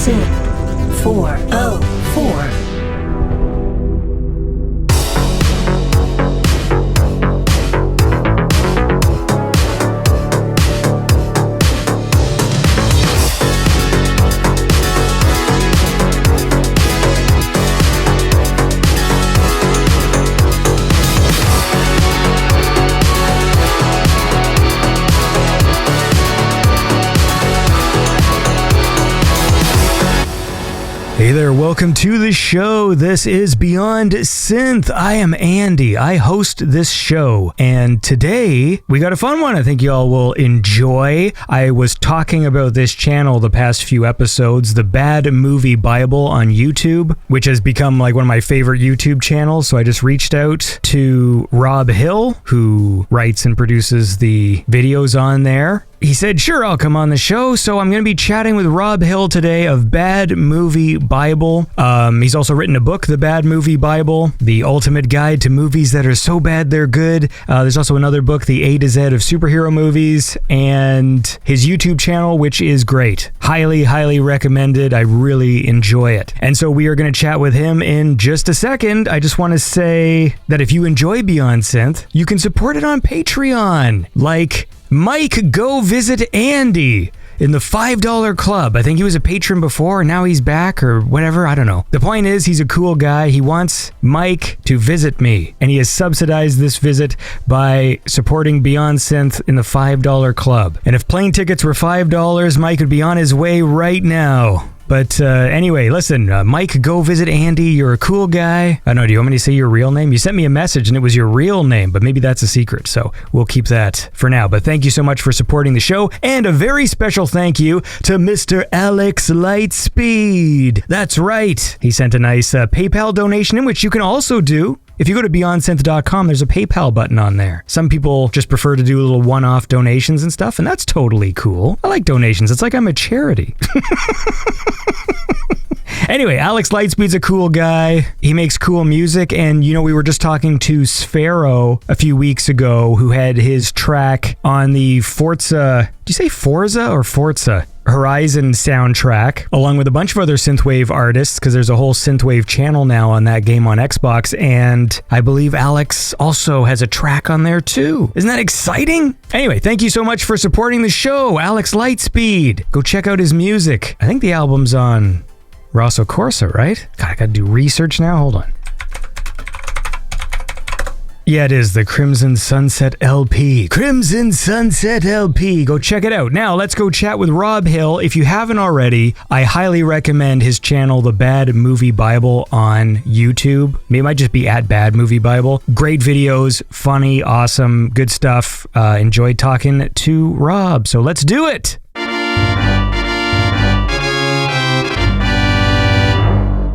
Synth 404. Hey there, welcome to the show. This is Beyond Synth. I am Andy. I host this show, and today we got a fun one I think y'all will enjoy. I was talking about this channel the past few episodes, the Bad Movie Bible on YouTube, which has become like one of my favorite YouTube channels, so I just reached out to Rob Hill, who writes and produces the videos on there. He said, sure, I'll come on the show, so I'm going to be chatting with Rob Hill today of Bad Movie Bible. He's also written a book, The Bad Movie Bible, The Ultimate Guide to Movies That Are So Bad They're Good. There's also another book, The A to Z of Superhero Movies, and his YouTube channel, which is great. Highly, highly recommended. I really enjoy it. And so we are going to chat with him in just a second. I just want to say that if you enjoy Beyond Synth, you can support it on Patreon. Like Mike Go Visit Andy in the $5 club. I think he was a patron before and now he's back or whatever. I don't know. The point is, he's a cool guy. He wants Mike to visit me, and he has subsidized this visit by supporting Beyond Synth in the $5 club. And if plane tickets were $5, Mike would be on his way right now. But anyway, listen, Mike, Go Visit Andy. You're a cool guy. I don't know, do you want me to say your real name? You sent me a message and it was your real name, but maybe that's a secret, so we'll keep that for now. But thank you so much for supporting the show, and a very special thank you to Mr. Alex Lightspeed. That's right. He sent a nice PayPal donation in, which you can also do. If you go to BeyondSynth.com, there's a PayPal button on there. Some people just prefer to do little one-off donations and stuff, and that's totally cool. I like donations. It's like I'm a charity. Anyway, Alex Lightspeed's a cool guy. He makes cool music, and you know, we were just talking to Sphero a few weeks ago, who had his track on the Forza... Do you say Forza or Forza? Horizon soundtrack, along with a bunch of other synthwave artists, because there's a whole synthwave channel now on that game on Xbox, and I believe Alex also has a track on there too. Isn't that exciting? Anyway, thank you so much for supporting the show, Alex Lightspeed. Go check out his music. I think the album's on Rosso Corsa, right? God, I gotta do research now. Hold on. Yeah, it is the Crimson Sunset LP. Crimson Sunset LP. Go check it out. Now, let's go chat with Rob Hill. If you haven't already, I highly recommend his channel, The Bad Movie Bible, on YouTube. It might just be at Bad Movie Bible. Great videos, funny, awesome, good stuff. Enjoyed talking to Rob, so let's do it.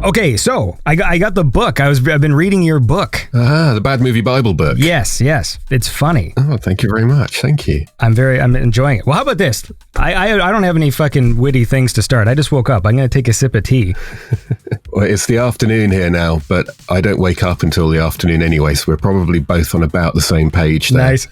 Okay, so I got the book. I've been reading your book. The Bad Movie Bible book. Yes. It's funny. Oh, thank you very much. Thank you. I'm enjoying it. Well, how about this? I don't have any fucking witty things to start. I just woke up. I'm going to take a sip of tea. Well, it's the afternoon here now, but I don't wake up until the afternoon anyway, so we're probably both on about the same page there. Nice.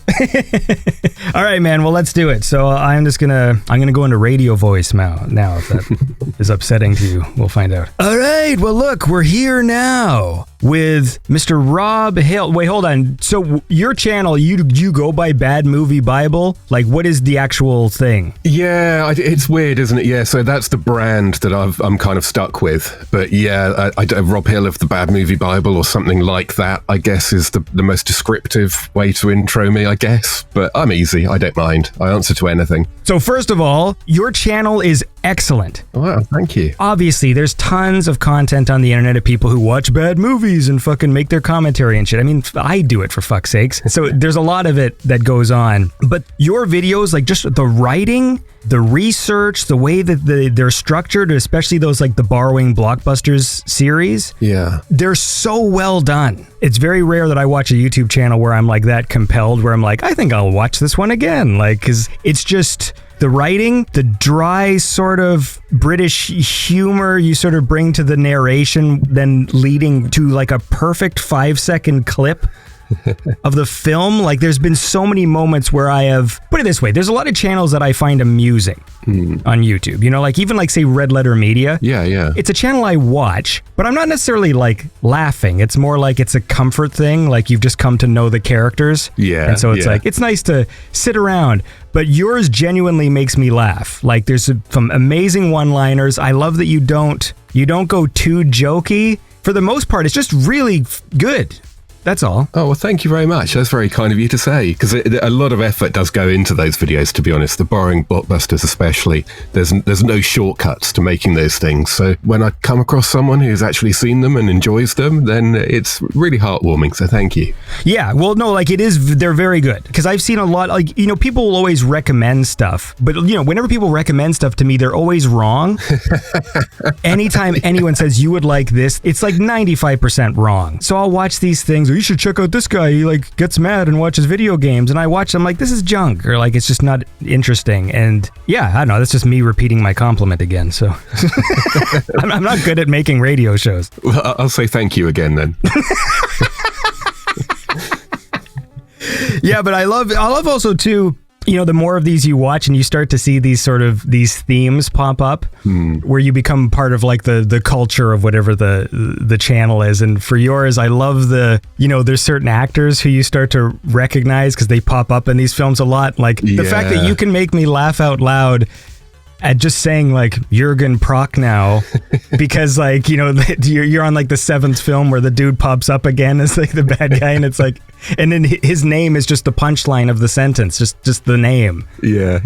All right, man. Well, let's do it. So I'm gonna go into radio voice now. If that is upsetting to you, we'll find out. All right. Well, look, we're here now with Mr. Rob Hill. Wait, hold on. So your channel, you go by Bad Movie Bible? Like, what is the actual thing? Yeah, it's weird, isn't it? Yeah, so that's the brand that I'm kind of stuck with. But yeah, Rob Hill of the Bad Movie Bible or something like that, I guess, is the most descriptive way to intro me, I guess. But I'm easy. I don't mind. I answer to anything. So first of all, your channel is excellent. Wow, thank you. Obviously, there's tons of content on the internet of people who watch bad movies and fucking make their commentary and shit. I mean, I do it, for fuck's sakes. So there's a lot of it that goes on. But your videos, like just the writing, the research, the way that they're structured, especially those like the Borrowing Blockbusters series. Yeah. They're so well done. It's very rare that I watch a YouTube channel where I'm like that compelled, where I'm like, I think I'll watch this one again. Like, cause it's just... The writing, the dry sort of British humor you sort of bring to the narration, then leading to like a perfect 5-second clip of the film. Like, there's been so many moments where I have, put it this way, there's a lot of channels that I find amusing on YouTube. You know, like even like say Red Letter Media. Yeah. It's a channel I watch, but I'm not necessarily like laughing. It's more like it's a comfort thing. Like you've just come to know the characters. Yeah. And so it's like, it's nice to sit around. But yours genuinely makes me laugh. Like there's some amazing one-liners. I love that you don't go too jokey. For the most part, it's just really good. That's all. Oh, well, thank you very much. That's very kind of you to say, because a lot of effort does go into those videos, to be honest. The boring blockbusters especially. There's no shortcuts to making those things. So when I come across someone who's actually seen them and enjoys them, then it's really heartwarming. So thank you. Yeah, well, no, like they're very good. Because I've seen a lot, like, you know, people will always recommend stuff. But, you know, whenever people recommend stuff to me, they're always wrong. Anytime anyone says you would like this, it's like 95% wrong. So I'll watch these things. You should check out this guy. He like gets mad and watches video games, and I watch. I'm like, this is junk, or like it's just not interesting. And yeah, I don't know. That's just me repeating my compliment again. So I'm not good at making radio shows. Well, I'll say thank you again then. Yeah, but I love also too. You know, the more of these you watch and you start to see these themes pop up where you become part of like the culture of whatever the channel is. And for yours, I love there's certain actors who you start to recognize because they pop up in these films a lot. Like the fact that you can make me laugh out loud at just saying like Jürgen Prochnow because like, you know, you're on like the 7th film where the dude pops up again as like the bad guy, and it's like, and then his name is just the punchline of the sentence, just the name. Yeah.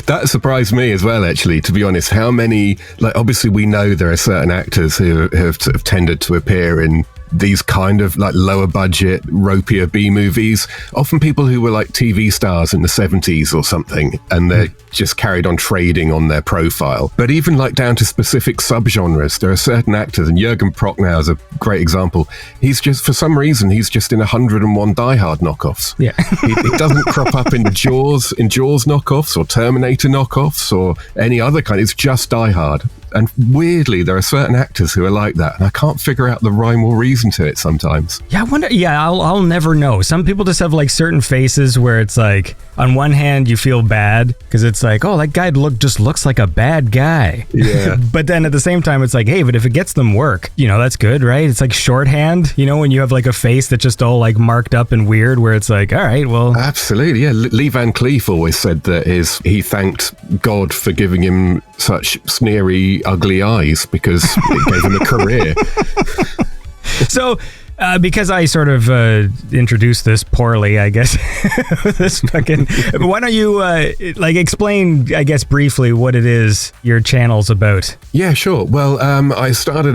That surprised me as well, actually, to be honest. How many, like, obviously we know there are certain actors who have sort of tended to appear in these kind of like lower budget, ropier B movies, often people who were like TV stars in the 70s or something, and they're just carried on trading on their profile. But even like down to specific subgenres, there are certain actors, and Jürgen Prochnow is a great example. He's just, for some reason, he's just in 101 Die Hard knockoffs. Yeah. He doesn't crop up in the Jaws knockoffs or Terminator knockoffs or any other kind. It's just Die Hard. And weirdly, there are certain actors who are like that, and I can't figure out the rhyme or reason to it sometimes. Yeah, I wonder. Yeah, I'll never know. Some people just have like certain faces where it's like, on one hand, you feel bad because it's like, oh, that guy just looks like a bad guy. Yeah. But then at the same time, it's like, hey, but if it gets them work, you know, that's good, right? It's like shorthand, you know, when you have like a face that's just all like marked up and weird, where it's like, all right, well, absolutely, yeah. Lee Van Cleef always said that he thanked God for giving him such sneery, ugly eyes because it gave him a career. So, because I sort of introduced this poorly, I guess, this fucking, why don't you like explain, I guess, briefly what it is your channel's about? Yeah, sure. Well, I started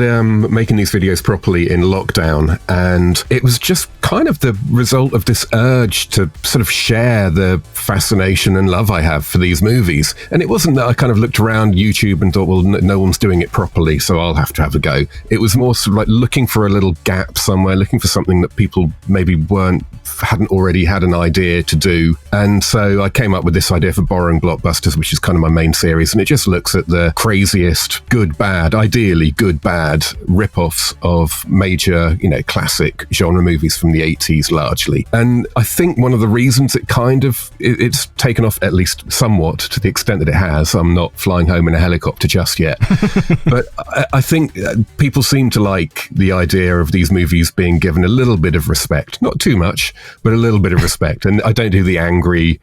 making these videos properly in lockdown, and it was just kind of the result of this urge to sort of share the fascination and love I have for these movies. And it wasn't that I kind of looked around YouTube and thought, well, no one's doing it properly, so I'll have to have a go. It was more sort of like looking for a little gap somewhere, looking for something that people maybe hadn't already had an idea to do. And so I came up with this idea for Boring Blockbusters, which is kind of my main series, and it just looks at the craziest ideally good bad rip-offs of major, you know, classic genre movies from the 80s largely. And I think one of the reasons it's taken off at least somewhat, to the extent that it has. I'm not flying home in a helicopter just yet. But I think people seem to like the idea of these movies being given a little bit of respect. Not too much, but a little bit of respect. And I don't do the angry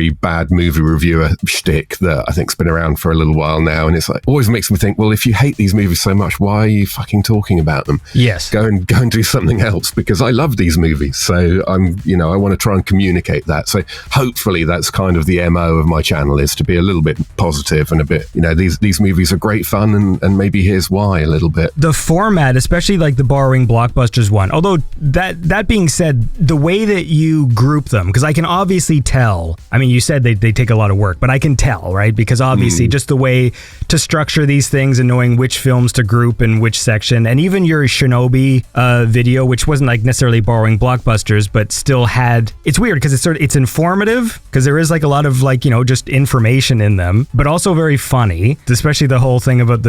bad movie reviewer shtick that I think's been around for a little while now. And it's like, always makes me think, well, if you hate these movies so much, why are you fucking talking about them? Yes. Go and do something else, because I love these movies. So I want to try and communicate that. So hopefully that's kind of the MO of my channel, is to be a little bit positive and a bit, you know, these movies are great fun, and maybe here's why a little bit. The format, especially like the Borrowing Blockbusters one, although that being said, the way that you group them, because I can obviously tell, I mean, you said they take a lot of work, but I can tell, right? Because obviously just the way to structure these things and knowing which films to group in which section, and even your Shinobi video, which wasn't like necessarily Borrowing Blockbusters, but still had, it's weird because it's informative, because there is like a lot of like, you know, just information in them, but also very funny, especially the whole thing about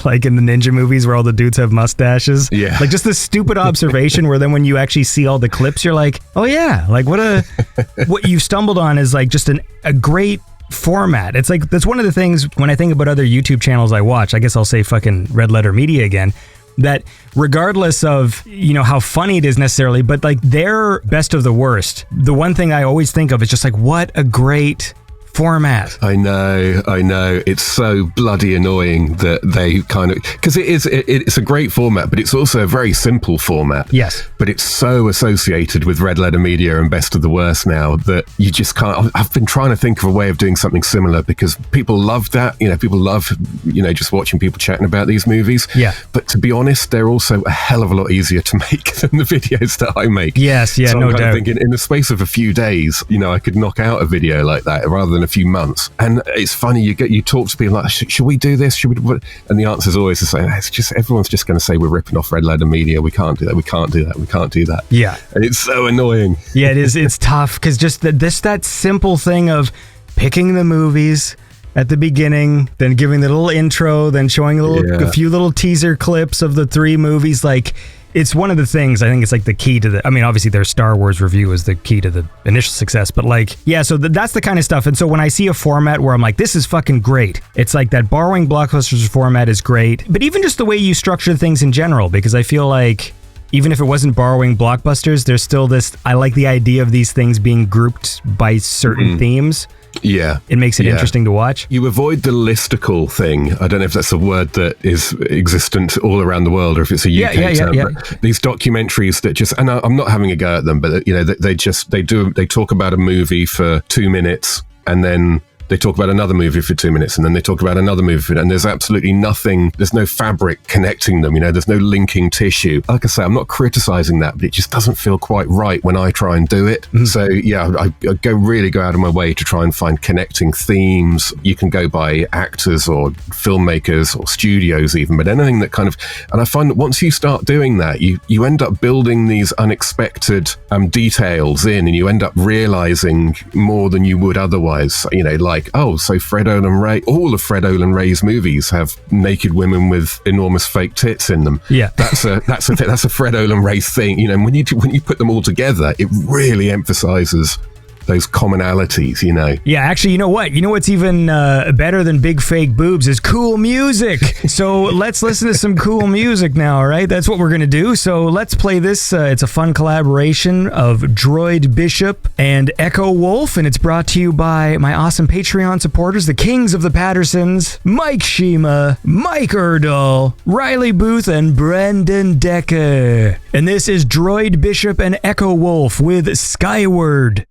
like in the ninja movies where all the dudes have mustaches. Yeah. Like just this stupid observation where then when you actually see all the clips, you're like, oh yeah, like what you've stumbled on is like just a great format. It's like, that's one of the things when I think about other YouTube channels I watch, I guess I'll say fucking Red Letter Media again, that regardless of, how funny it is necessarily, but like their best of the worst, the one thing I always think of is just like, what a great format. I know. It's so bloody annoying that they kind of, because it's a great format, but it's also a very simple format. Yes. But it's so associated with Red Letter Media and Best of the Worst now that you just can't. I've been trying to think of a way of doing something similar because people love that. People love, just watching people chatting about these movies. Yeah. But to be honest, they're also a hell of a lot easier to make than the videos that I make. Yes. Yeah. So no I'm kind doubt. of thinking in the space of a few days, I could knock out a video like that rather than a few months. And it's funny, you talk to people like, should we do this? Should we? And the answer is always the same. It's just, everyone's just going to say we're ripping off Red Letter Media. We can't do that. We can't do that. We can't do that. Yeah. And it's so annoying. Yeah, it is. It's tough because just that simple thing of picking the movies at the beginning, then giving the little intro, then showing a few little teaser clips of the 3 movies, like, it's one of the things, I think it's like the key to obviously their Star Wars review is the key to the initial success, but like, yeah, so that's the kind of stuff. And so when I see a format where I'm like, this is fucking great, it's like that borrowing blockbusters format is great, but even just the way you structure things in general, because I feel like even if it wasn't borrowing blockbusters, there's still this, I like the idea of these things being grouped by certain themes. Yeah. It makes it interesting to watch. You avoid the listicle thing. I don't know if that's a word that is existent all around the world or if it's a UK term. But these documentaries that just, and I'm not having a go at them, but they talk about a movie for 2 minutes and then they talk about another movie for 2 minutes and then they talk about another movie and there's absolutely nothing, there's no fabric connecting them, there's no linking tissue. Like I say, I'm not criticizing that, but it just doesn't feel quite right when I try and do it. Mm-hmm. So yeah, I really go out of my way to try and find connecting themes. You can go by actors or filmmakers or studios even, but anything that kind of, and I find that once you start doing that, you end up building these unexpected details in and you end up realizing more than you would otherwise, like, so Fred Olen Ray, all of Fred Olen Ray's movies have naked women with enormous fake tits in them. Yeah, that's a Fred Olen Ray thing. When you put them all together, it really emphasizes those commonalities, Yeah, actually, you know what? You know what's even better than big fake boobs is cool music. So let's listen to some cool music now, all right? That's what we're going to do. So let's play this. It's a fun collaboration of Droid Bishop and Echo Wolf, and it's brought to you by my awesome Patreon supporters, the Kings of the Pattersons, Mike Shima, Mike Erdahl, Riley Booth, and Brendan Decker. And this is Droid Bishop and Echo Wolf with Skyward.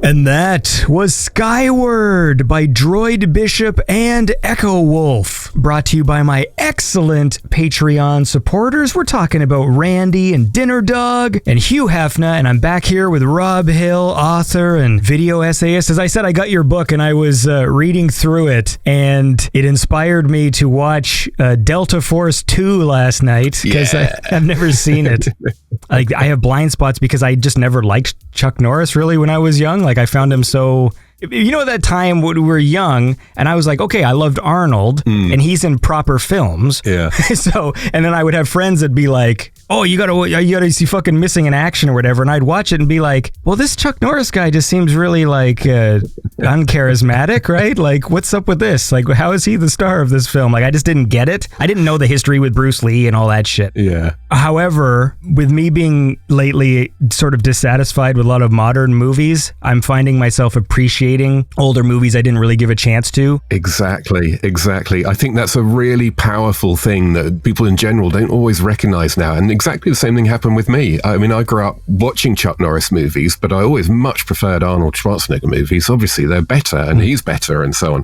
And that was Skyward by Droid Bishop and Echo Wolf, brought to you by my excellent Patreon supporters. We're talking about Randy and Dinner Dog and Hugh Hefner, and I'm back here with Rob Hill, author and video essayist. As I said, I got your book and I was reading through it, and it inspired me to watch Delta Force 2 last night, because I've never seen it. Like, I have blind spots because I just never liked Chuck Norris really when I was young. Like, I found him so... You know, that time when we were young, and I was like, okay, I loved Arnold, and he's in proper films. Yeah. So, and then I would have friends that'd be like, oh, you gotta see fucking Missing in Action or whatever, and I'd watch it and be like, well, this Chuck Norris guy just seems really like uncharismatic, right? Like, what's up with this? Like, how is he the star of this film? Like, I just didn't get it. I didn't know the history with Bruce Lee and all that shit. Yeah. However, with me being lately sort of dissatisfied with a lot of modern movies, I'm finding myself appreciating older movies I didn't really give a chance to. Exactly. I think that's a really powerful thing that people in general don't always recognize now. And exactly the same thing happened with me. I mean, I grew up watching Chuck Norris movies, but I always much preferred Arnold Schwarzenegger movies. Obviously, they're better and he's better and so on.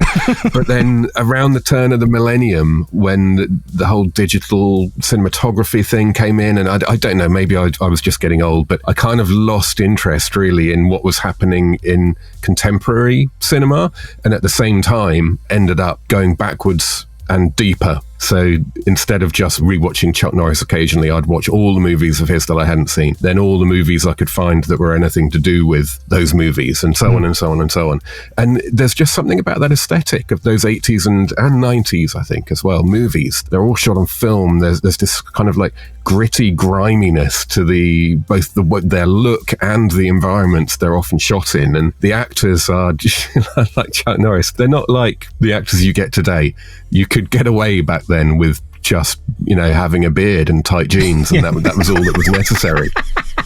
But then around the turn of the millennium, when the whole digital cinematography thing came in, and I don't know, maybe I was just getting old, but I kind of lost interest really in what was happening in contemporary cinema, and at the same time ended up going backwards and deeper. So instead of just rewatching Chuck Norris occasionally, I'd watch all the movies of his that I hadn't seen, then all the movies I could find that were anything to do with those movies, and so on and so on and so on. And there's just something about that aesthetic of those 80s and 90s, I think, as well. Movies, they're all shot on film. There's this kind of like gritty griminess to both their look and the environments they're often shot in. And the actors are just, like Chuck Norris. They're not like the actors you get today. You could get away back then with just, having a beard and tight jeans, and that was all that was necessary.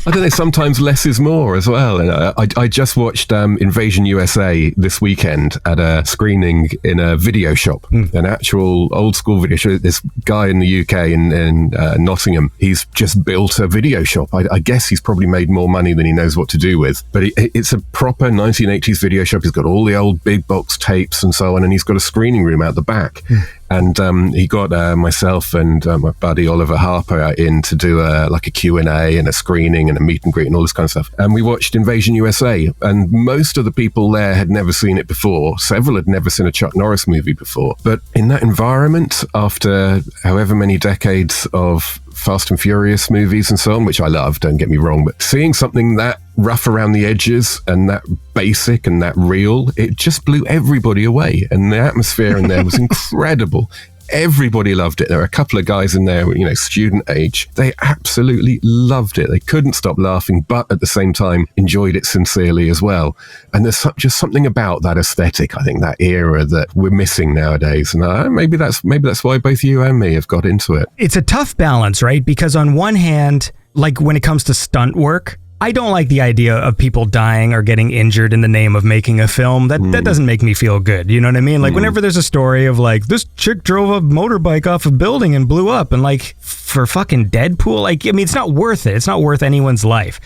I don't know, sometimes less is more as well. And I just watched Invasion USA this weekend at a screening in a video shop, an actual old school video shop. This guy in the UK in Nottingham, he's just built a video shop. I guess he's probably made more money than he knows what to do with. But it's a proper 1980s video shop. He's got all the old big box tapes and so on, and he's got a screening room out the back. And he got myself and my buddy Oliver Harper in to do a Q&A and a screening and a meet and greet and all this kind of stuff. And we watched Invasion USA, and most of the people there had never seen it before. Several had never seen a Chuck Norris movie before. But in that environment, after however many decades of Fast and Furious movies and so on, which I love, don't get me wrong, but seeing something that rough around the edges and that basic and that real, it just blew everybody away. And the atmosphere in there was incredible. Everybody loved it. There were a couple of guys in there, student age. They absolutely loved it. They couldn't stop laughing, but at the same time enjoyed it sincerely as well. And there's just something about that aesthetic, I think, that era that we're missing nowadays. And maybe that's why both you and me have got into it. It's a tough balance, right? Because on one hand, like when it comes to stunt work, I don't like the idea of people dying or getting injured in the name of making a film. That doesn't make me feel good. You know what I mean? Like whenever there's a story of like, this chick drove a motorbike off a building and blew up, and like for fucking Deadpool, like, I mean, it's not worth it. It's not worth anyone's life.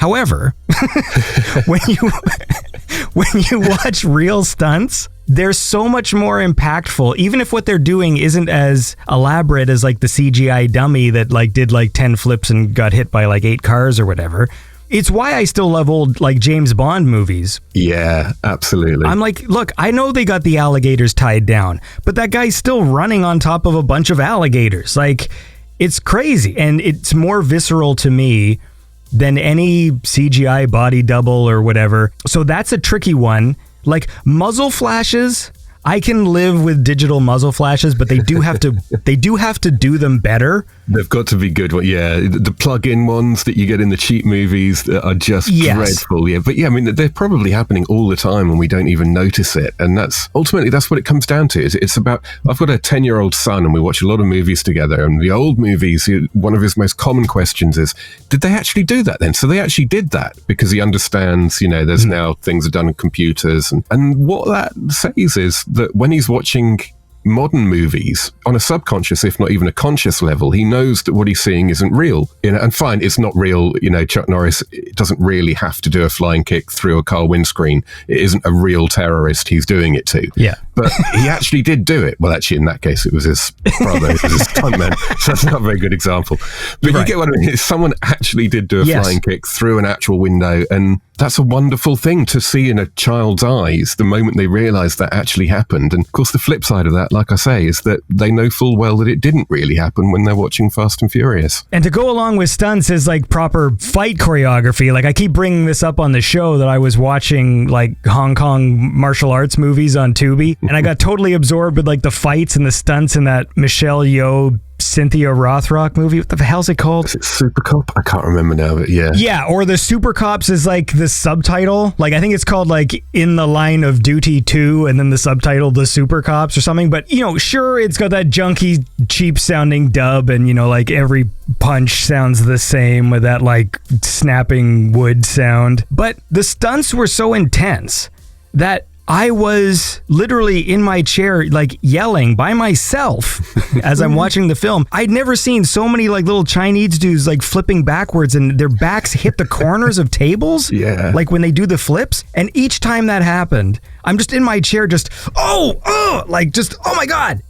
However, when you watch real stunts, they're so much more impactful, even if what they're doing isn't as elaborate as like the CGI dummy that like did like 10 flips and got hit by like 8 cars or whatever. It's why I still love old like James Bond movies. Yeah, absolutely. I'm like, look, I know they got the alligators tied down, but that guy's still running on top of a bunch of alligators. Like, it's crazy, and it's more visceral to me than any CGI body double or whatever. So that's a tricky one. Like muzzle flashes, I can live with digital muzzle flashes, but they do have to do them better. They've got to be good. Yeah, the plug-in ones that you get in the cheap movies that are just dreadful. Yeah, but yeah, I mean, they're probably happening all the time and we don't even notice it. And that's ultimately what it comes down to. It's about, I've got a 10-year-old son and we watch a lot of movies together. And the old movies, one of his most common questions is, did they actually do that then? So they actually did that because he understands, there's now things are done on computers. And what that says is that when he's watching modern movies, on a subconscious, if not even a conscious level, he knows that what he's seeing isn't real. And fine, it's not real. Chuck Norris doesn't really have to do a flying kick through a car windscreen. It isn't a real terrorist he's doing it to. Yeah. But he actually did do it. Well, actually, in that case, it was his brother, it was his stuntman. So that's not a very good example. But you get what I mean. Someone actually did do a flying kick through an actual window, and that's a wonderful thing to see in a child's eyes the moment they realize that actually happened. And of course, the flip side of that, like I say, is that they know full well that it didn't really happen when they're watching Fast and Furious. And to go along with stunts is like proper fight choreography. Like I keep bringing this up on the show that I was watching like Hong Kong martial arts movies on Tubi, and I got totally absorbed with like the fights and the stunts in that Michelle Yeoh Cynthia Rothrock movie. What the hell's it called? Is it Super Cop? I can't remember now, but yeah. Yeah, or the Super Cops is like the subtitle. Like I think it's called like In the Line of Duty 2 and then the subtitle The Super Cops or something. But, sure, it's got that junky, cheap sounding dub and, like every punch sounds the same with that like snapping wood sound. But the stunts were so intense that I was literally in my chair, like yelling by myself as I'm watching the film. I'd never seen so many like little Chinese dudes like flipping backwards and their backs hit the corners of tables. Yeah. Like when they do the flips. And each time that happened, I'm just in my chair, just, oh my God.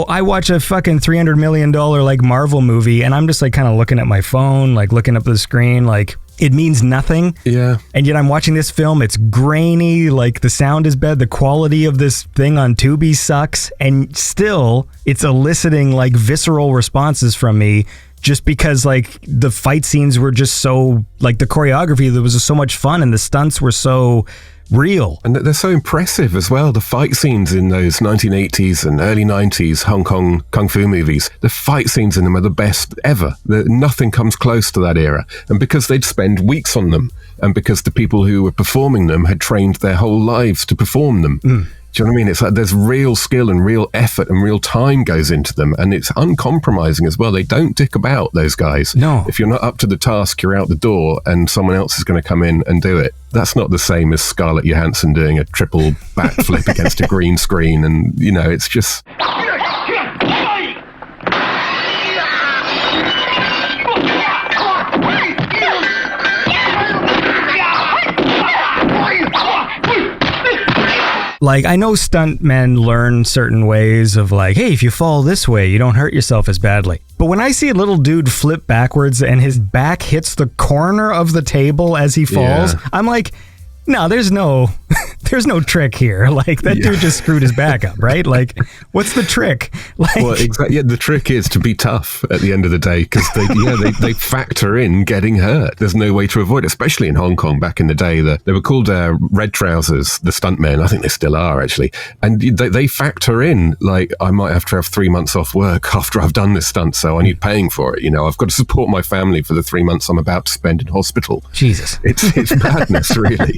I watch a fucking $300 million like Marvel movie and I'm just like kind of looking at my phone, like looking up the screen, like, it means nothing. Yeah. And yet I'm watching this film. It's grainy. Like the sound is bad. The quality of this thing on Tubi sucks. And still it's eliciting like visceral responses from me just because like the fight scenes were just so like the choreography, there was just so much fun and the stunts were so real. And they're so impressive as well. The fight scenes in those 1980s and early 90s Hong Kong kung fu movies, the fight scenes in them are the best ever. Nothing comes close to that era. And because they'd spend weeks on them, and because the people who were performing them had trained their whole lives to perform them. Do you know what I mean? It's like there's real skill and real effort and real time goes into them. And it's uncompromising as well. They don't dick about, those guys. No. If you're not up to the task, you're out the door and someone else is going to come in and do it. That's not the same as Scarlett Johansson doing a triple backflip against a green screen. And, it's just... Like, I know stuntmen learn certain ways of like, hey, if you fall this way, you don't hurt yourself as badly. But when I see a little dude flip backwards and his back hits the corner of the table as he falls, I'm like, no, there's no trick here. Like that dude just screwed his back up, right? Like, what's the trick? Like, well, exactly. Yeah, the trick is to be tough at the end of the day because they factor in getting hurt. There's no way to avoid it, especially in Hong Kong back in the day. They were called red trousers, the stuntmen. I think they still are actually, and they factor in like I might have to have 3 months off work after I've done this stunt, so I need paying for it. I've got to support my family for the 3 months I'm about to spend in hospital. Jesus, it's madness, really.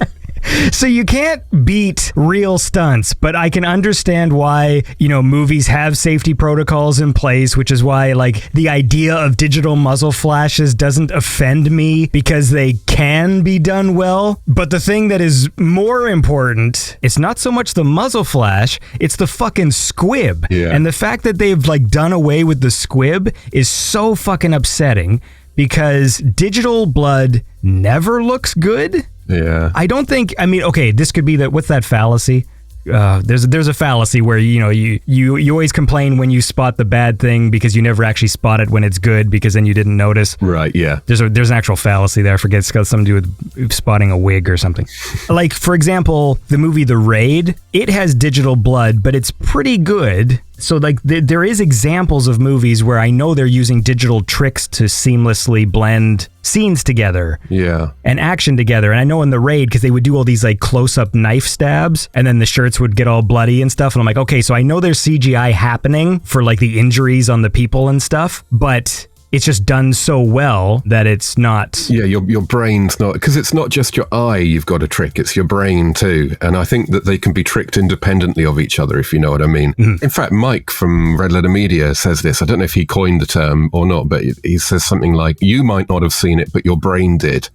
So you can't beat real stunts, but I can understand why, movies have safety protocols in place, which is why like the idea of digital muzzle flashes doesn't offend me because they can be done well. But the thing that is more important, it's not so much the muzzle flash, it's the fucking squib. Yeah. And the fact that they've like done away with the squib is so fucking upsetting because digital blood never looks good. Yeah. I don't think, okay, this could be what's that fallacy? There's a fallacy where, you always complain when you spot the bad thing because you never actually spot it when it's good because then you didn't notice. Right, yeah. There's an actual fallacy there. I forget, it's got something to do with spotting a wig or something. Like, for example, the movie The Raid, it has digital blood, but it's pretty good. So, like, there is examples of movies where I know they're using digital tricks to seamlessly blend scenes together. Yeah. And action together. And I know in The Raid, because they would do all these, like, close-up knife stabs, and then the shirts would get all bloody and stuff. And I'm like, okay, so I know there's CGI happening for, like, the injuries on the people and stuff, but it's just done so well that it's not... Yeah, your brain's not... Because it's not just your eye you've got to trick, it's your brain too. And I think that they can be tricked independently of each other, if you know what I mean. In fact, Mike from Red Letter Media says this. I don't know if he coined the term or not, but he says something like, you might not have seen it, but your brain did.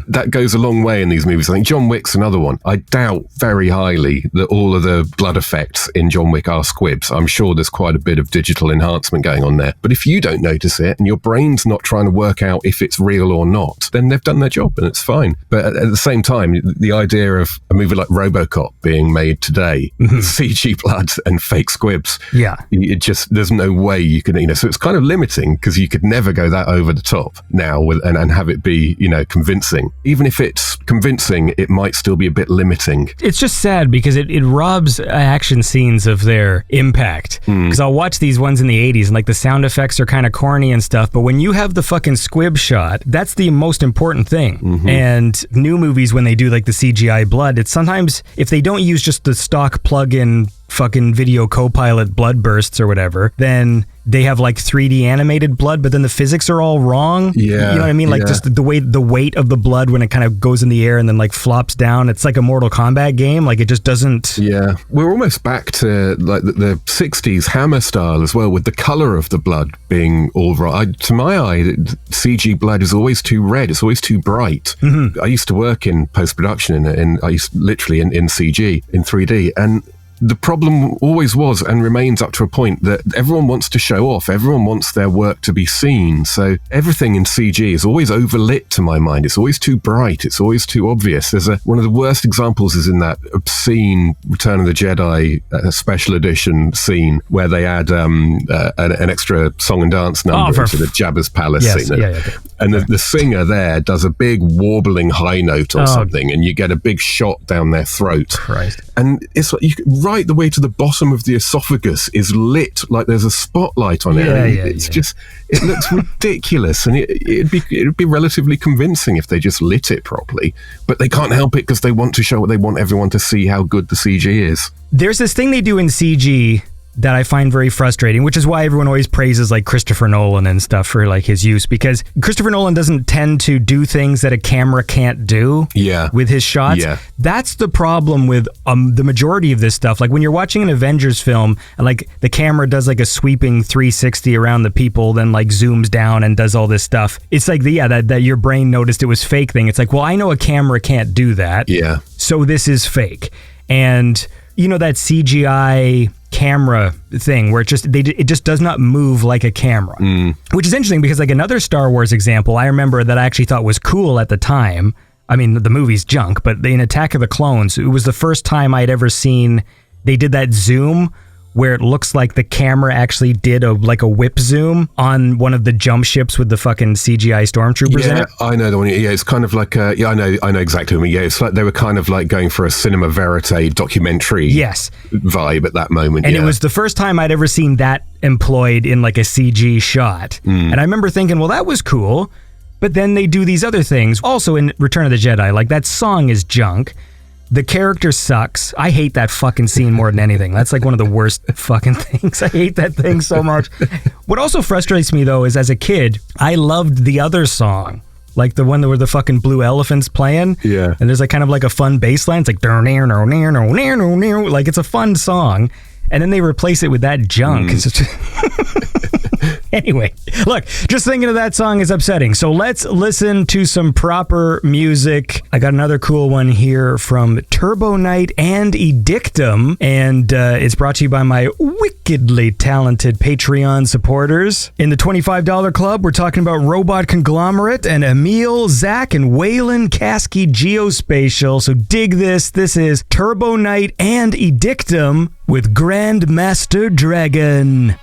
That goes a long way in these movies. I think John Wick's another one. I doubt very highly that all of the blood effects in John Wick are squibs. I'm sure there's quite a bit of digital enhancement going on there. But if you don't notice it and your brain's not trying to work out if it's real or not, then they've done their job and it's fine. But at the same time, the idea of a movie like RoboCop being made today, CG blood and fake squibs, it just, there's no way you can, so it's kind of limiting because you could never go that over the top now and have it be, convincing. Even if it's convincing, it might still be a bit limiting. It's just sad because it robs action scenes of their impact. Because I'll watch these ones in the 80s and like the sound effects are kind of corny and stuff, but when you have the fucking squib shot, that's the most important thing. And new movies, when they do like the CGI blood, it's sometimes, if they don't use just the stock plug-in fucking video copilot blood bursts or whatever, then they have like 3D animated blood, but then the physics are all wrong. You know what I mean? Like just the weight of the blood when it kind of goes in the air and then like flops down. It's like a Mortal Kombat game. Like it just doesn't... Yeah. We're almost back to like the 60s Hammer style as well, with the color of the blood being all right. To my eye, CG blood is always too red. It's always too bright. I used to work in post-production I used literally in CG, in 3D, and the problem always was and remains up to a point that everyone wants to show off. Everyone wants their work to be seen. So everything in CG is always overlit to my mind. It's always too bright. It's always too obvious. There's one of the worst examples is in that obscene Return of the Jedi special edition scene where they add an extra song and dance number into the Jabba's palace scene. And the singer there does a big warbling high note or something, and you get a big shot down their throat. Christ. And it's like right the way to the bottom of the esophagus is lit like there's a spotlight on it. It's just, it looks ridiculous, and it'd be relatively convincing if they just lit it properly. But they can't help it because they want to show what they want everyone to see how good the CG is. There's this thing they do in CG that I find very frustrating, which is why everyone always praises like Christopher Nolan and stuff for like his use, because Christopher Nolan doesn't tend to do things that a camera can't do with his shots. That's the problem with the majority of this stuff. Like when you're watching an Avengers film and like the camera does like a sweeping 360 around the people, then like zooms down and does all this stuff. It's like that your brain noticed it was fake thing. It's like, well, I know a camera can't do that. So this is fake. And that CGI camera thing where it just does not move like a camera, which is interesting because like another Star Wars example I remember that I actually thought was cool at the time. I mean, the movie's junk, but in Attack of the Clones, it was the first time I'd ever seen they did that zoom where it looks like the camera actually did a whip zoom on one of the jump ships with the fucking CGI stormtroopers in it. I know the one. Yeah, it's kind of like I know exactly what you mean. Yeah, it's like they were kind of like going for a cinema verite documentary vibe at that moment. And it was the first time I'd ever seen that employed in like a CG shot. And I remember thinking, well, that was cool. But then they do these other things. Also in Return of the Jedi, like that song is junk. The character sucks. I hate that fucking scene more than anything. That's like one of the worst fucking things. I hate that thing so much. What also frustrates me though is as a kid, I loved the other song. Like the one where the fucking blue elephant's playing. And there's like kind of like a fun bass line. It's like like it's a fun song. And then they replace it with that junk. Anyway, look, just thinking of that song is upsetting. So let's listen to some proper music. I got another cool one here from Turbo Knight and Edictum, and it's brought to you by my wickedly talented Patreon supporters. In the $25 club, we're talking about Robot Conglomerate and Emil, Zach, and Waylon Kasky Geospatial. So dig this. This is Turbo Knight and Edictum with Grandmaster Dragon.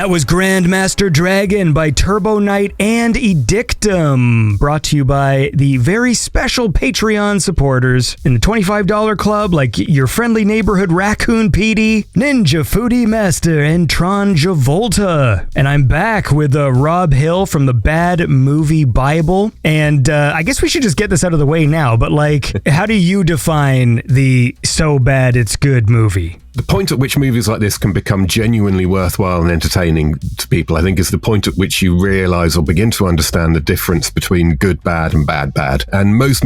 That was Grandmaster Dragon by Turbo Knight and Edictum, brought to you by the very special Patreon supporters in the $25 club, like your friendly neighborhood raccoon PD, Ninja Foodie Master, and Tron Javolta. And I'm back with Rob Hill from the Bad Movie Bible. And I guess we should just get this out of the way now, but like, how do you define the so bad it's good movie? The point at which movies like this can become genuinely worthwhile and entertaining to people, I think, is the point at which you realize or begin to understand the difference between good bad and bad bad. And most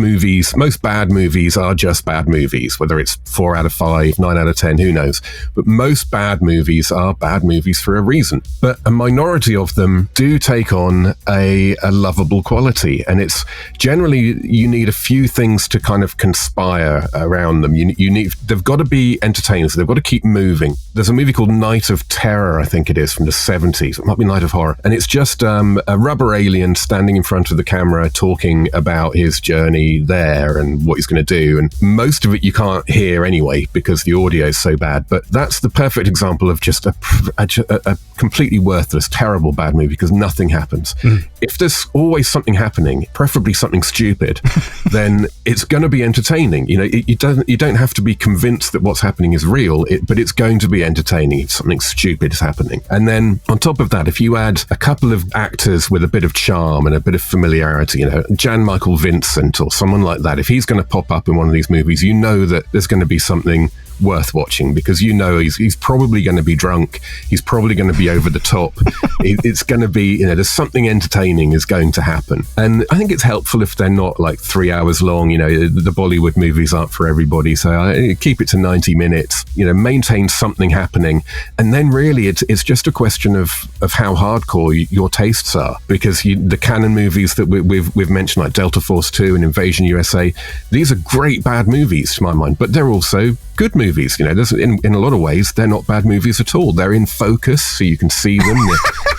bad movies are just bad movies, whether it's 4 out of 5, 9 out of 10, who knows. But most bad movies are bad movies for a reason. But a minority of them do take on a lovable quality. And it's generally, you need a few things to kind of conspire around them. They've got to be entertaining, so they've got to keep moving. There's a movie called Night of Terror, I think it is, from the 70s. It might be Night of Horror. And it's just a rubber alien standing in front of the camera talking about his journey there and what he's going to do. And most of it you can't hear anyway because the audio is so bad. But that's the perfect example of just a completely worthless, terrible bad movie because nothing happens. If there's always something happening, preferably something stupid, then it's going to be entertaining. You don't have to be convinced that what's happening is real. But it's going to be entertaining if something stupid is happening. And then on top of that, if you add a couple of actors with a bit of charm and a bit of familiarity, Jan Michael Vincent or someone like that, if he's going to pop up in one of these movies, you know that there's going to be something worth watching because he's probably going to be drunk. He's probably going to be over the top. It's going to be, there's something entertaining is going to happen. And I think it's helpful if they're not like 3 hours long. The Bollywood movies aren't for everybody. So keep it to 90 minutes, maintain something happening. And then really it's just a question of how hardcore your tastes are, because the canon movies that we've mentioned, like Delta Force 2 and Invasion USA, these are great bad movies to my mind, but they're also good movies. In a lot of ways, they're not bad movies at all. They're in focus, so you can see them.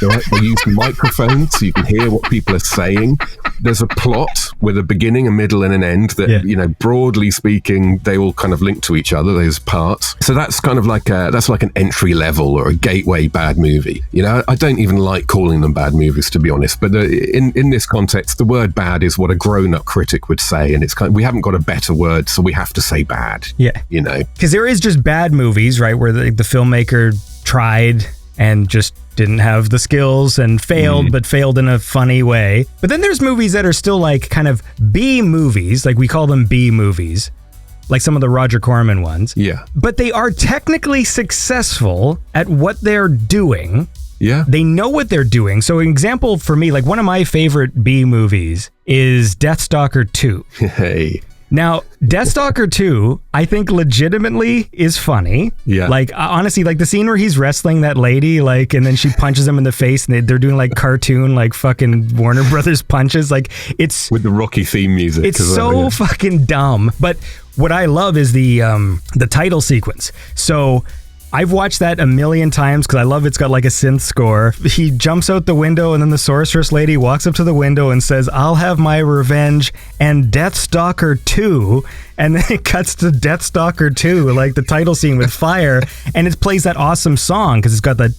They use microphones, so you can hear what people are saying. There's a plot with a beginning, a middle, and an end that, broadly speaking, they all kind of link to each other, those parts. So that's kind of like an entry level or a gateway bad movie. I don't even like calling them bad movies, to be honest. But in this context, the word bad is what a grown-up critic would say, and it's we haven't got a better word, so we have to say bad. Yeah. Because there is just bad movies, right, where the filmmaker tried and just didn't have the skills and failed, but failed in a funny way. But then there's movies that are still like kind of B movies, like we call them B movies, like some of the Roger Corman ones. Yeah. But they are technically successful at what they're doing. Yeah. They know what they're doing. So an example for me, like one of my favorite B movies is Deathstalker 2. Hey. Now, Deathstalker 2, I think legitimately is funny. Yeah. Like, honestly, like the scene where he's wrestling that lady, like, and then she punches him in the face and they're doing like cartoon, like fucking Warner Brothers punches. Like, it's... with the Rocky theme music. It's so fucking dumb. But what I love is the title sequence. So... I've watched that a million times because I love it's got like a synth score. He jumps out the window and then the sorceress lady walks up to the window and says, "I'll have my revenge," and Deathstalker 2. And then it cuts to Deathstalker 2, like the title scene with fire. And it plays that awesome song because it's got the...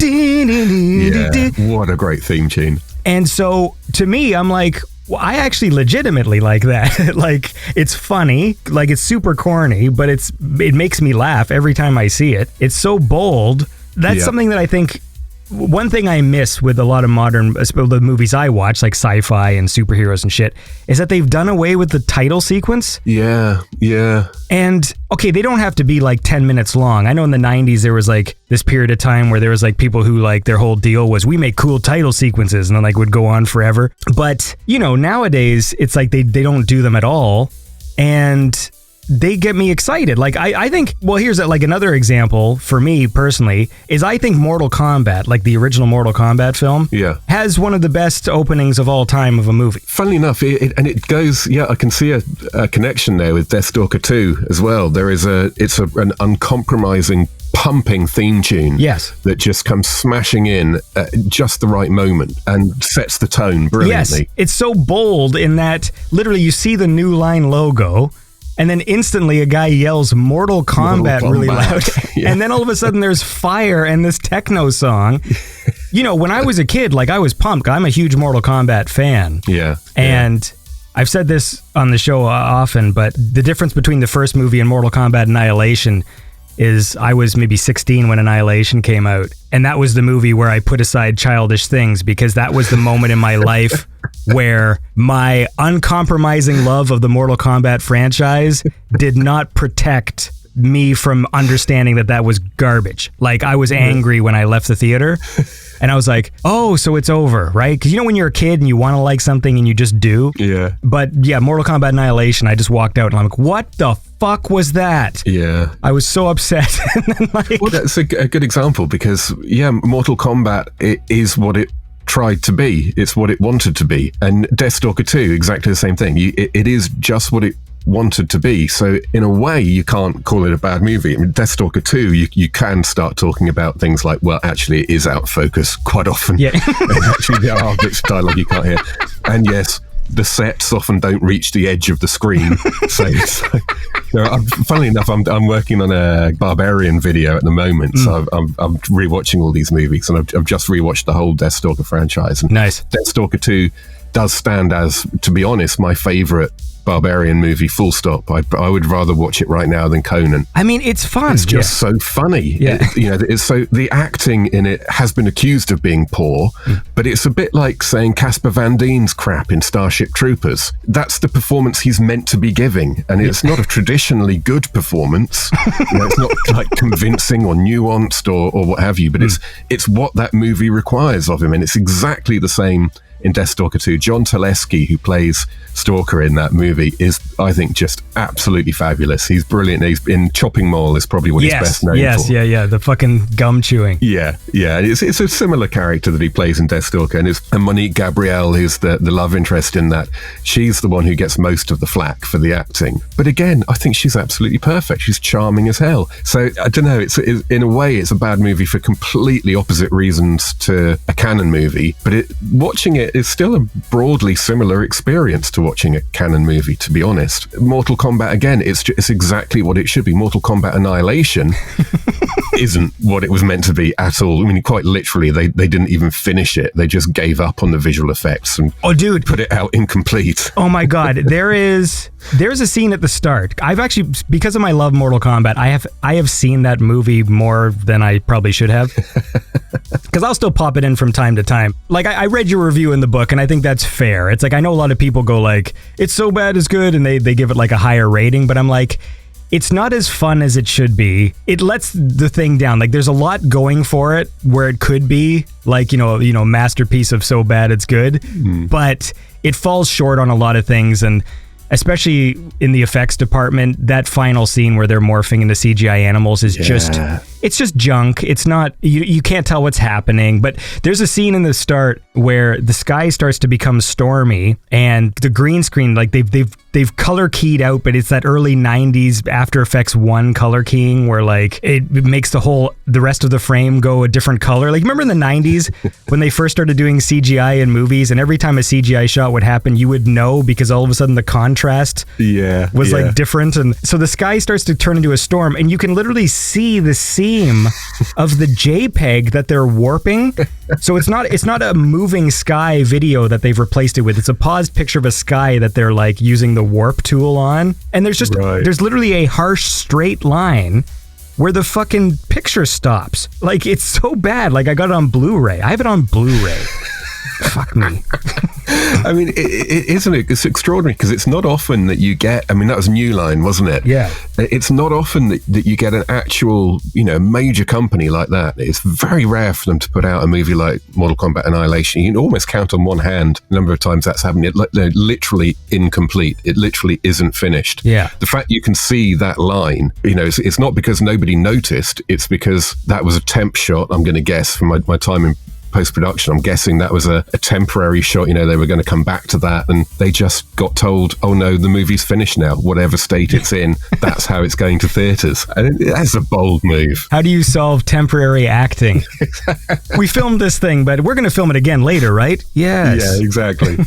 Yeah, what a great theme tune. And so to me, I'm like... Well, I actually legitimately like that. Like, it's funny, like it's super corny, but it makes me laugh every time I see it. It's so bold. That's something that I think, one thing I miss with a lot of modern, the movies I watch, like sci-fi and superheroes and shit, is that they've done away with the title sequence. Yeah. And, okay, they don't have to be like 10 minutes long. I know in the 90s there was like this period of time where there was like people who like their whole deal was we make cool title sequences and then like would go on forever. But, nowadays it's like they don't do them at all. And they get me excited. Like, I think, well, here's like another example for me personally, is I think Mortal Kombat, like the original Mortal Kombat film, has one of the best openings of all time of a movie. Funnily enough, it goes, I can see a connection there with Deathstalker 2 as well. It's an uncompromising, pumping theme tune that just comes smashing in at just the right moment and sets the tone brilliantly. Yes, it's so bold in that literally you see the New Line logo, and then instantly a guy yells Mortal Kombat really loud. And then all of a sudden there's fire and this techno song. you know, when I was a kid, like I was pumped. I'm a huge Mortal Kombat fan. Yeah. And I've said this on the show often, but the difference between the first movie and Mortal Kombat Annihilation is I was maybe 16 when Annihilation came out. And that was the movie where I put aside childish things, because that was the moment in my life where my uncompromising love of the Mortal Kombat franchise did not protect me from understanding that was garbage. Like, I was angry when I left the theater. And I was like, oh, so it's over, right? Because you know when you're a kid and you want to like something and you just do? Yeah. But yeah, Mortal Kombat Annihilation, I just walked out and I'm like, what the fuck was that? Yeah. I was so upset. And then, like, well, that's a good example because, yeah, Mortal Kombat is what it tried to be. It's what it wanted to be. And Deathstalker 2, exactly the same thing. It is just what it wanted to be. So in a way, you can't call it a bad movie. I mean, Deathstalker 2, you can start talking about things like, well, actually, it is out of focus quite often. Yeah. And actually, there are bits of dialogue you can't hear. And yes, the sets often don't reach the edge of the screen. So funnily enough, I'm working on a Barbarian video at the moment. So I'm rewatching all these movies, and I've just rewatched the whole Deathstalker franchise. And nice. Deathstalker 2 does stand as, to be honest, my favorite Barbarian movie, full stop. I would rather watch it right now than Conan. I mean, it's fun. It's just so funny. Yeah. It's so, the acting in it has been accused of being poor, but it's a bit like saying Casper Van Dien's crap in Starship Troopers. That's the performance he's meant to be giving, and it's not a traditionally good performance. It's not like convincing or nuanced or what have you, but it's what that movie requires of him, and it's exactly the same in Deathstalker 2. John Teleski, who plays Stalker in that movie, is, I think, just absolutely fabulous. He's brilliant. He's in Chopping Mall is probably what he's best known for. Yeah. The fucking gum chewing. Yeah. It's a similar character that he plays in Deathstalker, and Monique Gabrielle, who's the love interest in that, she's the one who gets most of the flack for the acting. But again, I think she's absolutely perfect. She's charming as hell. So I don't know. It's in a way, it's a bad movie for completely opposite reasons to a canon movie. But watching it is still a broadly similar experience to watching a canon movie, to be honest. Mortal Kombat, again, it's exactly what it should be. Mortal Kombat Annihilation isn't what it was meant to be at all. I mean, quite literally, they didn't even finish it. They just gave up on the visual effects and put it out incomplete. Oh my God. There's a scene at the start. I've actually, because of my love Mortal Kombat, I have seen that movie more than I probably should have. Because I'll still pop it in from time to time. Like, I read your review in the book, and I think that's fair. It's like, I know a lot of people go like, it's so bad it's good, and they give it like a higher rating, but I'm like, it's not as fun as it should be. It lets the thing down. Like, there's a lot going for it where it could be like, masterpiece of so bad it's good, but it falls short on a lot of things. And especially in the effects department, that final scene where they're morphing into CGI animals is it's just junk. It's not, you can't tell what's happening, but there's a scene in the start where the sky starts to become stormy and the green screen, like they've color keyed out, but it's that early 90s After Effects 1 color keying where like it makes the rest of the frame go a different color. Like, remember in the 90s when they first started doing CGI in movies, and every time a CGI shot would happen, you would know because all of a sudden the contrast was like different. And so the sky starts to turn into a storm, and you can literally see the seam of the JPEG that they're warping. So it's not a moving sky video that they've replaced it with. It's a paused picture of a sky that they're like using the warp tool on. And there's literally a harsh straight line where the fucking picture stops. Like, it's so bad. Like, I got it on Blu-ray. I have it on Blu-ray. Fuck me. I mean, isn't it? It's extraordinary because it's not often that you get, I mean, that was New Line, wasn't it? Yeah. It's not often that you get an actual, major company like that. It's very rare for them to put out a movie like Mortal Kombat Annihilation. You can almost count on one hand the number of times that's happened. They're literally incomplete. It literally isn't finished. Yeah. The fact you can see that line, it's not because nobody noticed. It's because that was a temp shot, I'm going to guess, from my time in post-production. I'm guessing that was a temporary shot. They were going to come back to that, and they just got told, oh no, the movie's finished now, whatever state it's in. That's how it's going to theaters. And that's a bold move. How do you solve temporary acting? We filmed this thing, but we're going to film it again later, right? Yes. Yeah, exactly.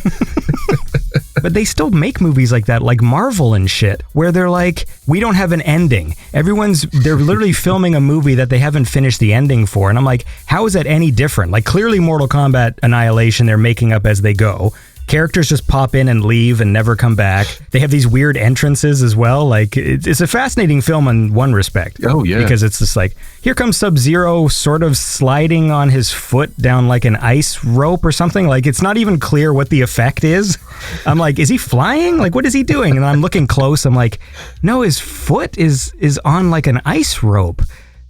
but they still make movies like that, like Marvel and shit, where they're like, we don't have an ending. They're literally filming a movie that they haven't finished the ending for. And I'm like, how is that any different? Like, clearly Mortal Kombat Annihilation, they're making up as they go. Characters just pop in and leave and never come back. They have these weird entrances as well. Like, it's a fascinating film in one respect. Oh, yeah. Because it's just like, here comes Sub-Zero sort of sliding on his foot down like an ice rope or something. Like, it's not even clear what the effect is. I'm like, is he flying? Like, what is he doing? And I'm looking close. I'm like, no, his foot is on like an ice rope.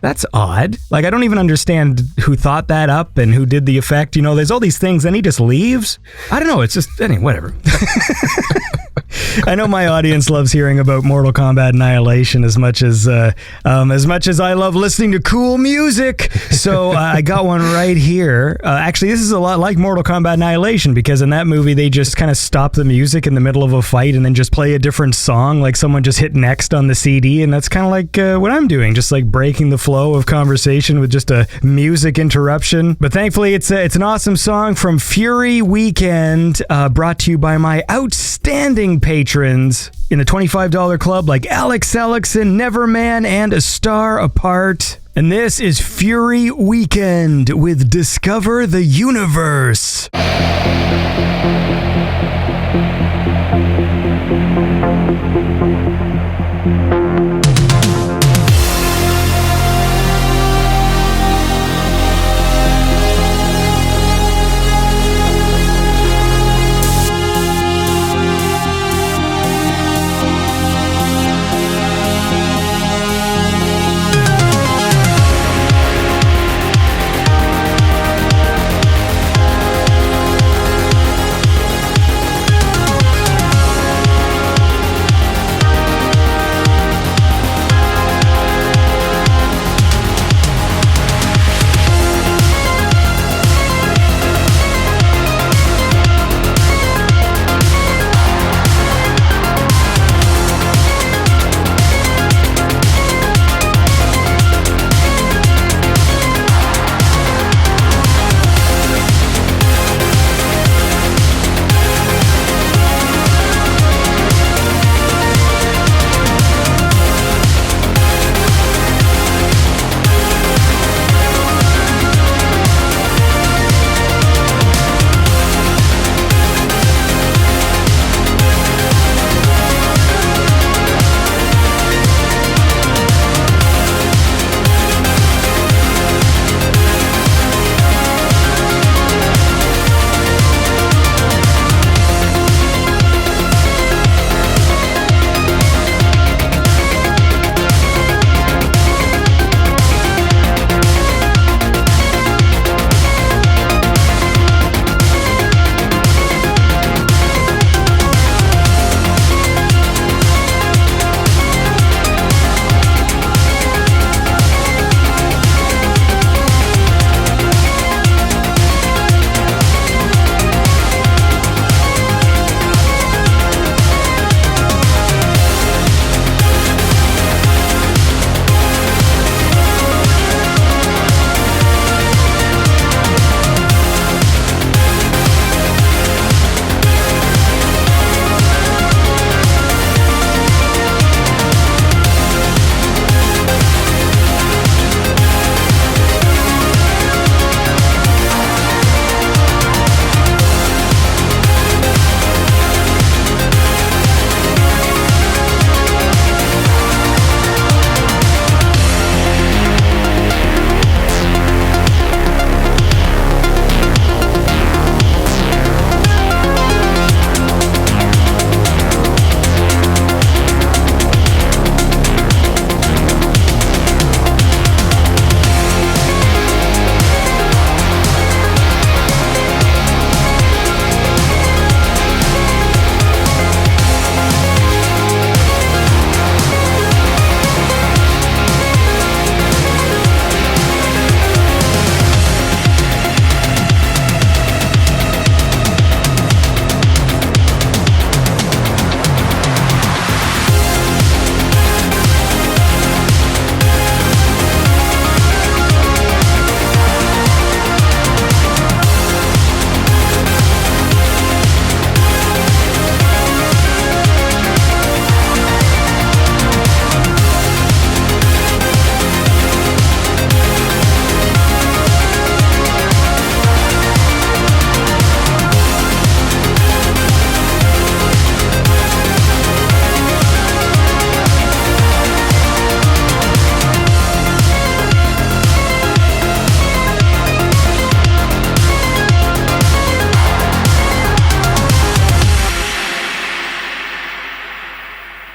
That's odd. Like, I don't even understand who thought that up and who did the effect. You know, there's all these things, and he just leaves. I don't know. It's just, anyway, whatever. I know my audience loves hearing about Mortal Kombat Annihilation as much as I love listening to cool music. So I got one right here. Actually, this is a lot like Mortal Kombat Annihilation, because in that movie, they just kind of stop the music in the middle of a fight and then just play a different song. Like someone just hit next on the CD, and that's kind of like what I'm doing, just like breaking the flow of conversation with just a music interruption. But thankfully, it's an awesome song from Fury Weekend, brought to you by my outstanding patrons in the $25 club, like Alex Ellickson, Neverman, and A Star Apart. And this is Fury Weekend with Discover the Universe.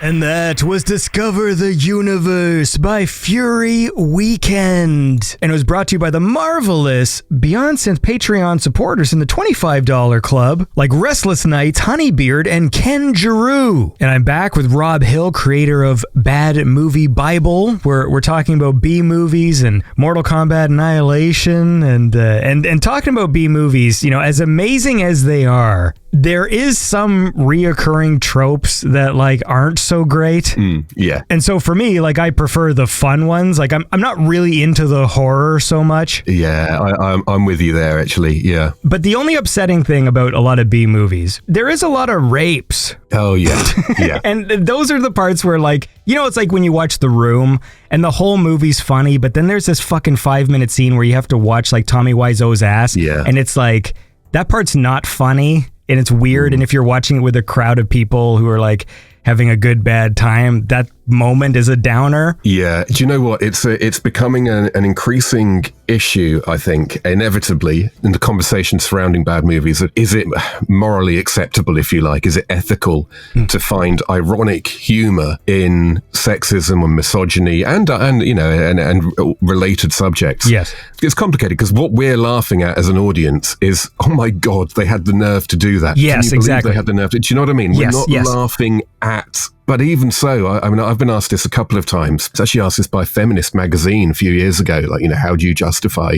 And that was Discover the Universe by Fury Weekend. And it was brought to you by the marvelous Beyond Synth Patreon supporters in the $25 club, like Restless Nights, Honeybeard, and Ken Giroux. And I'm back with Rob Hill, creator of Bad Movie Bible. We're talking about B movies and Mortal Kombat Annihilation and talking about B movies, you know, as amazing as they are, there is some reoccurring tropes that like aren't so great. Yeah. And so for me, like I prefer the fun ones. Like I'm not really into the horror so much. Yeah, I'm with you there actually. Yeah. But the only upsetting thing about a lot of B movies, there is a lot of rapes. Oh yeah. Yeah. And those are the parts where like, you know, it's like when you watch The Room and the whole movie's funny, but then there's this fucking 5-minute scene where you have to watch like Tommy Wiseau's ass. Yeah. And it's like, that part's not funny. And it's weird. And if you're watching it with a crowd of people who are like having a good, bad time, that moment is a downer. Yeah. Do you know what? It's becoming an increasing issue, I think, inevitably, in the conversation surrounding bad movies. Is it morally acceptable, if you like? Is it ethical to find ironic humor in sexism and misogyny and you know, and related subjects? Yes. It's complicated because what we're laughing at as an audience is, oh my God, they had the nerve to do that. Yes, Can you believe exactly. They had the nerve to, do you know what I mean? Yes, We're not yes. laughing at. But even so, I mean, I've been asked this a couple of times. I was actually asked this by Feminist magazine a few years ago. Like, you know, how do you justify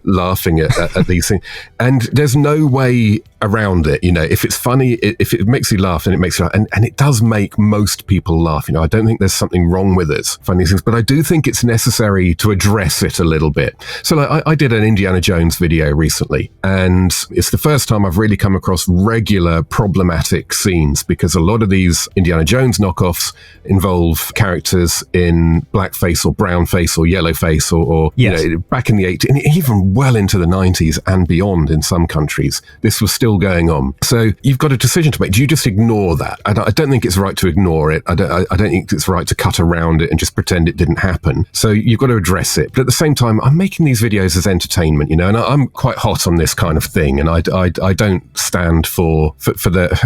laughing at these things? And there's no way around it. You know, if it's funny, if it makes you laugh, then it makes you laugh. And it does make most people laugh. You know, I don't think there's something wrong with us finding these things, but I do think it's necessary to address it a little bit. So like, I did an Indiana Jones video recently, and it's the first time I've really come across regular problematic scenes, because a lot of these Indiana Jones knockoffs involve characters in blackface or brownface or yellowface or yes. you know, back in the 80s, and even well into the 90s and beyond in some countries, this was still going on. So you've got a decision to make. Do you just ignore that? I don't think it's right to ignore it. I don't think it's right to cut around it and just pretend it didn't happen. So you've got to address it. But at the same time, I'm making these videos as entertainment, you know, and I'm quite hot on this kind of thing. And I don't stand for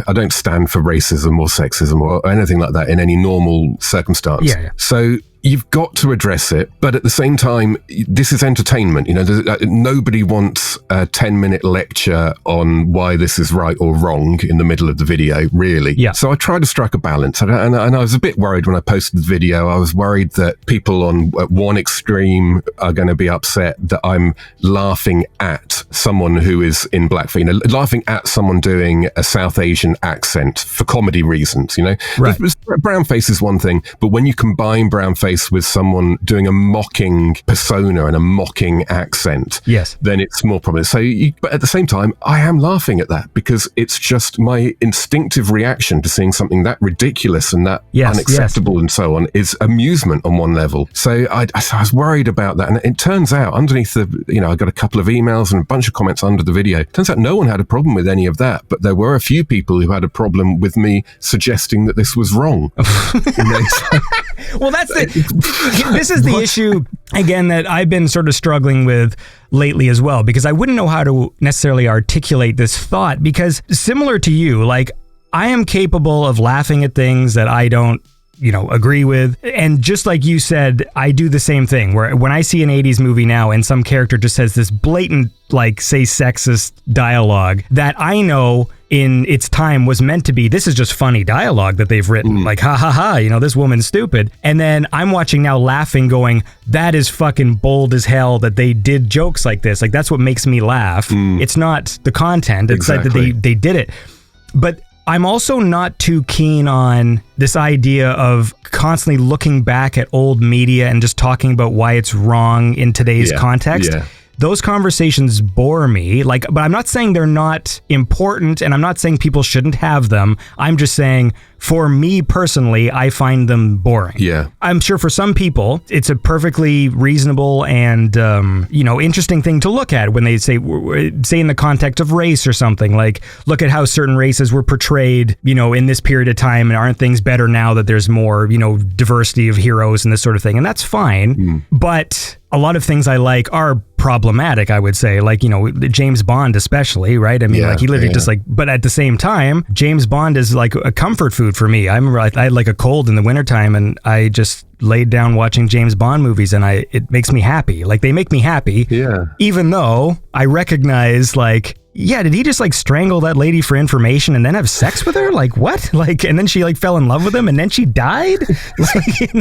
I don't stand for racism or sexism or anything like that in any normal circumstance. Yeah. So you've got to address it, but at the same time, this is entertainment. You know, nobody wants a 10-minute lecture on why this is right or wrong in the middle of the video, really. Yeah. So I try to strike a balance, and I was a bit worried when I posted the video. I was worried that people on one extreme are going to be upset that I'm laughing at someone who is in blackface, you know, laughing at someone doing a South Asian accent for comedy reasons, you know. Right. Brownface is one thing, but when you combine brownface with someone doing a mocking persona and a mocking accent, yes, then it's more problematic. So, but at the same time, I am laughing at that because it's just my instinctive reaction to seeing something that ridiculous and that unacceptable and so on is amusement on one level. So I was worried about that, and it turns out underneath the, you know, I got a couple of emails and a bunch of comments under the video. Turns out no one had a problem with any of that, but there were a few people who had a problem with me suggesting that this was wrong. You know, so, well, this is the issue, again, that I've been sort of struggling with lately as well, because I wouldn't know how to necessarily articulate this thought, because similar to you, like I am capable of laughing at things that I don't, you know, agree with. And just like you said, I do the same thing where when I see an 80s movie now and some character just says this blatant, like, say, sexist dialogue that I know in its time was meant to be, this is just funny dialogue that they've written, like, ha ha ha, you know, this woman's stupid. And then I'm watching now laughing going, that is fucking bold as hell that they did jokes like this. Like, that's what makes me laugh. It's not the content, it's like that they did it. But I'm also not too keen on this idea of constantly looking back at old media and just talking about why it's wrong in today's context. Yeah. Those conversations bore me, like, but I'm not saying they're not important, and I'm not saying people shouldn't have them. I'm just saying, for me personally, I find them boring. Yeah. I'm sure for some people, it's a perfectly reasonable and, you know, interesting thing to look at when they say in the context of race or something, like, look at how certain races were portrayed, you know, in this period of time, and aren't things better now that there's more, you know, diversity of heroes and this sort of thing. And that's fine. But a lot of things I like are problematic, I would say, like, you know, James Bond especially, right? I mean, like, he literally just like, but at the same time, James Bond is like a comfort food for me. I remember I had like a cold in the wintertime, and I just laid down watching James Bond movies, and it makes me happy. Like, they make me happy. Yeah. Even though I recognize, like, yeah, did he just like strangle that lady for information and then have sex with her? Like, what? Like, and then she like fell in love with him and then she died?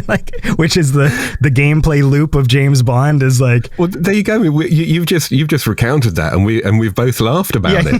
like, which is the gameplay loop of James Bond is like. Well, there you go. You've just recounted that, and we've both laughed about it.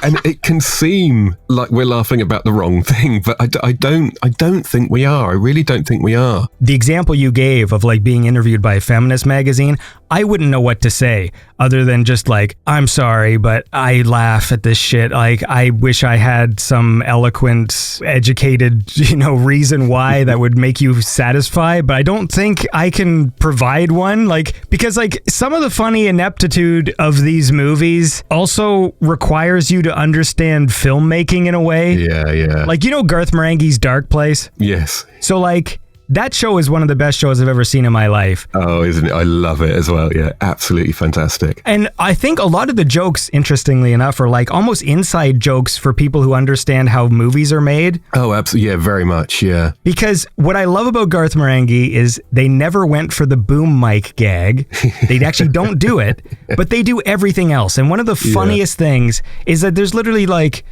and it can seem like we're laughing about the wrong thing, but I don't think we are. I really don't think we are. The example you gave of like being interviewed by a feminist magazine, I wouldn't know what to say other than just like, I'm sorry, but I laugh at this shit. Like, I wish I had some eloquent, educated, you know, reason why that would make you satisfied, but I don't think I can provide one. Like, because like some of the funny ineptitude of these movies also requires you to understand filmmaking in a way. Yeah. Like, you know, Garth Marenghi's Dark Place? Yes. So like, that show is one of the best shows I've ever seen in my life. Oh, isn't it? I love it as well. Yeah, absolutely fantastic. And I think a lot of the jokes, interestingly enough, are like almost inside jokes for people who understand how movies are made. Oh, absolutely. Yeah, very much. Yeah. Because what I love about Garth Marenghi is they never went for the boom mic gag. They actually don't do it, but they do everything else. And one of the funniest things is that there's literally like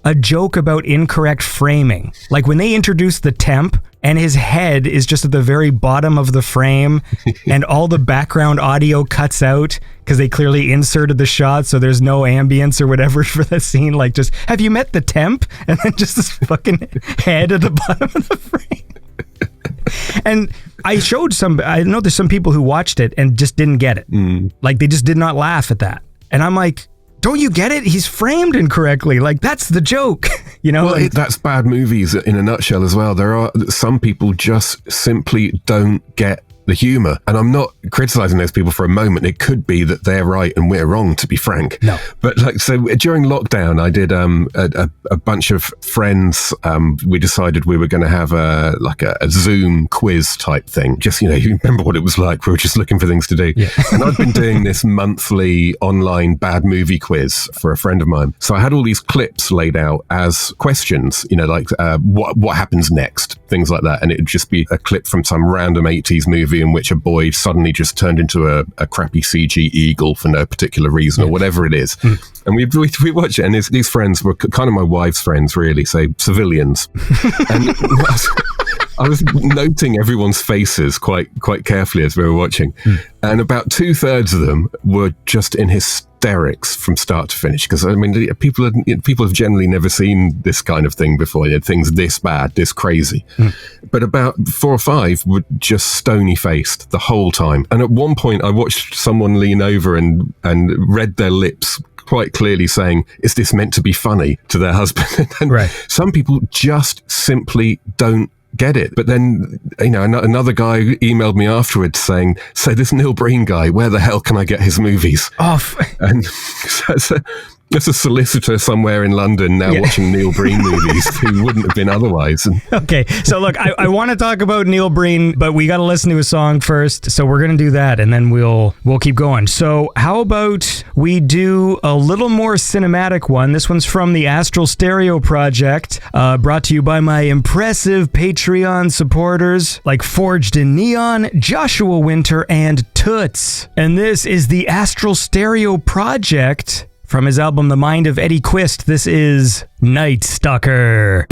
a joke about incorrect framing. Like when they introduce the temp and his head is just at the very bottom of the frame and all the background audio cuts out because they clearly inserted the shot so there's no ambience or whatever for the scene. Like, just, have you met the temp? And then just this fucking head at the bottom of the frame. And I know there's some people who watched it and just didn't get it. Like, they just did not laugh at that. And I'm like, don't you get it? He's framed incorrectly. Like, that's the joke, you know? Well, that's bad movies in a nutshell as well. There are some people just simply don't get the humor. And I'm not criticizing those people for a moment. It could be that they're right and we're wrong, to be frank. No. But like, so during lockdown, I did a bunch of friends. We decided we were going to have a Zoom quiz type thing. Just, you know, you remember what it was like. We were just looking for things to do. Yeah. And I've been doing this monthly online bad movie quiz for a friend of mine. So I had all these clips laid out as questions, you know, like what happens next, things like that. And it would just be a clip from some random 80s movie in which a boy suddenly just turned into a crappy CG eagle for no particular reason or whatever it is. And we watch it, and these friends were kind of my wife's friends, really, say civilians. And I was noting everyone's faces quite carefully as we were watching. And about 2/3 of them were just in hysterics from start to finish. Because, I mean, people have generally never seen this kind of thing before. You know, things this bad, this crazy. But about 4 or 5 were just stony-faced the whole time. And at one point, I watched someone lean over and read their lips quite clearly saying, is this meant to be funny, to their husband? And some people just simply don't get it. But then, you know, another guy emailed me afterwards saying, so this Neil Breen guy, where the hell can I get his movies? And so there's a solicitor somewhere in London now watching Neil Breen movies who wouldn't have been otherwise. Okay, so look, I want to talk about Neil Breen, but we got to listen to a song first, so we're going to do that, and then we'll keep going. So how about we do a little more cinematic one? This one's from the Astral Stereo Project, brought to you by my impressive Patreon supporters like Forged in Neon, Joshua Winter, and Toots. And this is the Astral Stereo Project. From his album The Mind of Eddie Quist, this is Night Stalker.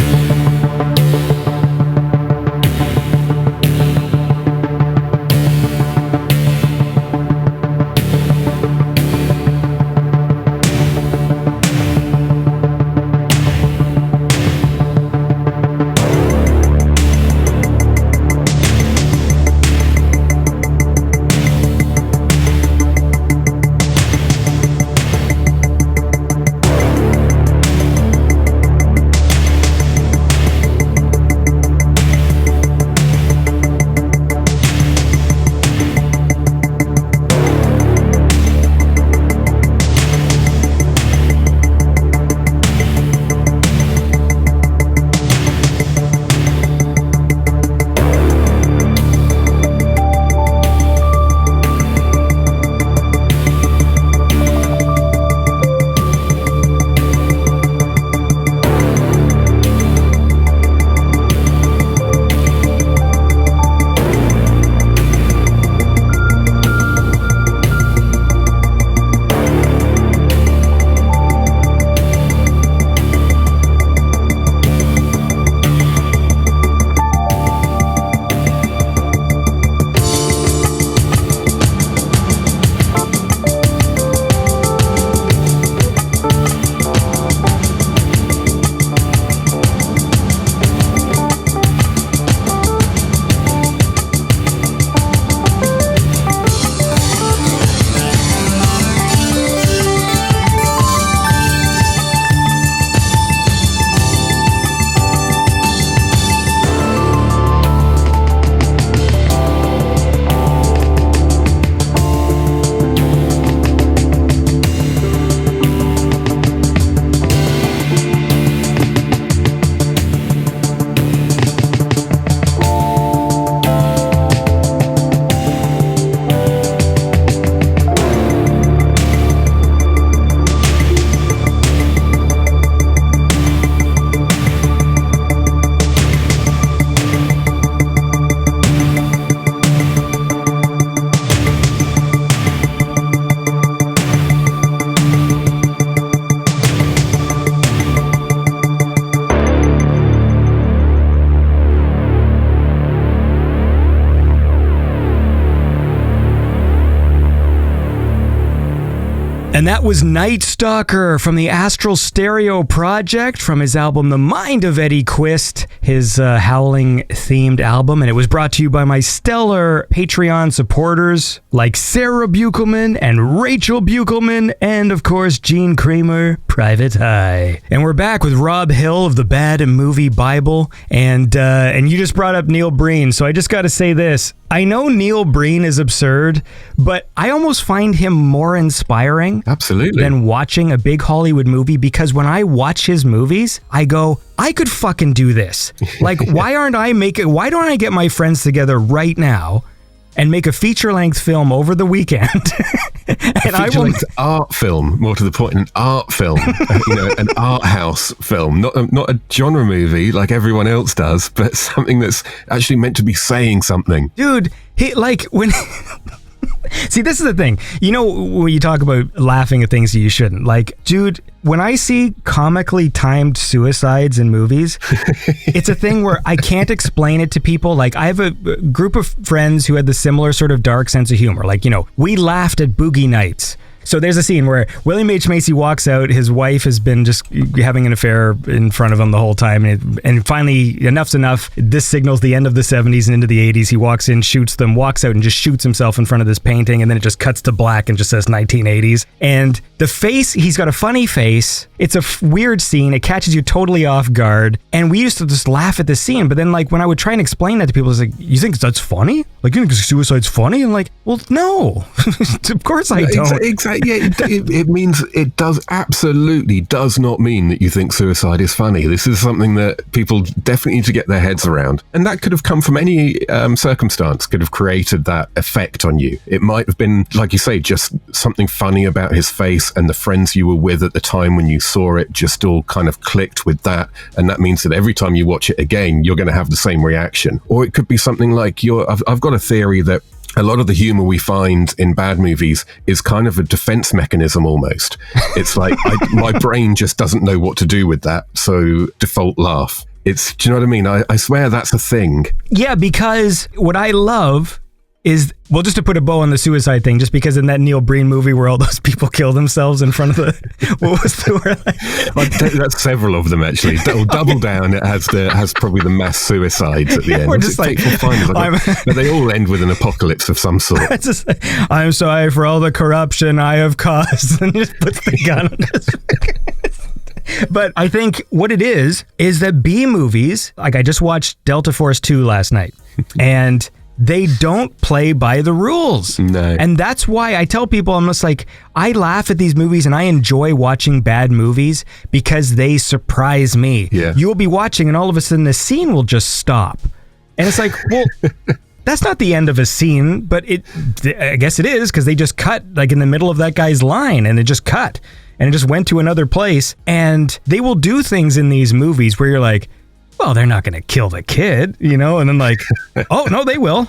And that was Night Stalker from the Astral Stereo Project from his album The Mind of Eddie Quist, his Howling-themed album. And it was brought to you by my stellar Patreon supporters like Sarah Buchelman and Rachel Buchelman and, of course, Gene Kramer, Private Eye. And we're back with Rob Hill of the Bad Movie Bible. And you just brought up Neil Breen, so I just got to say this. I know Neil Breen is absurd, but I almost find him more inspiring than watching a big Hollywood movie, because when I watch his movies, I go, I could fucking do this. Like, why don't I get my friends together right now and make a feature-length film over the weekend? And a feature-length art film, more to the point, an art film, an art house film, not a genre movie like everyone else does, but something that's actually meant to be saying something. Dude, when... See, this is the thing. You know, when you talk about laughing at things that you shouldn't. Like, dude, when I see comically timed suicides in movies, it's a thing where I can't explain it to people. Like, I have a group of friends who had the similar sort of dark sense of humor. Like, we laughed at Boogie Nights. So there's a scene where William H. Macy walks out. His wife has been just having an affair in front of him the whole time. And finally, enough's enough. This signals the end of the 70s and into the 80s. He walks in, shoots them, walks out and just shoots himself in front of this painting. And then it just cuts to black and just says 1980s. And the face, he's got a funny face. It's a weird scene. It catches you totally off guard. And we used to just laugh at this scene. But then, like, when I would try and explain that to people, it's like, you think that's funny? Like, you think suicide's funny? And like, well, no. Of course I don't. Exactly. Yeah, it means it absolutely does not mean that you think suicide is funny. This is something that people definitely need to get their heads around. And that could have come from any circumstance, could have created that effect on you. It might have been, like you say, just something funny about his face, and the friends you were with at the time when you saw it just all kind of clicked with that. And that means that every time you watch it again, you're going to have the same reaction. Or it could be something like I've got a theory that a lot of the humor we find in bad movies is kind of a defense mechanism almost. It's like my brain just doesn't know what to do with that, so default laugh. Do you know what I mean? I swear that's a thing. Yeah, because what I love is, well, just to put a bow on the suicide thing, just because in that Neil Breen movie where all those people kill themselves in front of what was the word? That's several of them actually. Double Down, it has probably the mass suicides at the end. We're just like, but they all end with an apocalypse of some sort. I'm sorry for all the corruption I have caused, and just puts the gun on his. But I think what it is that B movies, like I just watched Delta Force 2 last night, and they don't play by the rules. No. And that's why I tell people, I'm just like, I laugh at these movies and I enjoy watching bad movies because they surprise me. Yeah. You'll be watching and all of a sudden the scene will just stop. And it's like, well, that's not the end of a scene, but I guess it is, because they just cut like in the middle of that guy's line and it just cut and it just went to another place. And they will do things in these movies where you're like, well, they're not going to kill the kid, and then like, oh, no, they will.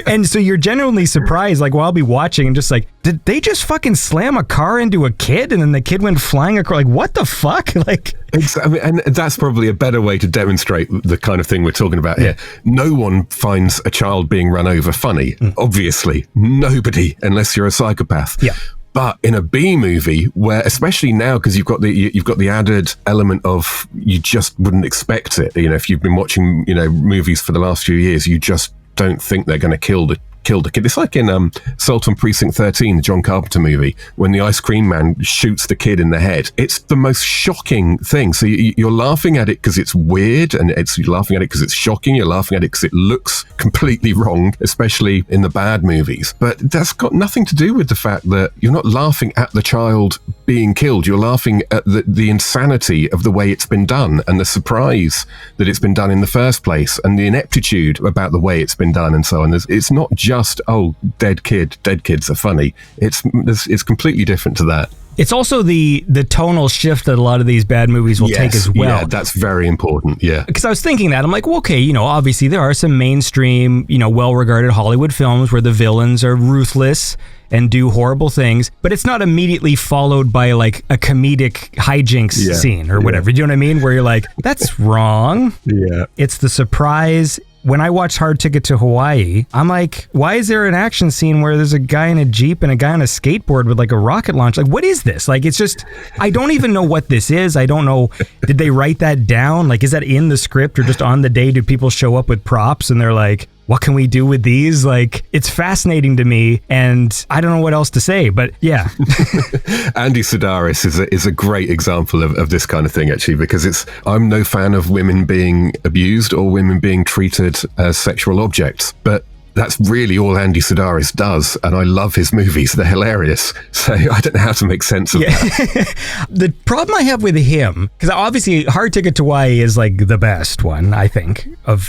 And so you're genuinely surprised, like, while I'll be watching and just like, did they just fucking slam a car into a kid and then the kid went flying across? Like, what the fuck? Like, exactly. And that's probably a better way to demonstrate the kind of thing we're talking about here. No one finds a child being run over funny. Obviously, nobody, unless you're a psychopath. Yeah. But in a B movie, where especially now, because you've got the added element of you just wouldn't expect it. If you've been watching movies for the last few years, you just don't think they're going to kill the kid. It's like in Assault on Precinct 13, the John Carpenter movie, when the ice cream man shoots the kid in the head. It's the most shocking thing. So you're laughing at it because it's weird, and you're laughing at it because it's shocking. You're laughing at it because it looks completely wrong, especially in the bad movies. But that's got nothing to do with the fact that you're not laughing at the child being killed. You're laughing at the insanity of the way it's been done, and the surprise that it's been done in the first place, and the ineptitude about the way it's been done, and so on. It's not just, oh, dead kids are funny. It's completely different to that. It's also the tonal shift that a lot of these bad movies will take as well. Yeah, that's very important, yeah. Because I was thinking that, I'm like, well, okay, obviously there are some mainstream, well-regarded Hollywood films where the villains are ruthless and do horrible things, but it's not immediately followed by like a comedic hijinks scene or whatever. You know what I mean? Where you're like, that's wrong. Yeah. It's the surprise when I watched Hard Ticket to Hawaii, I'm like, why is there an action scene where there's a guy in a Jeep and a guy on a skateboard with like a rocket launch? Like, what is this? Like, it's just, I don't even know what this is. I don't know. Did they write that down? Like, is that in the script, or just on the day do people show up with props and they're like, what can we do with these? Like, it's fascinating to me, and I don't know what else to say, but yeah. Andy Sidaris is a great example of this kind of thing, actually, because I'm no fan of women being abused or women being treated as sexual objects, but that's really all Andy Sidaris does, and I love his movies. They're hilarious. So I don't know how to make sense of that. The problem I have with him, because obviously Hard Ticket to Hawaii is like the best one, I think.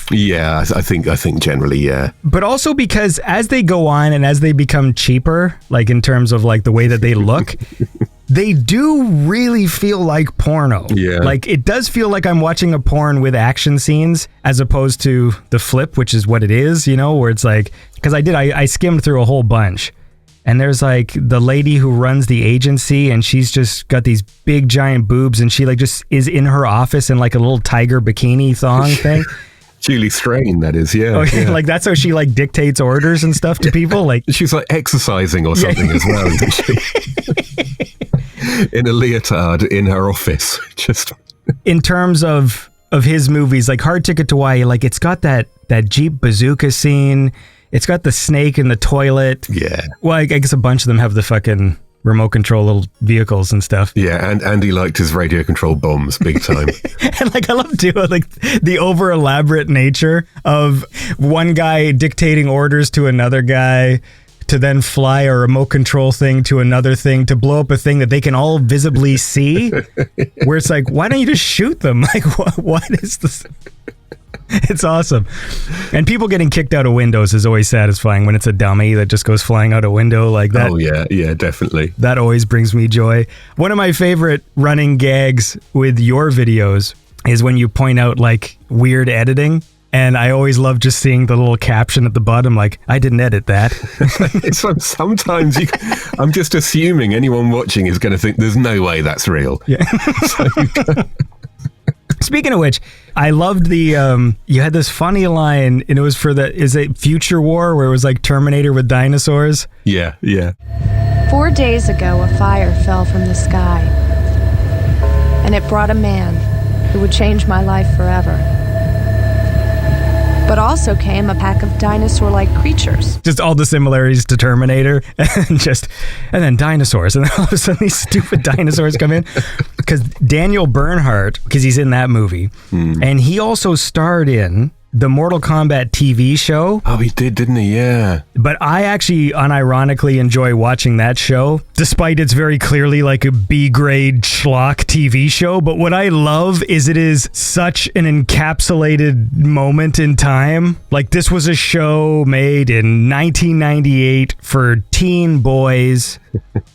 Yeah, I think generally, yeah. But also because as they go on and as they become cheaper, like in terms of like the way that they look, they do really feel like porno. Yeah. Like, it does feel like I'm watching a porn with action scenes as opposed to the flip, which is what it is, you know, where it's like, because I skimmed through a whole bunch, and there's like the lady who runs the agency, and she's just got these big giant boobs, and she like just is in her office in like a little tiger bikini thong thing. Julie Strain, that is, yeah. Okay, yeah. Like that's how she like dictates orders and stuff to people. Like she's like exercising or something as well, isn't she? In a leotard in her office. Just in terms of his movies, like Hard Ticket to Hawaii, like it's got that Jeep bazooka scene. It's got the snake in the toilet. Yeah. Well, I guess a bunch of them have the fucking remote control little vehicles and stuff. Yeah, and Andy liked his radio control bombs big time. And like I love too, like the over elaborate nature of one guy dictating orders to another guy to then fly a remote control thing to another thing to blow up a thing that they can all visibly see, where it's like, why don't you just shoot them? Like, what is this? It's awesome. And people getting kicked out of windows is always satisfying when it's a dummy that just goes flying out a window like that. Oh, yeah, definitely. That always brings me joy. One of my favorite running gags with your videos is when you point out like weird editing. And I always love just seeing the little caption at the bottom, like, I didn't edit that. Sometimes I'm just assuming anyone watching is going to think there's no way that's real. Yeah. Speaking of which, I loved the, you had this funny line, and it was for is it Future War, where it was like Terminator with dinosaurs? Yeah. 4 days ago, a fire fell from the sky, and it brought a man who would change my life forever. But also came a pack of dinosaur-like creatures. Just all the similarities to Terminator, and then dinosaurs, and then all of a sudden these stupid dinosaurs come in. Because Daniel Bernhardt, because he's in that movie, and he also starred in the Mortal Kombat TV show. Oh, he did, didn't he? Yeah. But I actually unironically enjoy watching that show, despite it's very clearly like a B-grade schlock TV show. But what I love is it is such an encapsulated moment in time. Like, this was a show made in 1998 for teen boys,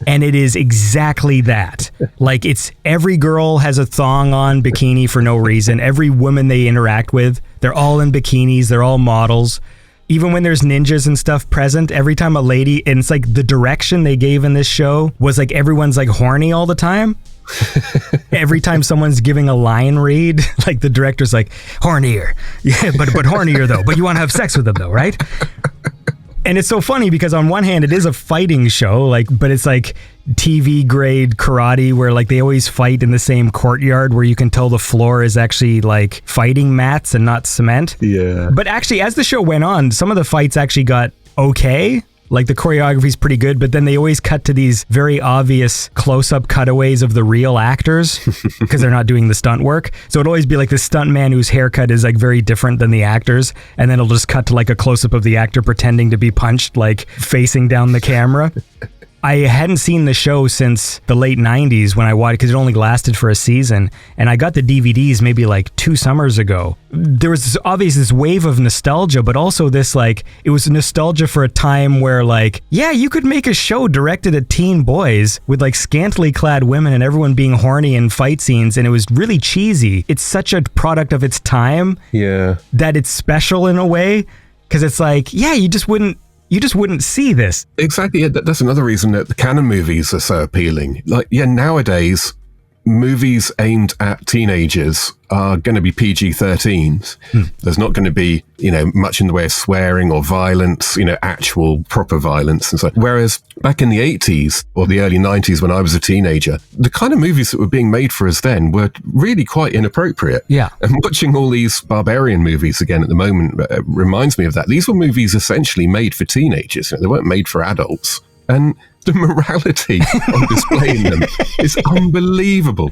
and it is exactly that. Like, it's every girl has a thong on, bikini for no reason. Every woman they interact with, they're all in bikinis, they're all models. Even when there's ninjas and stuff present, every time a lady, and it's like the direction they gave in this show was like everyone's like horny all the time. Every time someone's giving a line read, like the director's like, hornier. Yeah, but hornier though. But you want to have sex with them though, right? And it's so funny because on one hand it is a fighting show, like, but it's like TV grade karate where like they always fight in the same courtyard where you can tell the floor is actually like fighting mats and not cement. Yeah. But actually, as the show went on, some of the fights actually got okay. Like, the choreography's pretty good, but then they always cut to these very obvious close-up cutaways of the real actors because they're not doing the stunt work. So it'd always be like the stunt man whose haircut is like very different than the actors, and then it'll just cut to like a close-up of the actor pretending to be punched, like facing down the camera. I hadn't seen the show since the late 90s when I watched, because it only lasted for a season, and I got the DVDs maybe like 2 summers ago. There was this wave of nostalgia, but also this like, it was nostalgia for a time where like, yeah, you could make a show directed at teen boys with like scantily clad women and everyone being horny in fight scenes, and it was really cheesy. It's such a product of its time, yeah, that it's special in a way, because it's like, yeah, you just wouldn't see this. Exactly. Yeah, that's another reason that the canon movies are so appealing. Like, yeah, nowadays, movies aimed at teenagers are going to be PG-13s. There's not going to be, much in the way of swearing or violence, actual proper violence and so. Whereas back in the 80s or the early 90s when I was a teenager, the kind of movies that were being made for us then were really quite inappropriate. Yeah. And watching all these barbarian movies again at the moment reminds me of that. These were movies essentially made for teenagers. They weren't made for adults. And the morality on display in them is unbelievable.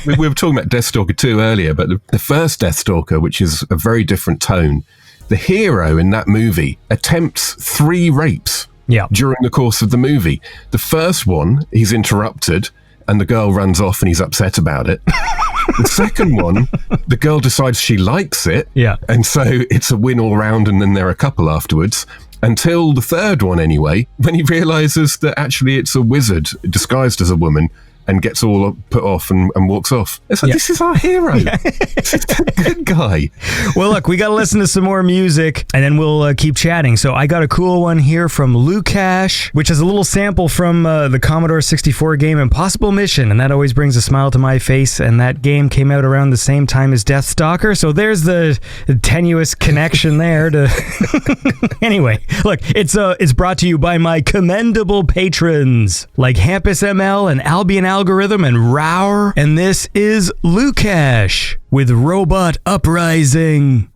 We were talking about Deathstalker 2 earlier, but the first Deathstalker, which is a very different tone, the hero in that movie attempts 3 rapes during the course of the movie. The first one, he's interrupted, and the girl runs off and he's upset about it. The second one, the girl decides she likes it, and so it's a win all round, and then they're a couple afterwards. Until the third one, anyway, when he realizes that actually it's a wizard disguised as a woman and gets all put off and walks off. It's like, this is our hero. This is the good guy. Well, look, we got to listen to some more music, and then we'll keep chatting. So I got a cool one here from Lukash, which is a little sample from the Commodore 64 game Impossible Mission, and that always brings a smile to my face, and that game came out around the same time as Deathstalker, so there's the tenuous connection there. Anyway, look, it's brought to you by my commendable patrons, like Hampus ML and Albion Algorithm and Rower, and this is Lukash with Robot Uprising.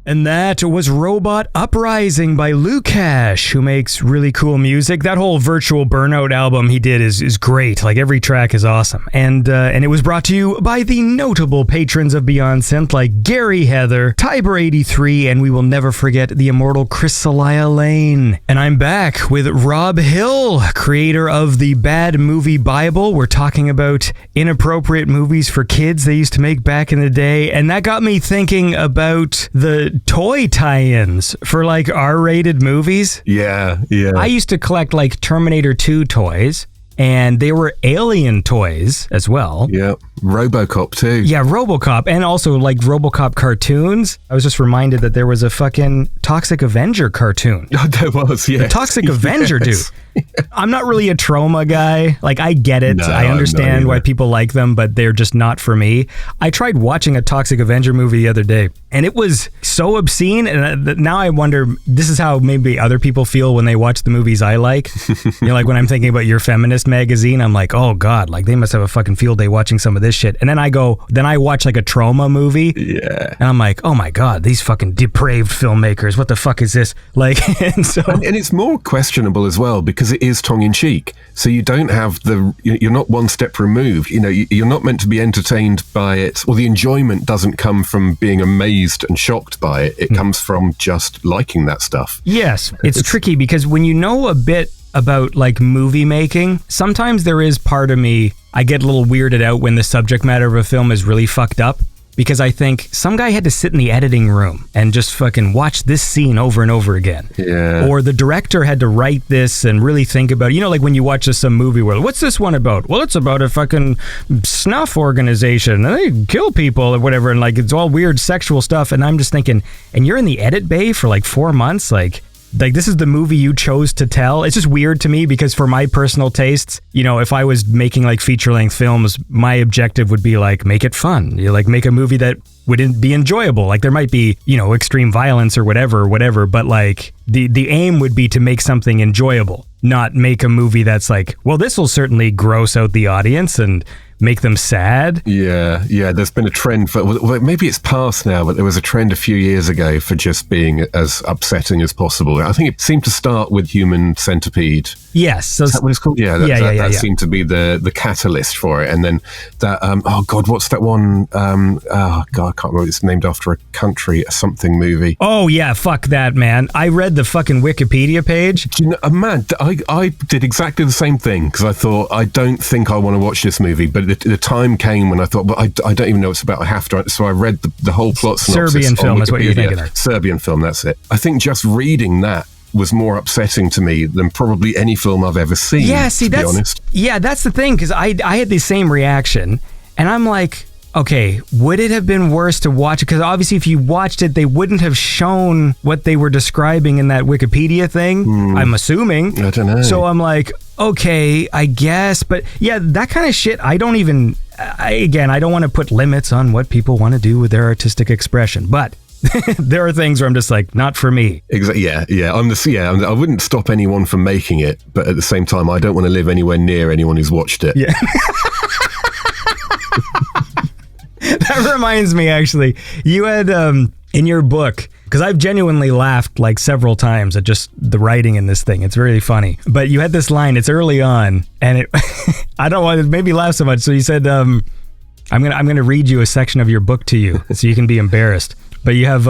And that was Robot Uprising by Lukash, who makes really cool music. That whole Virtual Burnout album he did is great. Like, every track is awesome. And it was brought to you by the notable patrons of Beyond Synth, like Gary Heather, Tiber83, and we will never forget the immortal Chrysalia Lane. And I'm back with Rob Hill, creator of the Bad Movie Bible. We're talking about inappropriate movies for kids they used to make back in the day. And that got me thinking about the toy tie-ins for like R-rated movies. Yeah. I used to collect like Terminator 2 toys. and they were Alien toys as well. Yeah, RoboCop too. Yeah, RoboCop, and also like RoboCop cartoons. I was just reminded that there was a fucking Toxic Avenger cartoon. Oh, there was, yeah. The Toxic Avenger, dude. I'm not really a trauma guy. Like, I get it. No, I understand I'm not why either. people like them, but they're just not for me. I tried watching a Toxic Avenger movie the other day, and it was so obscene. And now I wonder, this is how maybe other people feel when they watch the movies I like. You know, like when I'm thinking about Your Feminist magazine, I'm like, oh God, like they must have a fucking field day watching some of this shit. And then I watch like a trauma movie. Yeah. And I'm like, oh my God, these fucking depraved filmmakers. What the fuck is this? Like, and so. And it's more questionable as well because it is tongue-in-cheek. So you don't have you're not one step removed. You know, you're not meant to be entertained by it, or the enjoyment doesn't come from being amazed and shocked by it. It comes from just liking that stuff. Yes, it's tricky because when you know a bit about like movie making, sometimes there is part of me, I get a little weirded out when the subject matter of a film is really fucked up. Because I think some guy had to sit in the editing room and just fucking watch this scene over and over again. Yeah. Or the director had to write this and really think about it. You know, like when you watch some movie where, what's this one about? Well, it's about a fucking snuff organization and they kill people or whatever. And like, it's all weird sexual stuff. And I'm just thinking, and you're in the edit bay for like 4 months? Like this is the movie you chose to tell. It's just weird to me because for my personal tastes, you know, if I was making like feature-length films, my objective would be like, make it fun. You like make a movie that would be enjoyable. Like there might be, you know, extreme violence or whatever, but like the aim would be to make something enjoyable, not make a movie that's like, well, this will certainly gross out the audience and make them sad. Yeah. There's been a trend for, well, maybe it's past now, but there was a trend a few years ago for just being as upsetting as possible. I think it seemed to start with Human Centipede. Yes. So Is that what it's called? Yeah, that seemed to be the catalyst for it. And then that, oh God, what's that one? Oh God, I can't remember. It's named after a country, a something movie. Oh yeah, fuck that, man. I read the fucking Wikipedia page. Do you know, man, I did exactly the same thing because I thought, I don't think I want to watch this movie, but the time came when I thought, well, I don't even know what it's about. I have to. So I read the whole plot synopsis. Serbian film is what you're thinking of. Serbian film, that's it. I think just reading that was more upsetting to me than probably any film I've ever seen, Yeah, see, to be honest. Yeah, that's the thing, because I had the same reaction, and I'm like, okay, would it have been worse to watch it? Because obviously if you watched it, they wouldn't have shown what they were describing in that Wikipedia thing, I'm assuming. I don't know. So I'm like, okay, I guess. But yeah, that kind of shit, I don't want to put limits on what people want to do with their artistic expression. But there are things where I'm just like, not for me. Exactly. Yeah. I wouldn't stop anyone from making it, but at the same time, I don't want to live anywhere near anyone who's watched it. Yeah. That reminds me, actually, you had in your book, because I've genuinely laughed like several times at just the writing in this thing. It's really funny. But you had this line, it's early on, and it I don't want to maybe laugh so much. So you said, I'm gonna read you a section of your book to you so you can be embarrassed. But you have,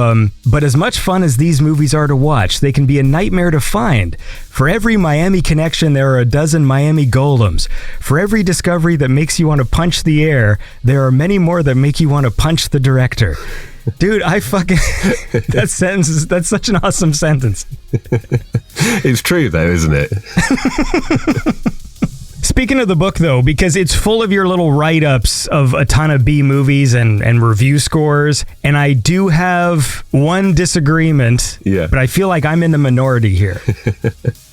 but as much fun as these movies are to watch, they can be a nightmare to find. For every Miami connection, there are a dozen Miami golems. For every discovery that makes you want to punch the air, there are many more that make you want to punch the director. Dude, I fucking, that sentence, that's such an awesome sentence. It's true though, isn't it? Speaking of the book, though, because it's full of your little write-ups of a ton of B movies and review scores, and I do have one disagreement, but I feel like I'm in the minority here.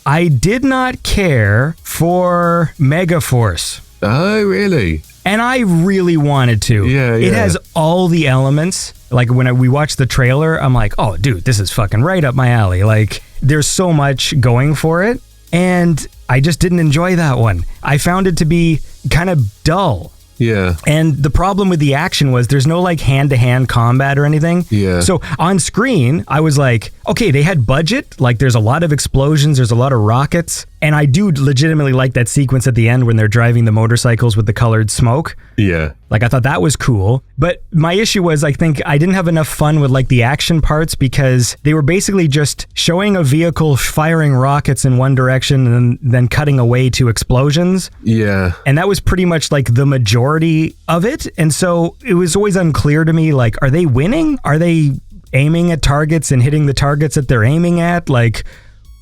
I did not care for Megaforce. Oh, really? And I really wanted to. Yeah. It has all the elements. Like when we watched the trailer, I'm like, oh, dude, this is fucking right up my alley. Like, there's so much going for it. And I just didn't enjoy that one. I found it to be kind of dull. Yeah. And the problem with the action was there's no like hand-to-hand combat or anything. Yeah. So on screen, I was like, okay, they had budget. Like there's a lot of explosions. There's a lot of rockets. And I do legitimately like that sequence at the end when they're driving the motorcycles with the colored smoke. Yeah. Like I thought that was cool. But my issue was I think I didn't have enough fun with like the action parts because they were basically just showing a vehicle firing rockets in one direction and then cutting away to explosions. Yeah. And that was pretty much like the majority of it. And so it was always unclear to me, like, are they winning? Are they aiming at targets and hitting the targets that they're aiming at? Like,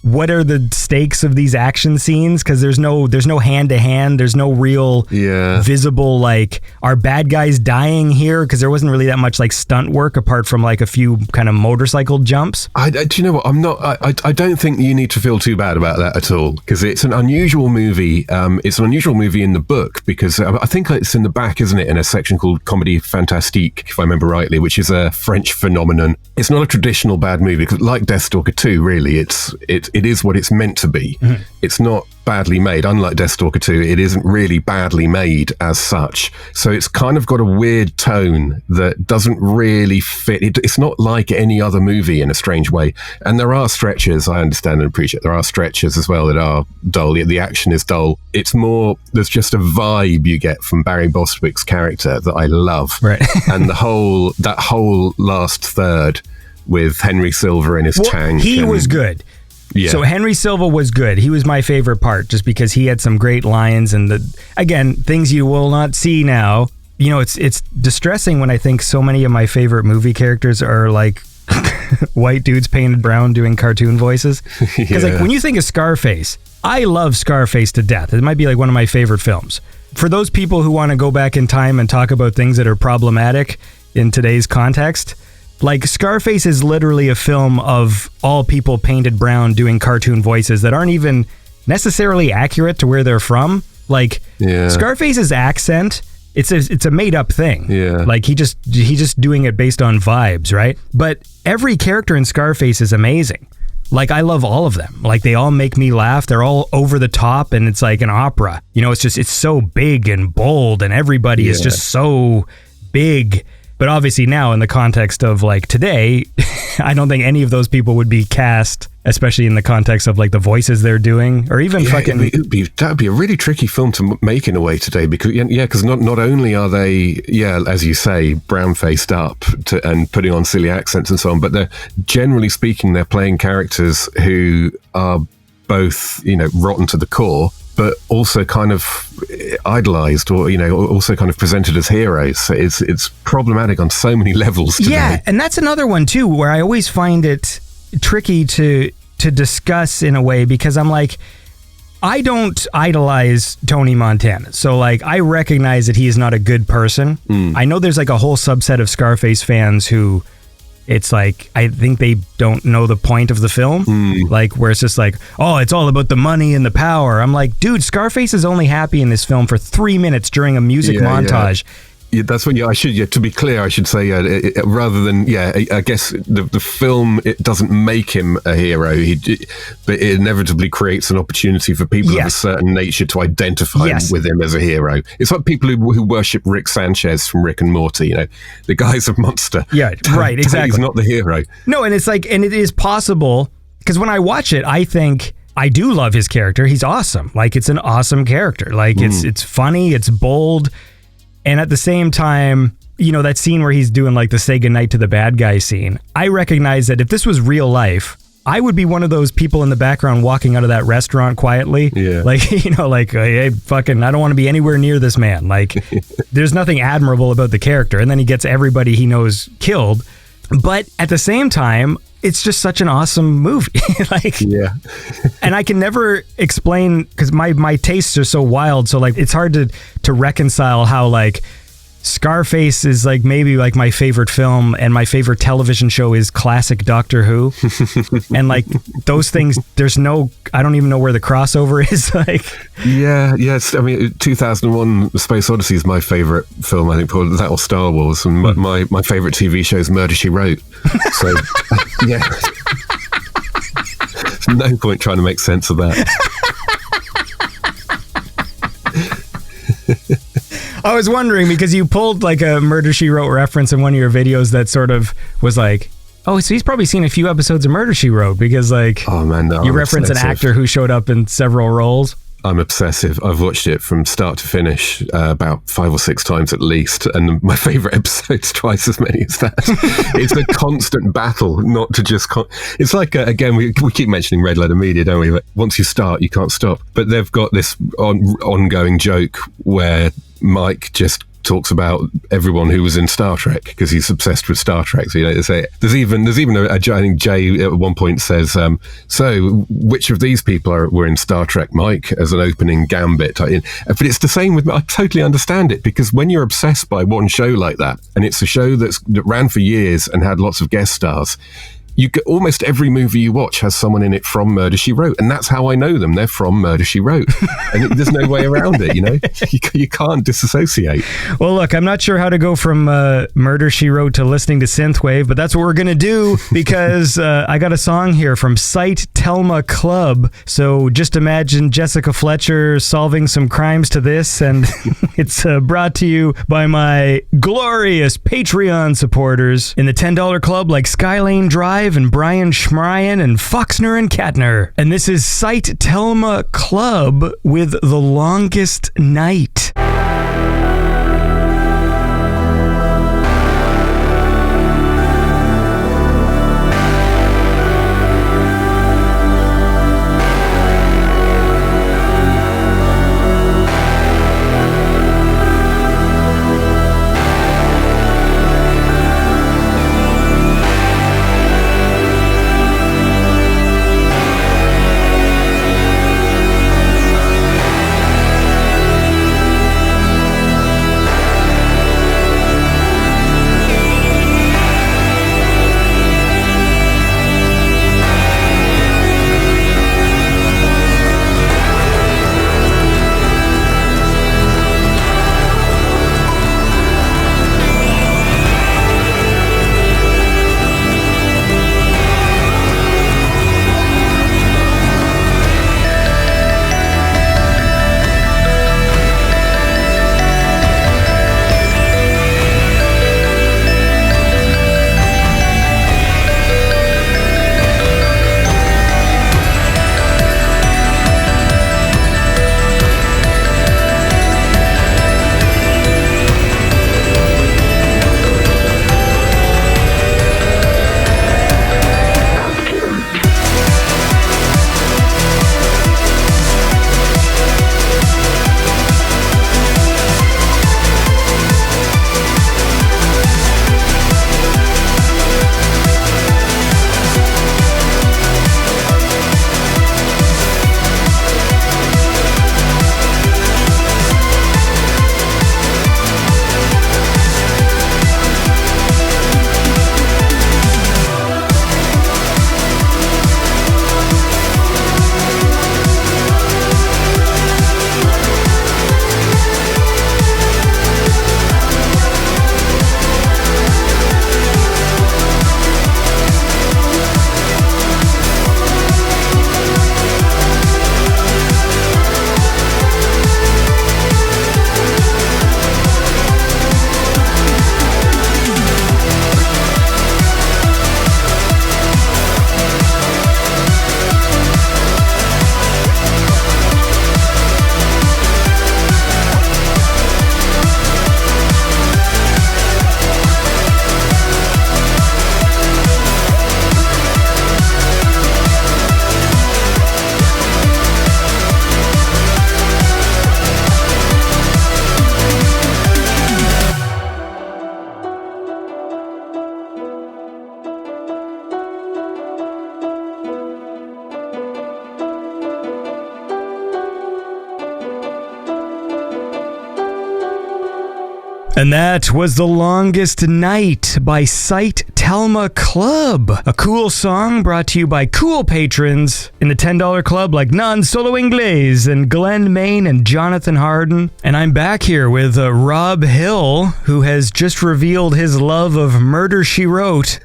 what are the stakes of these action scenes? Because there's no hand-to-hand, there's no real visible, like, are bad guys dying here? Because there wasn't really that much like stunt work apart from like a few kind of motorcycle jumps. Do you know what? I don't think you need to feel too bad about that at all, because it's an unusual movie. It's an unusual movie in the book, because I think it's in the back, isn't it, in a section called Comédie Fantastique, if I remember rightly, which is a French phenomenon. It's not a traditional bad movie, because like Deathstalker 2, really, it is what it's meant to be. Mm-hmm. It's not badly made. Unlike Deathstalker 2, it isn't really badly made as such. So it's kind of got a weird tone that doesn't really fit. It's not like any other movie in a strange way. And there are stretches, I understand and appreciate. There are stretches as well that are dull. The action is dull. It's more, there's just a vibe you get from Barry Bostwick's character that I love. Right. And that whole last third with Henry Silva in his tank. He was good. Yeah. So Henry Silva was good. He was my favorite part just because he had some great lines and again, things you will not see now. You know, it's distressing when I think so many of my favorite movie characters are like white dudes painted brown doing cartoon voices. Because like when you think of Scarface, I love Scarface to death. It might be like one of my favorite films. For those people who want to go back in time and talk about things that are problematic in today's context, like Scarface is literally a film of all people painted brown doing cartoon voices that aren't even necessarily accurate to where they're from. Like Scarface's accent, it's a made up thing. Yeah. Like he's just doing it based on vibes, right? But every character in Scarface is amazing. Like I love all of them. Like they all make me laugh. They're all over the top and it's like an opera. You know, it's so big and bold and everybody is just so big. But obviously now in the context of like today, I don't think any of those people would be cast, especially in the context of like the voices they're doing or even fucking... That'd be a really tricky film to make in a way today because not only are they, as you say, brown-faced up and putting on silly accents and so on, but they're generally speaking, they're playing characters who are both, you know, rotten to the core, but also kind of idolized or, you know, also kind of presented as heroes. So it's problematic on so many levels today. Yeah, and that's another one too, where I always find it tricky to discuss in a way because I'm like, I don't idolize Tony Montana. So like, I recognize that he is not a good person. I know there's like a whole subset of Scarface fans who it's like, I think they don't know the point of the film. Like, where it's just like, oh, it's all about the money and the power. I'm like, dude, Scarface is only happy in this film for 3 minutes during a music montage. Yeah, that's when I should. To be clear, I should say rather than I guess the film it doesn't make him a hero, but it inevitably creates an opportunity for people of a certain nature to identify with him as a hero. It's like people who worship Rick Sanchez from Rick and Morty. You know, the guy's a monster. Yeah, right. Exactly. He's not the hero. No, and it's like, and it is possible because when I watch it, I think I do love his character. He's awesome. Like it's an awesome character. Like it's funny. It's bold. And at the same time, you know, that scene where he's doing like the say goodnight to the bad guy scene, I recognize that if this was real life, I would be one of those people in the background walking out of that restaurant quietly. Yeah. Like, you know, like, hey, fucking, I don't want to be anywhere near this man. Like, there's nothing admirable about the character. And then he gets everybody he knows killed. But at the same time, it's just such an awesome movie. Like, and I can never explain because my tastes are so wild. So like, it's hard to reconcile how like Scarface is like maybe like my favorite film and my favorite television show is classic Doctor Who. And like those things, I don't even know where the crossover is. Like, yes. I mean, 2001 Space Odyssey is my favorite film, I think, probably that or Star Wars. And my favorite TV show is Murder, She Wrote. So, yeah. There's no point trying to make sense of that. I was wondering because you pulled like a Murder, She Wrote reference in one of your videos that sort of was like, oh, so he's probably seen a few episodes of Murder, She Wrote because like, oh man, no, you reference an actor who showed up in several roles. I'm obsessive. I've watched it from start to finish about 5 or 6 times at least, and my favorite episode's twice as many as that. It's a constant battle not to just... It's like, again, we keep mentioning Red Letter Media, don't we? But once you start, you can't stop. But they've got this ongoing joke where Mike just talks about everyone who was in Star Trek because he's obsessed with Star Trek. So, there's even I think Jay at one point says, so which of these people were in Star Trek, Mike, as an opening gambit? But it's the same with me. I totally understand it, because when you're obsessed by one show like that, and it's a show that ran for years and had lots of guest stars, almost every movie you watch has someone in it from Murder, She Wrote, and that's how I know them. They're from Murder, She Wrote, and there's no way around it. You can't disassociate. Well, look, I'm not sure how to go from Murder, She Wrote to listening to Synthwave, but that's what we're gonna do, because I got a song here from Sight Telma Club. So just imagine Jessica Fletcher solving some crimes to this, and it's brought to you by my glorious Patreon supporters in the $10 club, like Skylane Drive and Brian Schmryan and Foxner and Katner. And this is Sight Telma Club with The Longest Night. And that was The Longest Night by Sight Telma Club. A cool song brought to you by cool patrons in the $10 club like Non Solo Inglés and Glenn Main and Jonathan Harden. And I'm back here with Rob Hill, who has just revealed his love of Murder, She Wrote.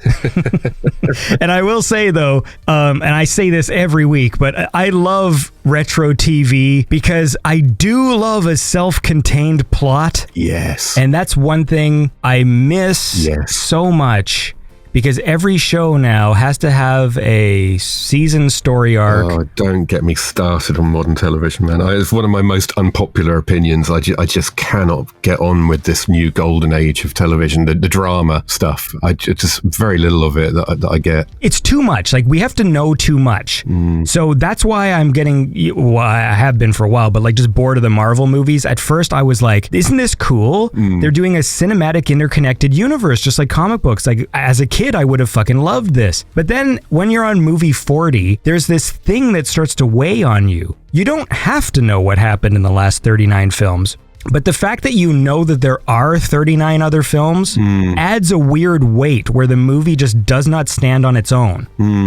And I will say, though, and I say this every week, but I love retro TV because I do love a self-contained plot. Yes. And that's one thing I miss so much, because every show now has to have a season story arc. Oh, don't get me started on modern television, man. It's one of my most unpopular opinions. I just cannot get on with this new golden age of television, the drama stuff. Just very little of it that I get. It's too much. Like, we have to know too much. So that's why I'm getting, well, I have been for a while, but like just bored of the Marvel movies. At first I was like, isn't this cool? They're doing a cinematic interconnected universe, just like comic books. Like, as a kid, I would have fucking loved this. But then when you're on movie 40, there's this thing that starts to weigh on you. You don't have to know what happened in the last 39 films. But the fact that you know that there are 39 other films adds a weird weight where the movie just does not stand on its own.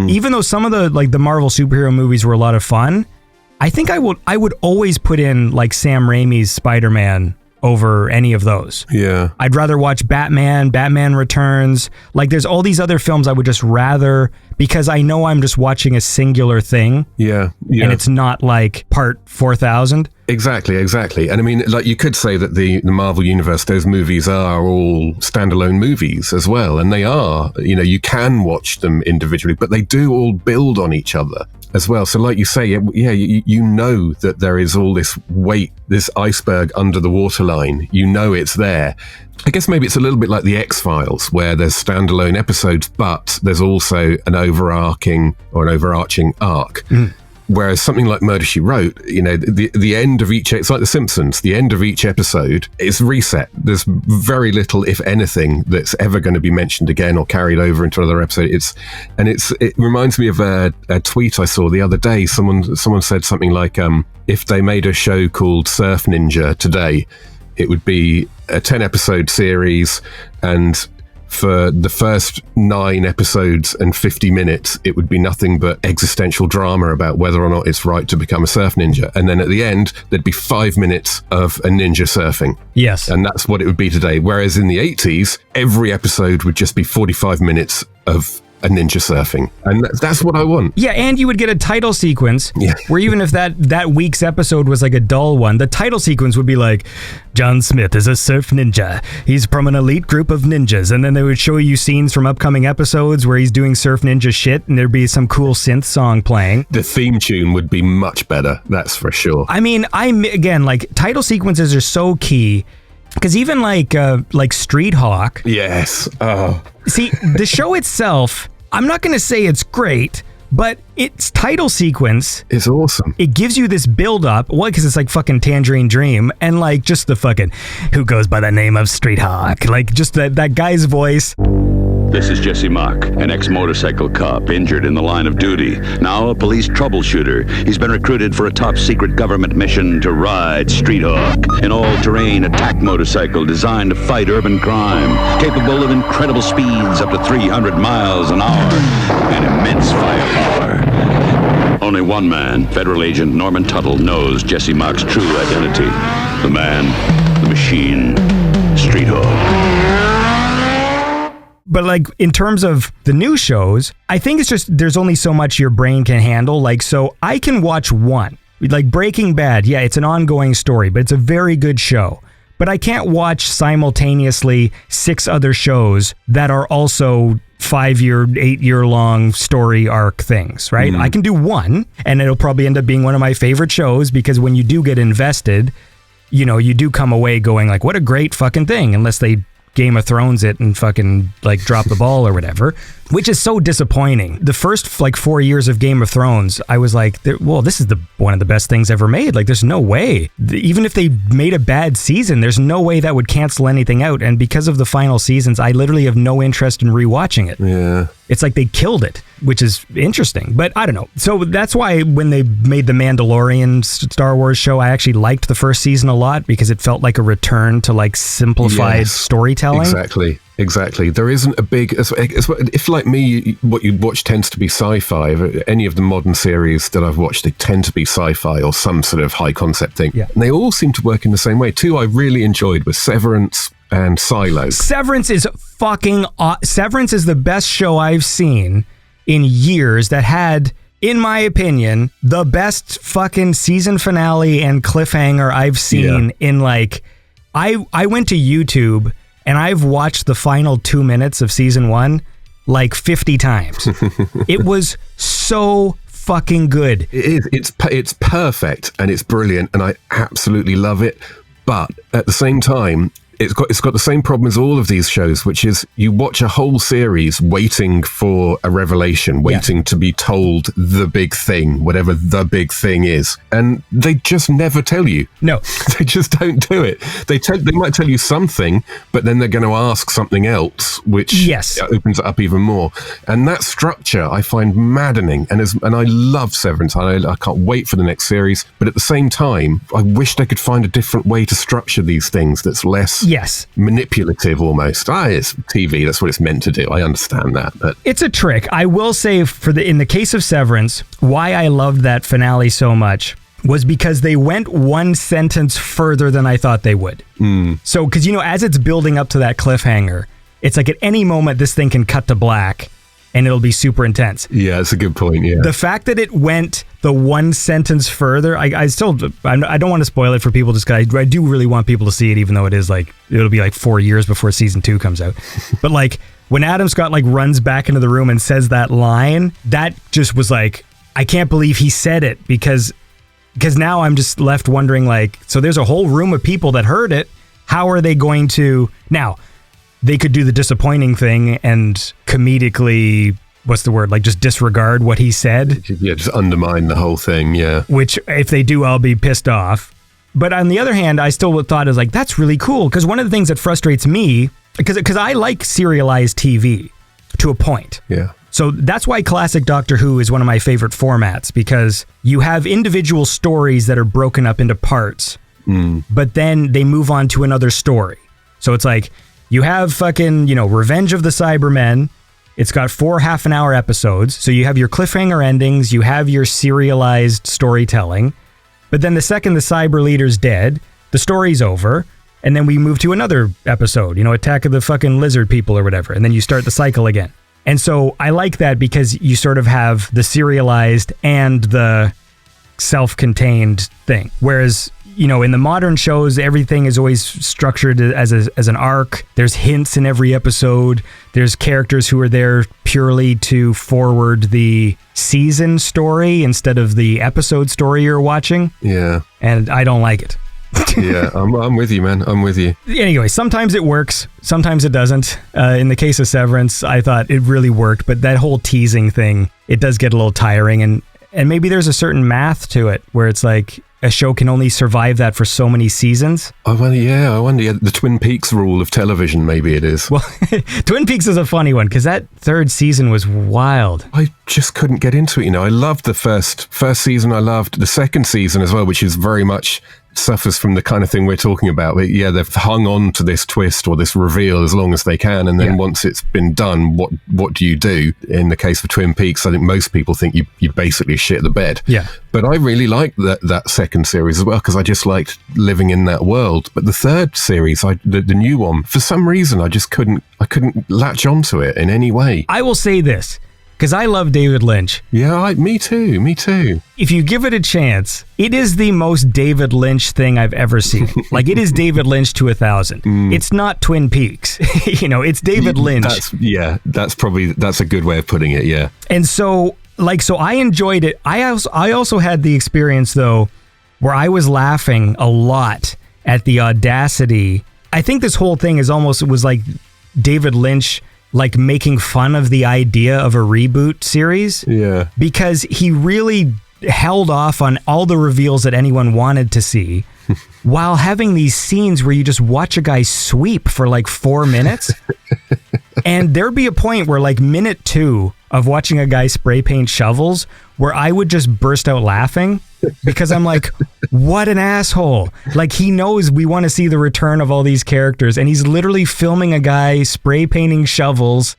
Even though some of the Marvel superhero movies were a lot of fun, I think I would always put in like Sam Raimi's Spider-Man over any of those. Yeah. I'd rather watch Batman Returns. Like, there's all these other films I would just rather, because I know I'm just watching a singular thing. Yeah. And it's not like part 4,000. Exactly. And I mean, like, you could say that the Marvel Universe, those movies are all standalone movies as well. And they are, you can watch them individually, but they do all build on each other as well. So like you say, you know that there is all this weight, this iceberg under the waterline. You know it's there. I guess maybe it's a little bit like the X-Files, where there's standalone episodes, but there's also an overarching arc. Whereas something like Murder, She Wrote, the end of each, it's like The Simpsons, the end of each episode is reset. There's very little, if anything, that's ever going to be mentioned again or carried over into another episode. It reminds me of a tweet I saw the other day. Someone said something like, if they made a show called Surf Ninja today, it would be a 10-episode series, and for the first 9 episodes and 50 minutes, it would be nothing but existential drama about whether or not it's right to become a surf ninja. And then at the end, there'd be 5 minutes of a ninja surfing. Yes. And that's what it would be today. Whereas in the 80s, every episode would just be 45 minutes of a ninja surfing. And that's what I want. Yeah, and you would get a title sequence where even if that week's episode was like a dull one, the title sequence would be like, John Smith is a surf ninja. He's from an elite group of ninjas. And then they would show you scenes from upcoming episodes where he's doing surf ninja shit, and there'd be some cool synth song playing. The theme tune would be much better, that's for sure. I mean, like, title sequences are so key. Because even like Street Hawk. Yes. Oh. See, the show itself, I'm not going to say it's great, but its title sequence is awesome. It gives you this build up. Well, because it's like fucking Tangerine Dream, and like just the fucking, who goes by the name of Street Hawk? Like just that guy's voice. This is Jesse Mock, an ex-motorcycle cop injured in the line of duty. Now a police troubleshooter. He's been recruited for a top-secret government mission to ride Street Hawk, an all-terrain attack motorcycle designed to fight urban crime, capable of incredible speeds up to 300 miles an hour and immense firepower. Only one man, Federal Agent Norman Tuttle, knows Jesse Mock's true identity. The man, the machine, Street Hawk. But like in terms of the new shows, I think it's just there's only so much your brain can handle. Like, so I can watch one. Like Breaking Bad, yeah, it's an ongoing story, but it's a very good show. But I can't watch simultaneously 6 other shows that are also 5-year, 8-year long story arc things, right? I can do one, and it'll probably end up being one of my favorite shows, because when you do get invested, you do come away going like, what a great fucking thing, unless they Game of Thrones it and fucking like drop the ball or whatever, which is so disappointing. The first like 4 years of Game of Thrones, I was like, well, this is one of the best things ever made. Like, there's no way. Even if they made a bad season, there's no way that would cancel anything out. And because of the final seasons, I literally have no interest in rewatching it. Yeah. It's like they killed it, which is interesting, but I don't know. So that's why when they made the Mandalorian Star Wars show, I actually liked the first season a lot, because it felt like a return to like simplified storytelling. Exactly. There isn't a big, if like me, what you watch tends to be sci-fi. Any of the modern series that I've watched, they tend to be sci-fi or some sort of high concept thing. Yeah. And they all seem to work in the same way. 2 I really enjoyed were Severance and Silo. Severance is Severance is the best show I've seen in years, that had, in my opinion, the best fucking season finale and cliffhanger I've seen in like, I went to YouTube and I've watched the final 2 minutes of season 1 like 50 times. It was so fucking good. It is. It's perfect and it's brilliant and I absolutely love it. But at the same time, it's got the same problem as all of these shows, which is you watch a whole series waiting for a revelation, waiting to be told the big thing, whatever the big thing is. And they just never tell you. No. They just don't do it. They might tell you something, but then they're going to ask something else, which opens it up even more. And that structure I find maddening. And I love Severance. I can't wait for the next series. But at the same time, I wish they could find a different way to structure these things that's less manipulative almost. It's TV, that's what it's meant to do. I understand that, but it's a trick. I will say in the case of Severance, why I loved that finale so much was because they went one sentence further than I thought they would. So, because as it's building up to that cliffhanger, it's like at any moment this thing can cut to black and it'll be super intense. Yeah, that's a good point. Yeah, the fact that it went the one sentence further, I don't want to spoil it for people just because I do really want people to see it, even though it'll be like 4 years before season 2 comes out. But like when Adam Scott like runs back into the room and says that line, that just was like, I can't believe he said it, because now I'm just left wondering, like, so there's a whole room of people that heard it. How are they going to now? They could do the disappointing thing and comedically, what's the word? Like just disregard what he said. Yeah, just undermine the whole thing, yeah. Which, if they do, I'll be pissed off. But on the other hand, I still thought is like, that's really cool. Because one of the things that frustrates me, because I like serialized TV to a point. Yeah. So that's why classic Doctor Who is one of my favorite formats, because you have individual stories that are broken up into parts, but then they move on to another story. So it's like, you have fucking, Revenge of the Cybermen. It's got 4 half-an-hour episodes. So you have your cliffhanger endings. You have your serialized storytelling. But then the second the cyber leader's dead, the story's over. And then we move to another episode, Attack of the fucking Lizard People or whatever. And then you start the cycle again. And so I like that because you sort of have the serialized and the self-contained thing. Whereas, in the modern shows, everything is always structured as an arc. There's hints in every episode. There's characters who are there purely to forward the season story instead of the episode story you're watching. Yeah. And I don't like it. Yeah, I'm with you, man. I'm with you. Anyway, sometimes it works, sometimes it doesn't. In the case of Severance, I thought it really worked, but that whole teasing thing, it does get a little tiring, and maybe there's a certain math to it where it's like a show can only survive that for so many seasons. I wonder, the Twin Peaks rule of television, maybe it is. Well, Twin Peaks is a funny one because that third season was wild. I just couldn't get into it. I loved the first season. I loved the second season as well, which is very much suffers from the kind of thing we're talking about. But yeah, they've hung on to this twist or this reveal as long as they can, and then once it's been done, what do you do? In the case of Twin Peaks, I think most people think you basically shit the bed. Yeah. But I really liked that second series as well, because I just liked living in that world. But the third series, the new one, for some reason, I couldn't latch onto it in any way. I will say this, because I love David Lynch. Yeah, me too. If you give it a chance, it is the most David Lynch thing I've ever seen. Like, it is David Lynch to 1,000. It's not Twin Peaks. It's David Lynch. That's a good way of putting it, yeah. And so I enjoyed it. I also had the experience, though, where I was laughing a lot at the audacity. I think this whole thing was like David Lynch like making fun of the idea of a reboot series. Yeah. Because he really held off on all the reveals that anyone wanted to see while having these scenes where you just watch a guy sweep for like 4 minutes. And there'd be a point where like minute 2 of watching a guy spray paint shovels where I would just burst out laughing because I'm like, what an asshole. Like, he knows we want to see the return of all these characters, and he's literally filming a guy spray painting shovels.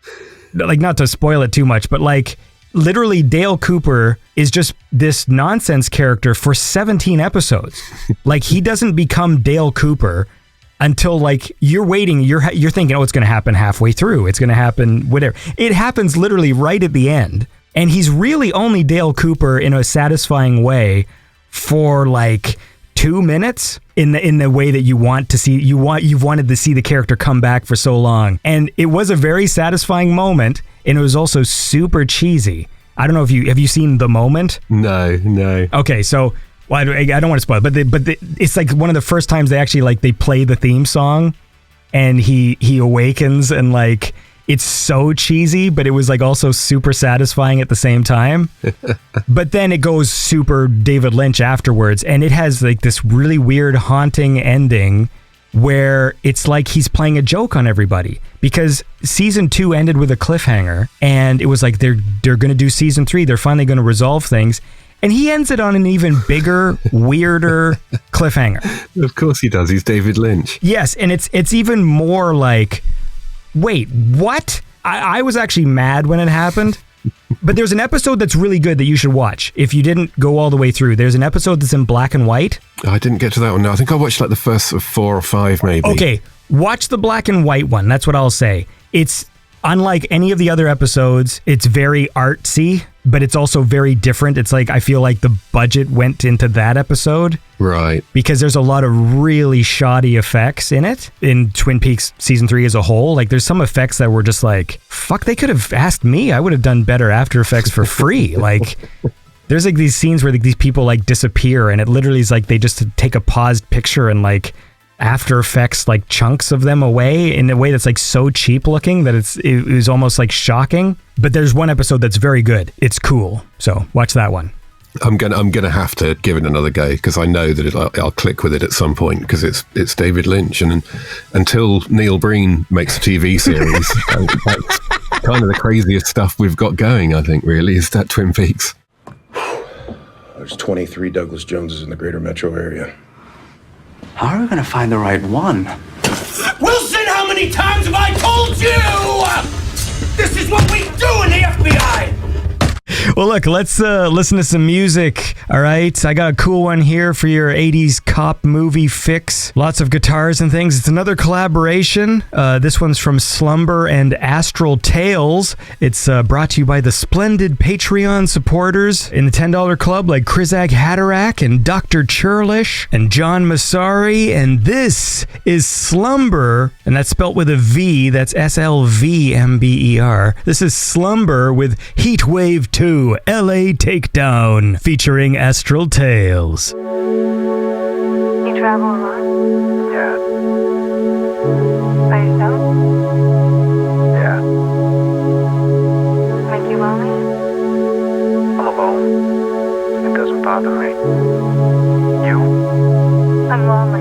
Like, not to spoil it too much, but like literally Dale Cooper is just this nonsense character for 17 episodes. Like, he doesn't become Dale Cooper until like you're waiting, you're thinking, oh, it's going to happen halfway through. It's going to happen, whatever. It happens literally right at the end. And he's really only Dale Cooper in a satisfying way for like 2 minutes in the way that you want to see, you've wanted to see the character come back for so long. And it was a very satisfying moment. and it was also super cheesy. I don't know if have you seen The Moment? No. Okay, so well, I don't want to spoil it, but it's like one of the first times they actually like they play the theme song, and he awakens, and like it's so cheesy, but it was like also super satisfying at the same time. But then it goes super David Lynch afterwards, and it has like this really weird haunting ending where it's like he's playing a joke on everybody, because season 2 ended with a cliffhanger, and it was like they're going to do season 3. They're finally going to resolve things. And he ends it on an even bigger, weirder cliffhanger. Of course he does. He's David Lynch. Yes, and it's even more like, wait, what? I was actually mad when it happened. But there's an episode that's really good that you should watch. If you didn't go all the way through, there's an episode that's in black and white. I didn't get to that one. No, I think I watched like the first 4 or 5 maybe. Okay, watch the black and white one. That's what I'll say. It's unlike any of the other episodes. It's very artsy, but it's also very different. It's like, I feel like the budget went into that episode. Right. Because there's a lot of really shoddy effects in it, in Twin Peaks season 3 as a whole. Like there's some effects that were just like, fuck, they could have asked me. I would have done better After Effects for free. Like there's like these scenes where like, these people like disappear, and it literally is like they just take a paused picture and like After Effects like chunks of them away in a way that's like so cheap looking that it was almost like shocking. But there's one episode that's very good. It's cool. So watch that one. I'm gonna have to give it another go, because I know that I'll click with it at some point, because it's David Lynch, and until Neil Breen makes a TV series, that's kind of the craziest stuff we've got going. I think really is that Twin Peaks. There's 23 Douglas Joneses in the greater metro area. How are we gonna find the right one? Wilson, how many times have I told you? This is what we do in the FBI! Well, look, let's listen to some music, all right? I got a cool one here for your 80s cop movie fix. Lots of guitars and things. It's another collaboration. This one's from Slumber and Astral Tales. It's brought to you by the splendid Patreon supporters in the $10 club, like Krizak Hatterack and Dr. Churlish and John Masari. And this is Slumber, and that's spelt with a V. That's SLVMBER. This is Slumber with Heatwave 2, LA Takedown, featuring Astral Tales. You travel a lot? Yeah. By yourself? Yeah. Make you lonely? I'm alone. It doesn't bother me. You? I'm lonely.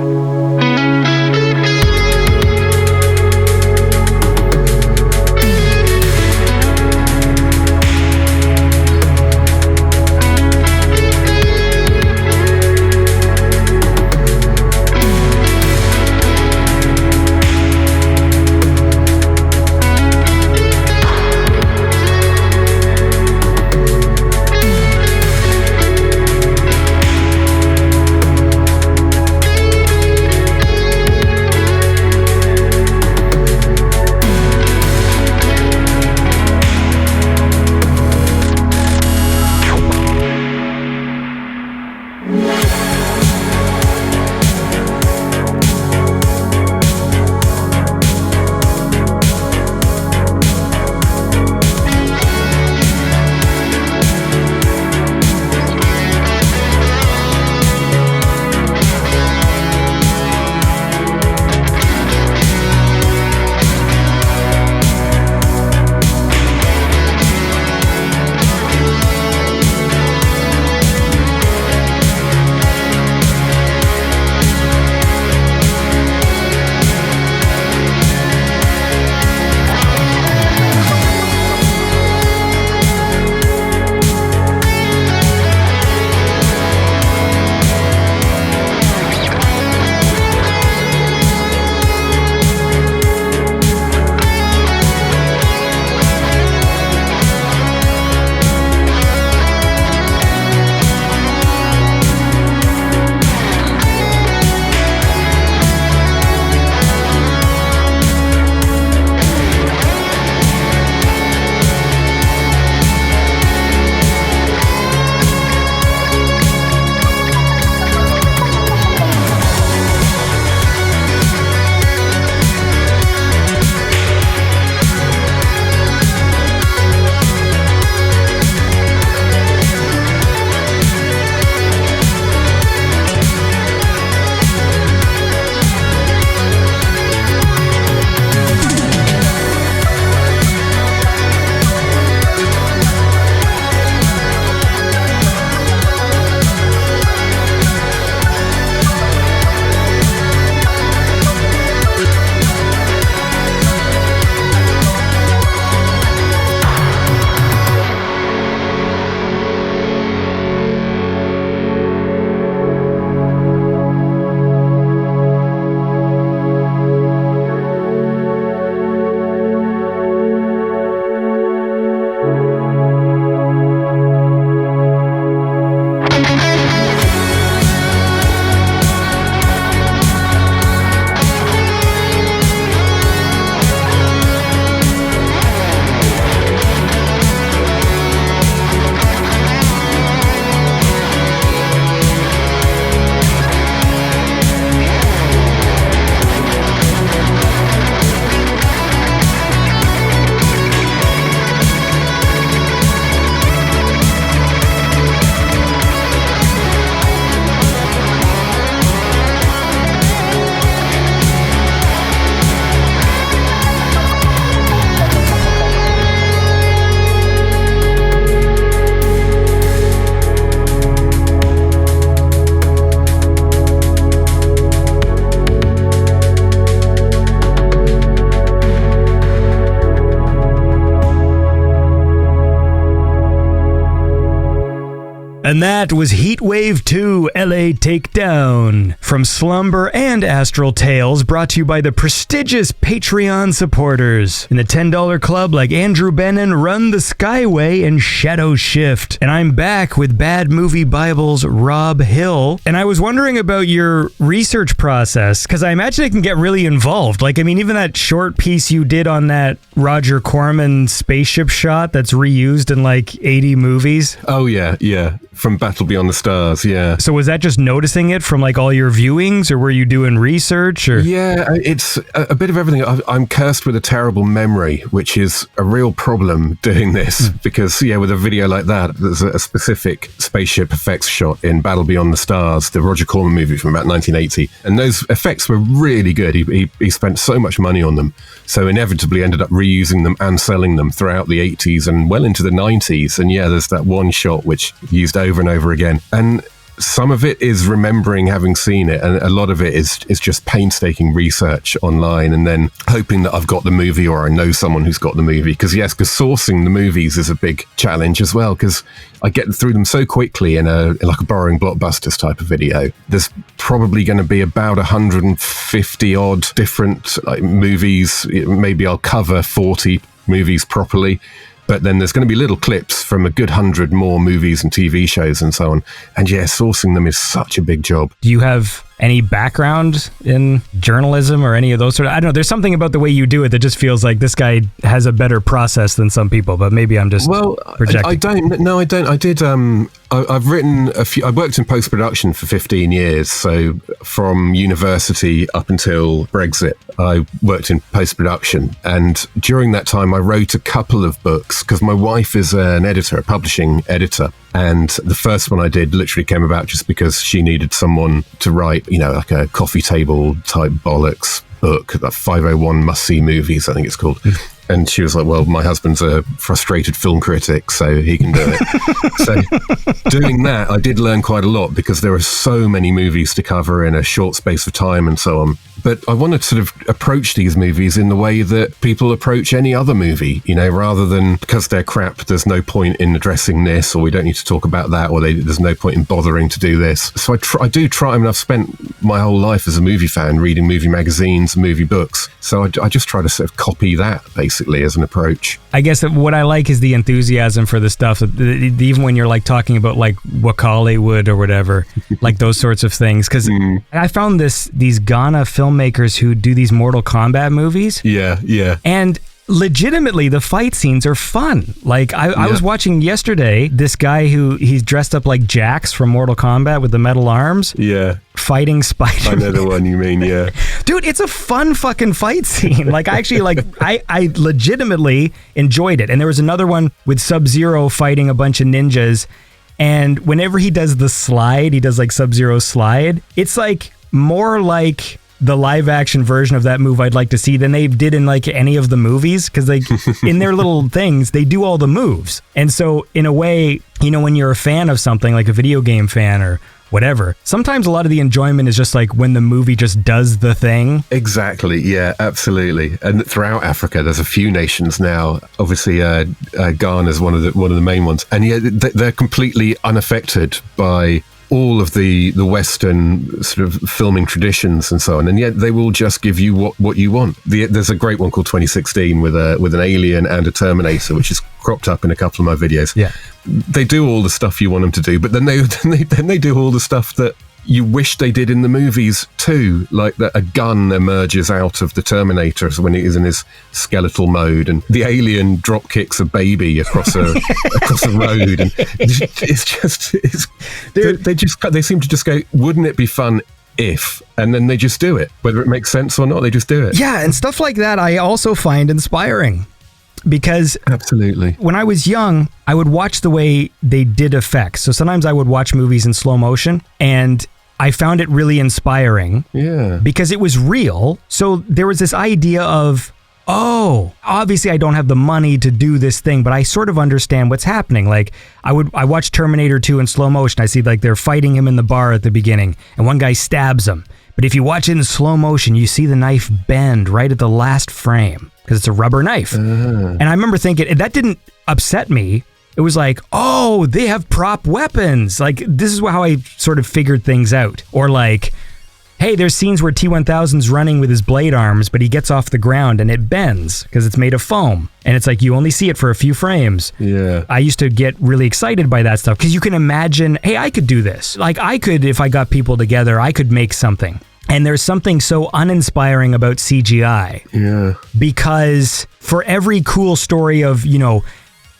And that was Heatwave 2 LA Takedown from Slumber and Astral Tales, brought to you by the prestigious Patreon supporters in the $10 club like Andrew Bannon, Run the Skyway, and Shadow Shift. And I'm back with Bad Movie Bible's Rob Hill. And I was wondering about your research process, because I imagine it can get really involved. Like, I mean, even that short piece you did on that Roger Corman spaceship shot that's reused in like 80 movies. Oh, yeah. From Battle Beyond the Stars, yeah. So was that just noticing it from like all your viewings, or were you doing research? Or? Yeah, it's a bit of everything. I'm cursed with a terrible memory, which is a real problem doing this because, yeah, with a video like that, there's a specific spaceship effects shot in Battle Beyond the Stars, the Roger Corman movie from about 1980. And those effects were really good. He spent so much money on them. So inevitably ended up reusing them and selling them throughout the 80s and well into the 90s. And yeah, there's that one shot which used over and over again. And some of it is remembering having seen it, and a lot of it is just painstaking research online and then hoping that I've got the movie or I know someone who's got the movie. Because sourcing the movies is a big challenge as well, because I get through them so quickly in like a borrowing blockbusters type of video. There's probably going to be about 150 odd different movies. Maybe I'll cover 40 movies properly. But then there's going to be little clips from a good 100 more movies and TV shows and so on. And yeah, sourcing them is such a big job. Do you have any background in journalism or any of those sort of... I don't know, there's something about the way you do it that just feels like this guy has a better process than some people, but maybe I'm just projecting. I don't. No, I don't. I did... I've written a few... I worked in post-production for 15 years, so from university up until Brexit, I worked in post-production. And during that time, I wrote a couple of books, because my wife is an editor, a publishing editor. And the first one I did literally came about just because she needed someone to write, like a coffee table type bollocks book, that 501 must-see movies, I think it's called. And she was like, well, my husband's a frustrated film critic, so he can do it. So doing that, I did learn quite a lot because there are so many movies to cover in a short space of time and so on. But I wanted to sort of approach these movies in the way that people approach any other movie, rather than because they're crap, there's no point in addressing this, or we don't need to talk about that, or there's no point in bothering to do this. So I do try. I mean, I've spent my whole life as a movie fan reading movie magazines, movie books. So I just try to sort of copy that, basically, as an approach. I guess that what I like is the enthusiasm for the stuff, even when you're like talking about like Wakaliwood or whatever, like those sorts of things. Because I found these Ghana filmmakers who do these Mortal Kombat movies. Yeah. And legitimately, the fight scenes are fun. Like, I was watching yesterday this guy he's dressed up like Jax from Mortal Kombat with the metal arms. Yeah. Fighting Spider-Man. I know the one you mean, yeah. Dude, it's a fun fucking fight scene. Like, I actually, I legitimately enjoyed it. And there was another one with Sub-Zero fighting a bunch of ninjas. And whenever he does the slide, he does like Sub-Zero slide. It's like more like the live action version of that move I'd like to see than they did in like any of the movies, because like in their little things they do all the moves. And so in a way, when you're a fan of something, like a video game fan or whatever, sometimes a lot of the enjoyment is just like when the movie just does the thing. Exactly, yeah, absolutely. And throughout Africa there's a few nations now, obviously Ghana is one of the main ones, and yeah, they're completely unaffected by all of the Western sort of filming traditions and so on, and yet they will just give you what you want. There's a great one called 2016 with an alien and a Terminator, which is cropped up in a couple of my videos. Yeah, they do all the stuff you want them to do, but then they do all the stuff that you wish they did in the movies too, like that a gun emerges out of the Terminator when he is in his skeletal mode, and the alien drop kicks a baby across a road, and they seem to just go, wouldn't it be fun if, and then they just do it, whether it makes sense or not, they just do it. Yeah, and stuff like that I also find inspiring. Because absolutely, when I was young, I would watch the way they did effects. So sometimes I would watch movies in slow motion, and I found it really inspiring. Yeah. Because it was real. So there was this idea of, obviously I don't have the money to do this thing, but I sort of understand what's happening. Like I watched Terminator 2 in slow motion. I see like they're fighting him in the bar at the beginning, and one guy stabs him. But if you watch it in slow motion, you see the knife bend right at the last frame, because it's a rubber knife. And I remember thinking, that didn't upset me it was like, oh, they have prop weapons. Like, this is how I sort of figured things out. Or like, hey, there's scenes where T-1000's running with his blade arms, but he gets off the ground and it bends because it's made of foam. And it's like, you only see it for a few frames. Yeah. I used to get really excited by that stuff because you can imagine, hey, I could do this. Like, I could, if I got people together, I could make something. And there's something so uninspiring about CGI. Yeah. Because for every cool story of, you know,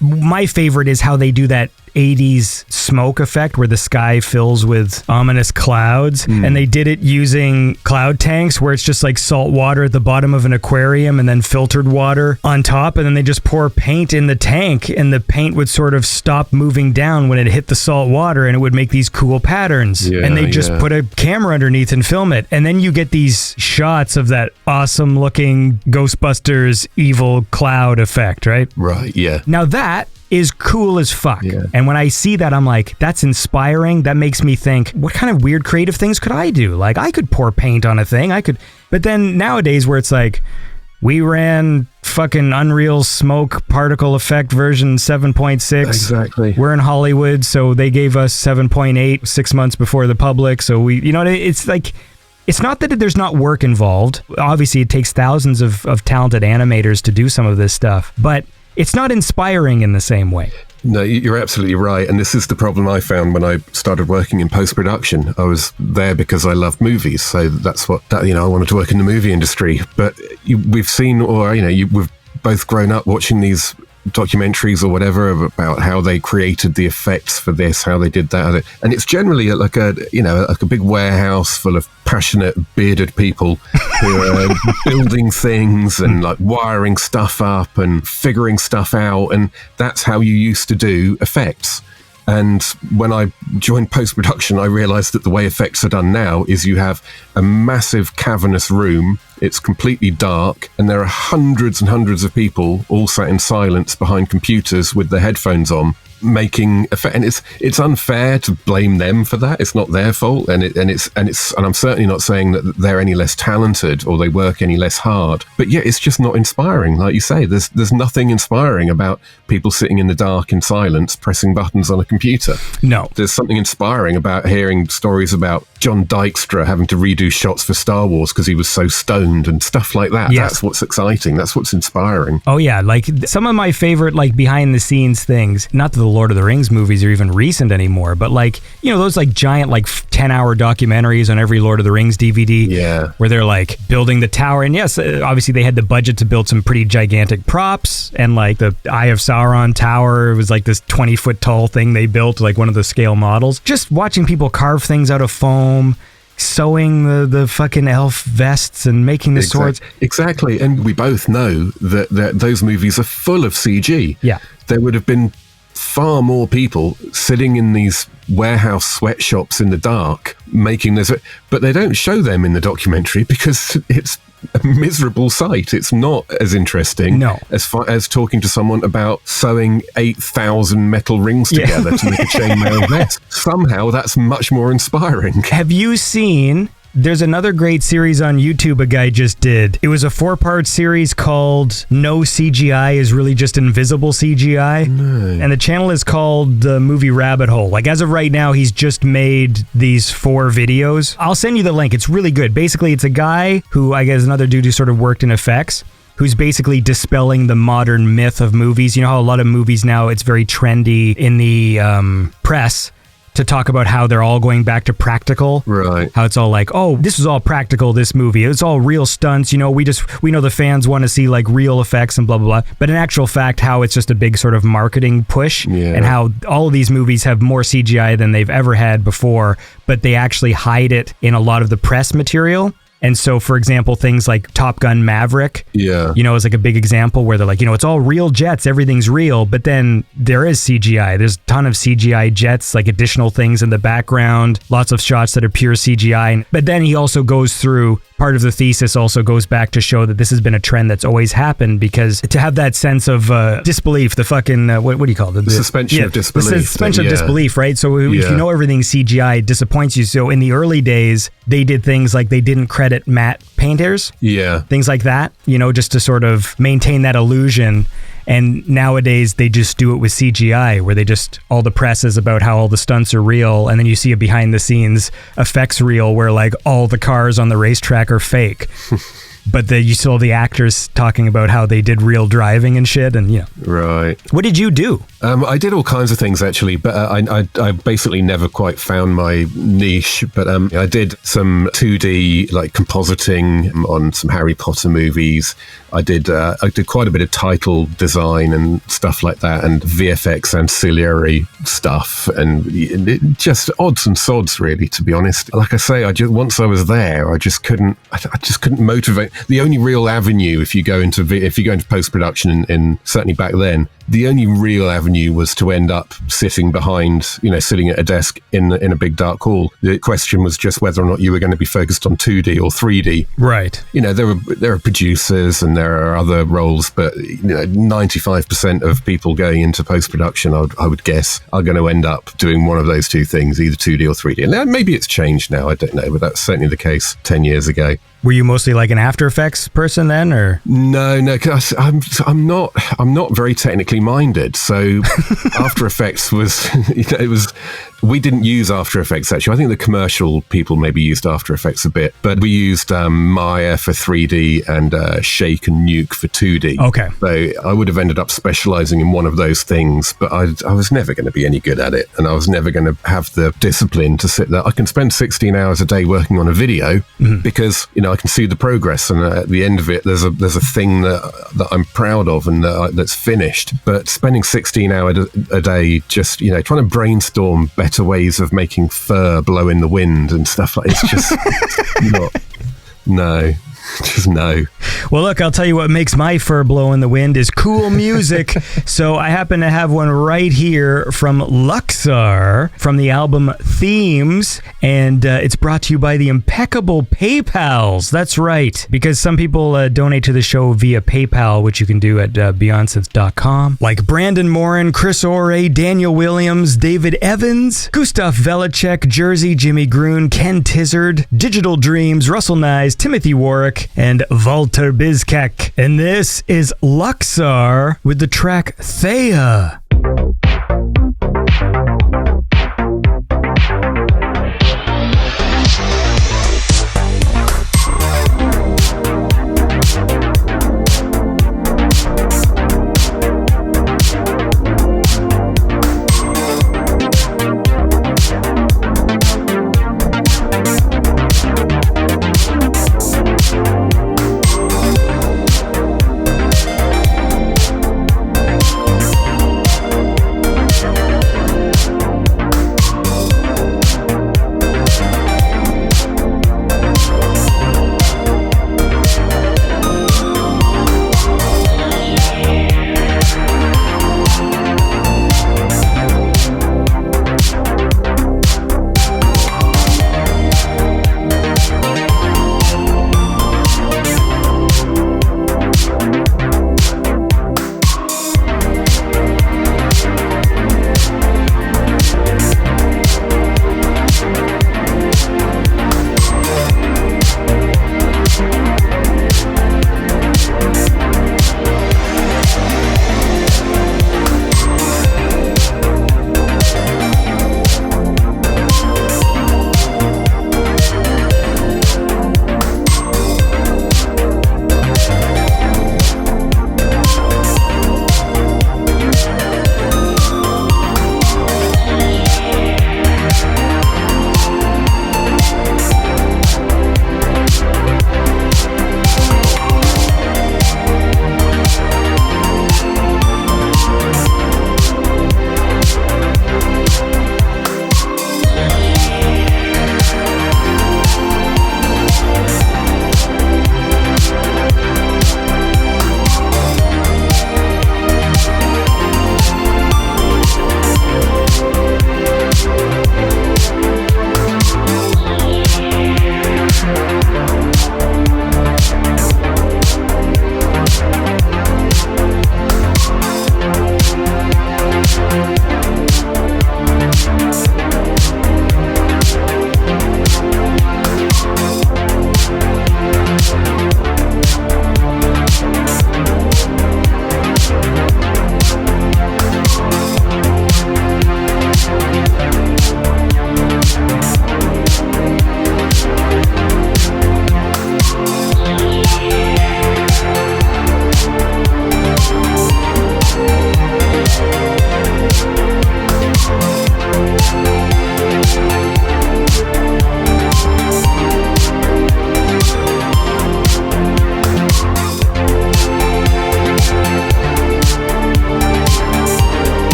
my favorite is how they do that 80s smoke effect where the sky fills with ominous clouds, and they did it using cloud tanks where it's just like salt water at the bottom of an aquarium and then filtered water on top, and then they just pour paint in the tank and the paint would sort of stop moving down when it hit the salt water and it would make these cool patterns, and they just put a camera underneath and film it, and then you get these shots of that awesome looking Ghostbusters evil cloud effect, right? Right, yeah. Now that is cool as fuck. Yeah. And when I see that, I'm like, that's inspiring. That makes me think, what kind of weird creative things could I do? Like, I could pour paint on a thing. I could. But then nowadays where it's like, we ran fucking Unreal Smoke Particle Effect version 7.6. Exactly. We're in Hollywood, so they gave us 7.8 6 months before the public. So we, you know, it's like, it's not that there's not work involved. Obviously, it takes thousands of talented animators to do some of this stuff. But it's not inspiring in the same way. No, you're absolutely right. And this is the problem I found when I started working in post-production. I was there because I loved movies. So that's what, I wanted to work in the movie industry. But we've seen, or, we've both grown up watching these documentaries or whatever about how they created the effects for this, how they did that, and it's generally like a big warehouse full of passionate bearded people who are building things and like wiring stuff up and figuring stuff out, and that's how you used to do effects. And when I joined post-production, I realized that the way effects are done now is you have a massive cavernous room, it's completely dark, and there are hundreds and hundreds of people all sat in silence behind computers with their headphones on, making effect. And it's unfair to blame them for that. It's not their fault, and I'm certainly not saying that they're any less talented or they work any less hard. But yeah, it's just not inspiring. Like you say, there's nothing inspiring about people sitting in the dark in silence pressing buttons on a computer. No. There's something inspiring about hearing stories about John Dykstra having to redo shots for Star Wars because he was so stoned and stuff like that. Yes. That's what's exciting. That's what's inspiring. Oh yeah, like some of my favorite like behind the scenes things, not that the Lord of the Rings movies are even recent anymore, but like, those like giant like 10-hour documentaries on every Lord of the Rings DVD, where they're like building the tower. And yes, obviously they had the budget to build some pretty gigantic props, and like the Eye of Sauron tower, it was like this 20-foot tall thing they built, like one of the scale models. Just watching people carve things out of foam, sewing the fucking elf vests and making the swords. Exactly. And we both know that those movies are full of CG. Yeah. There would have been far more people sitting in these warehouse sweatshops in the dark making this, but they don't show them in the documentary because it's a miserable sight. It's not as interesting as far as talking to someone about sewing 8,000 metal rings together to make a chainmail vest. Somehow that's much more inspiring. Have you seen... There's another great series on YouTube a guy just did. It was a 4-part series called No CGI is Really Just Invisible CGI. No. And the channel is called The Movie Rabbit Hole. Like, as of right now, he's just made these 4 videos. I'll send you the link. It's really good. Basically, it's a guy who, I guess, another dude who sort of worked in effects, who's basically dispelling the modern myth of movies. You know how a lot of movies now, it's very trendy in the press to talk about how they're all going back to practical. Right. How it's all like, oh, this is all practical, this movie. It's all real stunts. We know the fans want to see like real effects and blah, blah, blah. But in actual fact, how it's just a big sort of marketing push, and how all of these movies have more CGI than they've ever had before, but they actually hide it in a lot of the press material. And so, for example, things like Top Gun Maverick, is like a big example where they're like, it's all real jets, everything's real, but then there is CGI. There's a ton of CGI jets, like additional things in the background, lots of shots that are pure CGI. But then he also goes through, part of the thesis also goes back to show that this has been a trend that's always happened, because to have that sense of disbelief, the fucking, what do you call it? The suspension of disbelief. The suspension of disbelief, right? So if you know everything's CGI, it disappoints you. So in the early days, they did things like they didn't credit matte painters. Yeah. Things like that, just to sort of maintain that illusion. And nowadays they just do it with CGI, where they just, all the press is about how all the stunts are real, and then you see a behind the scenes effects reel where like all the cars on the racetrack are fake. But you saw the actors talking about how they did real driving and shit, and Right. What did you do? I did all kinds of things actually, but I basically never quite found my niche. But I did some 2D like compositing on some Harry Potter movies. I did quite a bit of title design and stuff like that, and VFX ancillary stuff, and just odds and sods, really. To be honest, like I say, once I was there, I just couldn't motivate. The only real avenue, if you go into post production, and certainly back then, the only real avenue was to end up sitting at a desk in a big dark hall. The question was just whether or not you were going to be focused on 2D or 3D. Right. There are producers and there are other roles, but 95% of people going into post production, I would guess, are going to end up doing one of those two things, either 2D or 3D. And maybe it's changed now, I don't know, but that's certainly the case 10 years ago. Were you mostly like an After Effects person then, or? No, because I'm not very technically minded. So After Effects was, we didn't use After Effects actually. I think the commercial people maybe used After Effects a bit, but we used Maya for 3D and Shake and Nuke for 2D. Okay. So I would have ended up specializing in one of those things, but I was never going to be any good at it, and I was never going to have the discipline to sit there. I can spend 16 hours a day working on a video because I can see the progress, and at the end of it, there's a thing that I'm proud of and that's finished. But spending 16 hours a day just trying to brainstorm better ways of making fur blow in the wind and stuff like it's just no. Well, look, I'll tell you what makes my fur blow in the wind is cool music. So I happen to have one right here from Luxor from the album Themes, and it's brought to you by the impeccable PayPals. That's right, because some people donate to the show via PayPal, which you can do at BeyondSynth.com. Like Brandon Morin, Chris Ore, Daniel Williams, David Evans, Gustav Velicek, Jersey, Jimmy Groon, Ken Tizard, Digital Dreams, Russell Nyes, Timothy Warwick, and Walter Bizkek. And this is Luxor with the track Thea.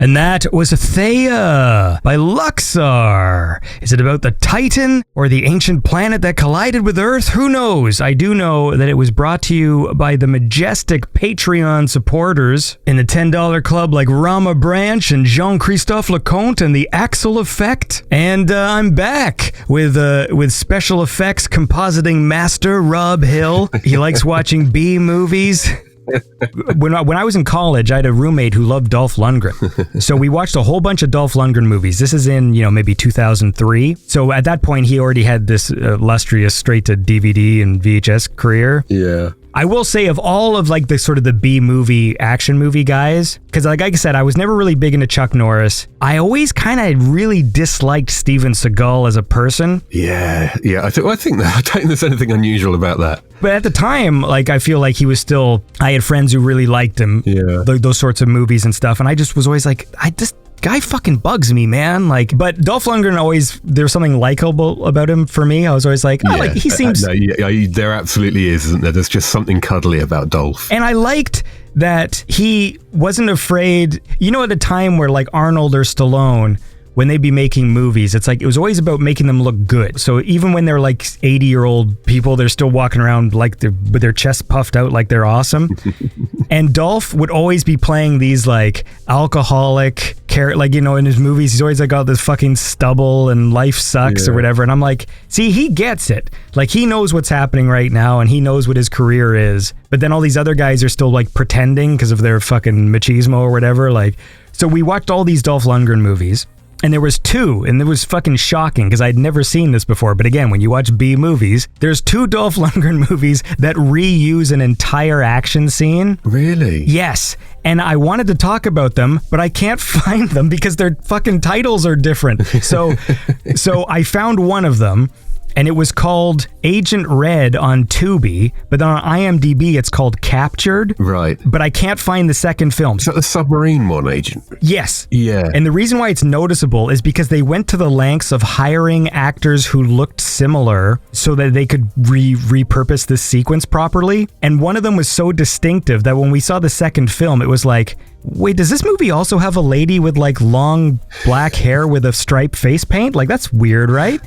And that was Thea by Luxor. Is it about the Titan or the ancient planet that collided with Earth? Who knows? I do know that it was brought to you by the majestic Patreon supporters in the $10 club like Rama Branch and Jean-Christophe Leconte and the Axel Effect. And I'm back with special effects compositing master Rob Hill. He likes watching B movies. When I was in college, I had a roommate who loved Dolph Lundgren. So we watched a whole bunch of Dolph Lundgren movies. This is in, maybe 2003. So at that point, he already had this illustrious straight to DVD and VHS career. Yeah. I will say of all of like the sort of the B movie action movie guys, because like I said, I was never really big into Chuck Norris. I always kind of really disliked Steven Seagal as a person. Yeah. I don't think there's anything unusual about that. But at the time, like I feel like he was still. I had friends who really liked him. Yeah. Those sorts of movies and stuff, and I just was always like, guy fucking bugs me, man. Like, but Dolph Lundgren always, there's something likable about him for me. I was always like, like he seems. There absolutely is, isn't there? There's just something cuddly about Dolph. And I liked that he wasn't afraid. At a time where like Arnold or Stallone, when they'd be making movies, it's like it was always about making them look good. So even when they're like 80-year-old people, they're still walking around like with their chest puffed out like they're awesome. And Dolph would always be playing these like alcoholic like in his movies, he's always like got this fucking stubble and life sucks or whatever. And I'm like, see, he gets it. Like he knows what's happening right now and he knows what his career is. But then all these other guys are still like pretending because of their fucking machismo or whatever. Like, so we watched all these Dolph Lundgren movies. And there was two, and it was fucking shocking because I'd never seen this before. But again, when you watch B movies, there's two Dolph Lundgren movies that reuse an entire action scene. Really? Yes. And I wanted to talk about them, but I can't find them because their fucking titles are different. So I found one of them. And it was called Agent Red on Tubi, but then on IMDb it's called Captured. Right. But I can't find the second film. Is that the submarine one, Agent? Yes. Yeah. And the reason why it's noticeable is because they went to the lengths of hiring actors who looked similar so that they could repurpose this sequence properly. And one of them was so distinctive that when we saw the second film, it was like, wait, does this movie also have a lady with like long black hair with a striped face paint? Like that's weird, right?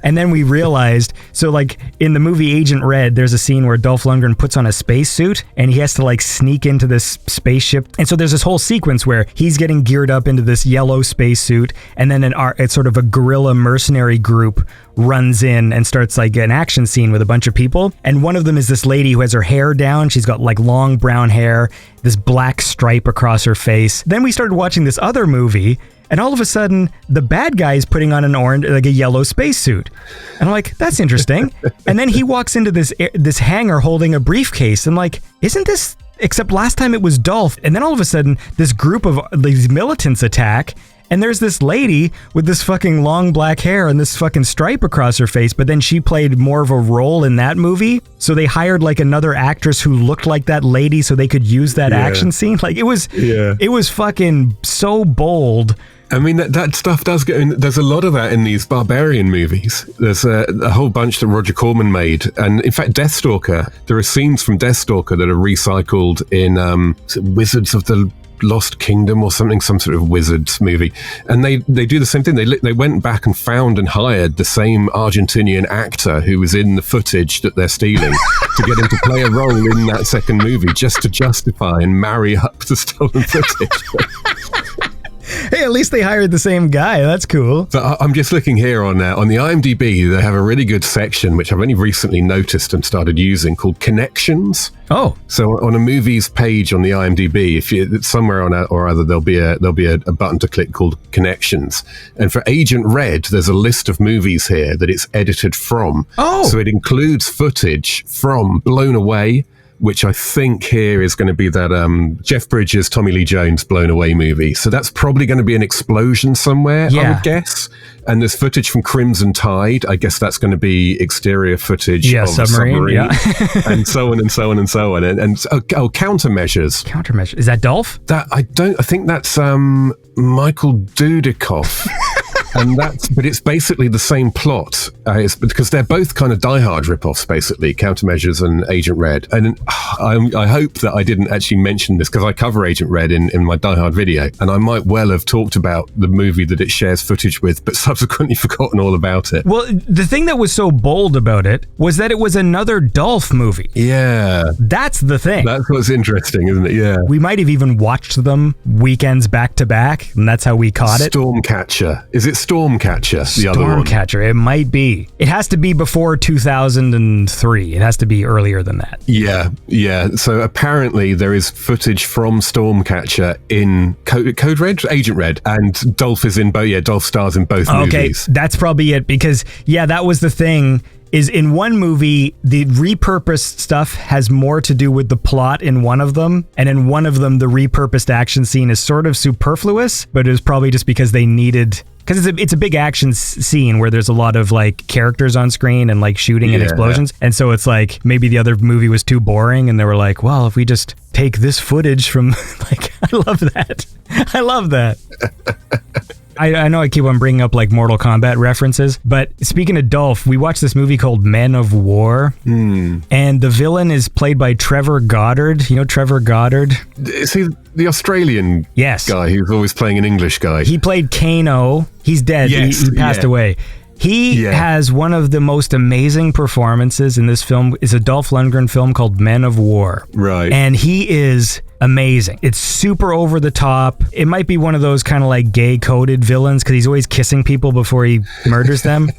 And then we realized, so like in the movie Agent Red, there's a scene where Dolph Lundgren puts on a spacesuit and he has to like sneak into this spaceship. And so there's this whole sequence where he's getting geared up into this yellow spacesuit and then it's sort of a guerrilla mercenary group runs in and starts like an action scene with a bunch of people. And one of them is this lady who has her hair down. She's got like long brown hair, this black stripe across her face. Then we started watching this other movie and all of a sudden the bad guy is putting on an orange, like a yellow spacesuit. And I'm like, that's interesting. And then he walks into this hangar holding a briefcase and like, isn't this, except last time it was Dolph. And then all of a sudden this group of these militants attack. And there's this lady with this fucking long black hair and this fucking stripe across her face, but then she played more of a role in that movie. So they hired like another actress who looked like that lady so they could use that action scene. Like it was fucking so bold. I mean, that stuff does get in. There's a lot of that in these barbarian movies. There's a whole bunch that Roger Corman made. And in fact, Deathstalker, there are scenes from Deathstalker that are recycled in Wizards of the Lost Kingdom or something, some sort of wizards movie, and they do the same thing. They went back and found and hired the same Argentinian actor who was in the footage that they're stealing to get him to play a role in that second movie, just to justify and marry up the stolen footage. Hey, at least they hired the same guy. That's cool. So I'm just looking here on the IMDb. They have a really good section, which I've only recently noticed and started using, called Connections. Oh, so on a movies page on the IMDb, if you somewhere on or other, there'll be a button to click called Connections. And for Agent Red, there's a list of movies here that it's edited from. Oh, so it includes footage from Blown Away, which I think here is going to be that Jeff Bridges, Tommy Lee Jones Blown Away movie. So that's probably going to be an explosion somewhere, I would guess. And there's footage from Crimson Tide. I guess that's going to be exterior footage of submarine. Yeah. And so on and so on and so on. And Countermeasures. Countermeasures. Is that Dolph? I think that's Michael Dudikoff. But it's basically the same plot. It's because they're both kind of Die Hard ripoffs, basically, Countermeasures and Agent Red. And I hope that I didn't actually mention this because I cover Agent Red in my Die Hard video, and I might well have talked about the movie that it shares footage with, but subsequently forgotten all about it. Well, the thing that was so bold about it was that it was another Dolph movie. Yeah. That's the thing. That's what's interesting, isn't it? Yeah. We might have even watched them weekends back to back, and that's how we caught it. Stormcatcher. Is it Stormcatcher? The other one? Stormcatcher. It might be. It has to be before 2003. It has to be earlier than that. Yeah. So apparently there is footage from Stormcatcher in Code Red? Agent Red. And Dolph is in both. Yeah, Dolph stars in both movies. Okay, that's probably it, because, yeah, that was the thing. Is in one movie, the repurposed stuff has more to do with the plot in one of them, and in one of them, the repurposed action scene is sort of superfluous, but it was probably just because they needed... Because it's a big action scene where there's a lot of like characters on screen and like shooting and explosions, and so it's like maybe the other movie was too boring, and they were like, well, if we just take this footage from... like, I love that. I love that. I know I keep on bringing up like Mortal Kombat references, but speaking of Dolph, we watched this movie called Men of War, and the villain is played by Trevor Goddard. You know Trevor Goddard? Is he the Australian guy who's always playing an English guy? He played Kano. He's dead. Yes, he passed away. He has one of the most amazing performances in this film. It's a Dolph Lundgren film called Men of War. Right. And he is amazing. It's super over the top. It might be one of those kind of like gay coded villains because he's always kissing people before he murders them.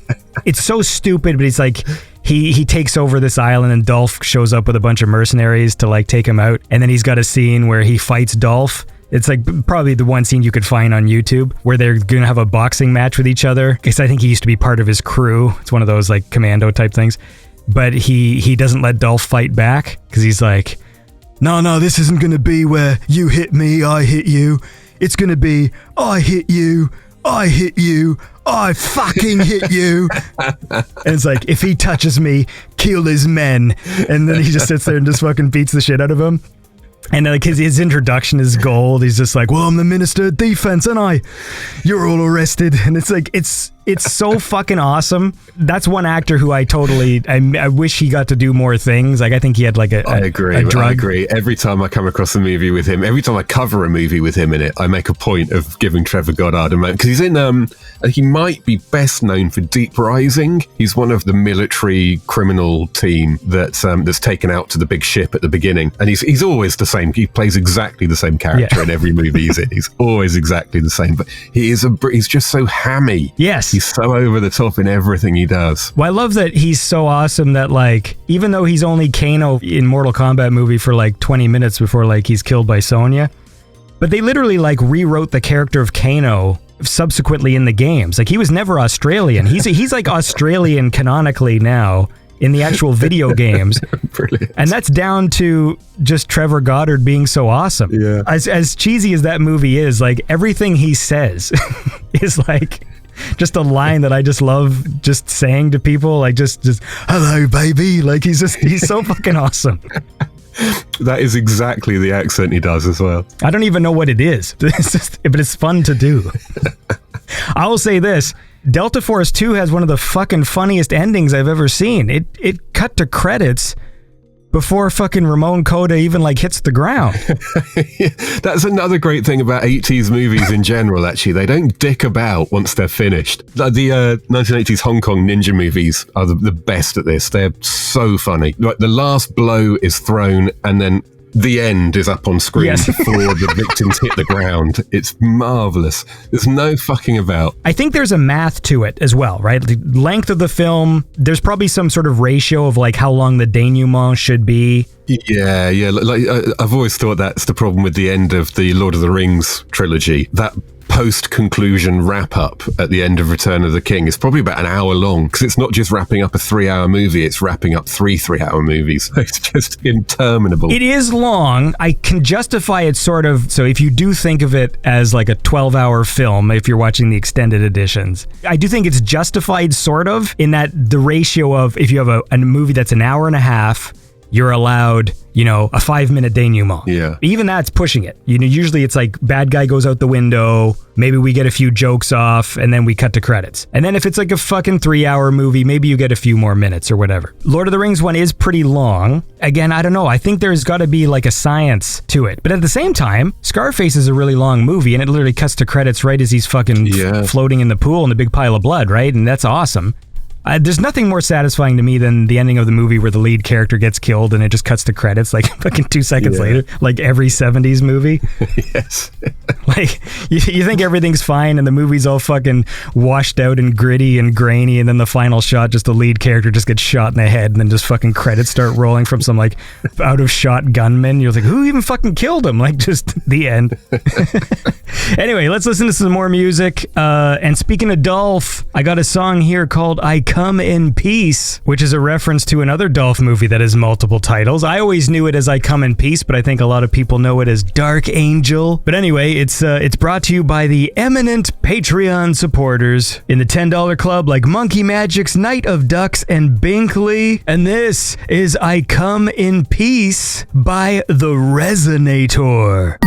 It's so stupid, but he's like... He takes over this island and Dolph shows up with a bunch of mercenaries to like take him out. And then he's got a scene where he fights Dolph. It's like probably the one scene you could find on YouTube where they're going to have a boxing match with each other. Because I think he used to be part of his crew. It's one of those like commando type things. But he doesn't let Dolph fight back because he's like, no, this isn't going to be where you hit me, I hit you. It's going to be, I hit you, I fucking hit you. And it's like, if he touches me, kill his men. And then he just sits there and just fucking beats the shit out of him. And like his introduction is gold. He's just like, well, I'm the Minister of Defense, and you're all arrested. And it's like, it's so fucking awesome. That's one actor who I wish he got to do more things. Like, I think he had like I agree. Every time I come across a movie with him, every time I cover a movie with him in it, I make a point of giving Trevor Goddard a moment. Because he's in, I think he might be best known for Deep Rising. He's one of the military criminal team that's taken out to the big ship at the beginning. And he's always the same. He plays exactly the same character in every movie he's in. He's always exactly the same. But he's just so hammy. Yes. He's so over the top in everything he does. Well, I love that he's so awesome that, like, even though he's only Kano in Mortal Kombat movie for like 20 minutes before like he's killed by Sonya, but they literally like rewrote the character of Kano subsequently in the games. Like, he was never Australian. He's like Australian canonically now in the actual video games. Brilliant. And that's down to just Trevor Goddard being so awesome. Yeah. As cheesy as that movie is, like, everything he says is like just a line that I just love just saying to people, like just hello baby. Like, he's so fucking awesome. That is exactly the accent he does as well. I don't even know what it is, but it's fun to do. I will say this: Delta Force 2 has one of the fucking funniest endings I've ever seen. It cut to credits before fucking Ramon Coda even like hits the ground. That's another great thing about 80s movies in general, actually. They don't dick about once they're finished. The 1980s Hong Kong ninja movies are the best at this. They're so funny. Like, the last blow is thrown and then the end is up on screen before the victims hit the ground. It's marvelous. There's no fucking about. I think there's a math to it as well, right? The length of the film, there's probably some sort of ratio of like how long the denouement should be. Yeah. Like, I've always thought that's the problem with the end of the Lord of the Rings trilogy. That post-conclusion wrap-up at the end of Return of the King is probably about an hour long, because it's not just wrapping up a 3-hour movie, it's wrapping up 3 3-hour movies. It's just interminable. It is long. I can justify it sort of, so if you do think of it as like a 12-hour film, if you're watching the extended editions, I do think it's justified sort of in that the ratio of, if you have a movie that's an hour and a half, you're allowed, you know, a 5-minute denouement. Yeah. Even that's pushing it. You know, usually it's like bad guy goes out the window, maybe we get a few jokes off, and then we cut to credits. And then if it's like a fucking 3-hour movie, maybe you get a few more minutes or whatever. Lord of the Rings one is pretty long. Again, I don't know. I think there's got to be like a science to it. But at the same time, Scarface is a really long movie, and it literally cuts to credits right as he's fucking floating in the pool in a big pile of blood, right? And that's awesome. There's nothing more satisfying to me than the ending of the movie where the lead character gets killed and it just cuts to credits like fucking 2 seconds later, like every 70s movie. Yes. Like, you think everything's fine and the movie's all fucking washed out and gritty and grainy, and then the final shot, just the lead character just gets shot in the head, and then just fucking credits start rolling from some like out of shot gunman. You're like, who even fucking killed him? Like, just the end. Anyway, let's listen to some more music. And speaking of Dolph, I got a song here called I Come in Peace, which is a reference to another Dolph movie that has multiple titles. I always knew it as I Come in Peace, but I think a lot of people know it as Dark Angel. But anyway, it's brought to you by the eminent Patreon supporters in the $10 club like Monkey Magic's Night of Ducks and Binkley. And this is I Come in Peace by The Resonator.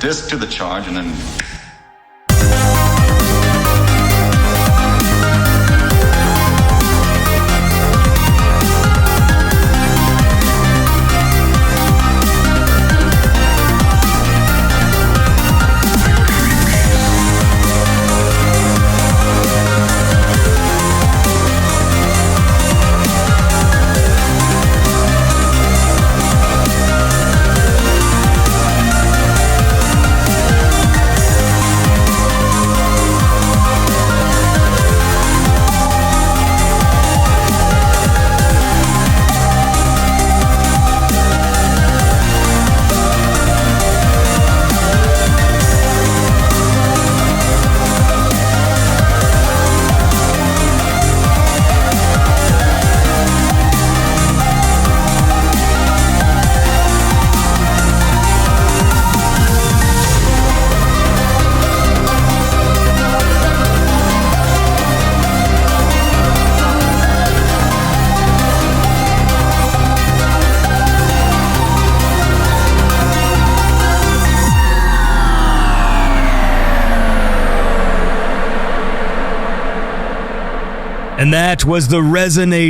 Disc to the charge and then And that was the Resonator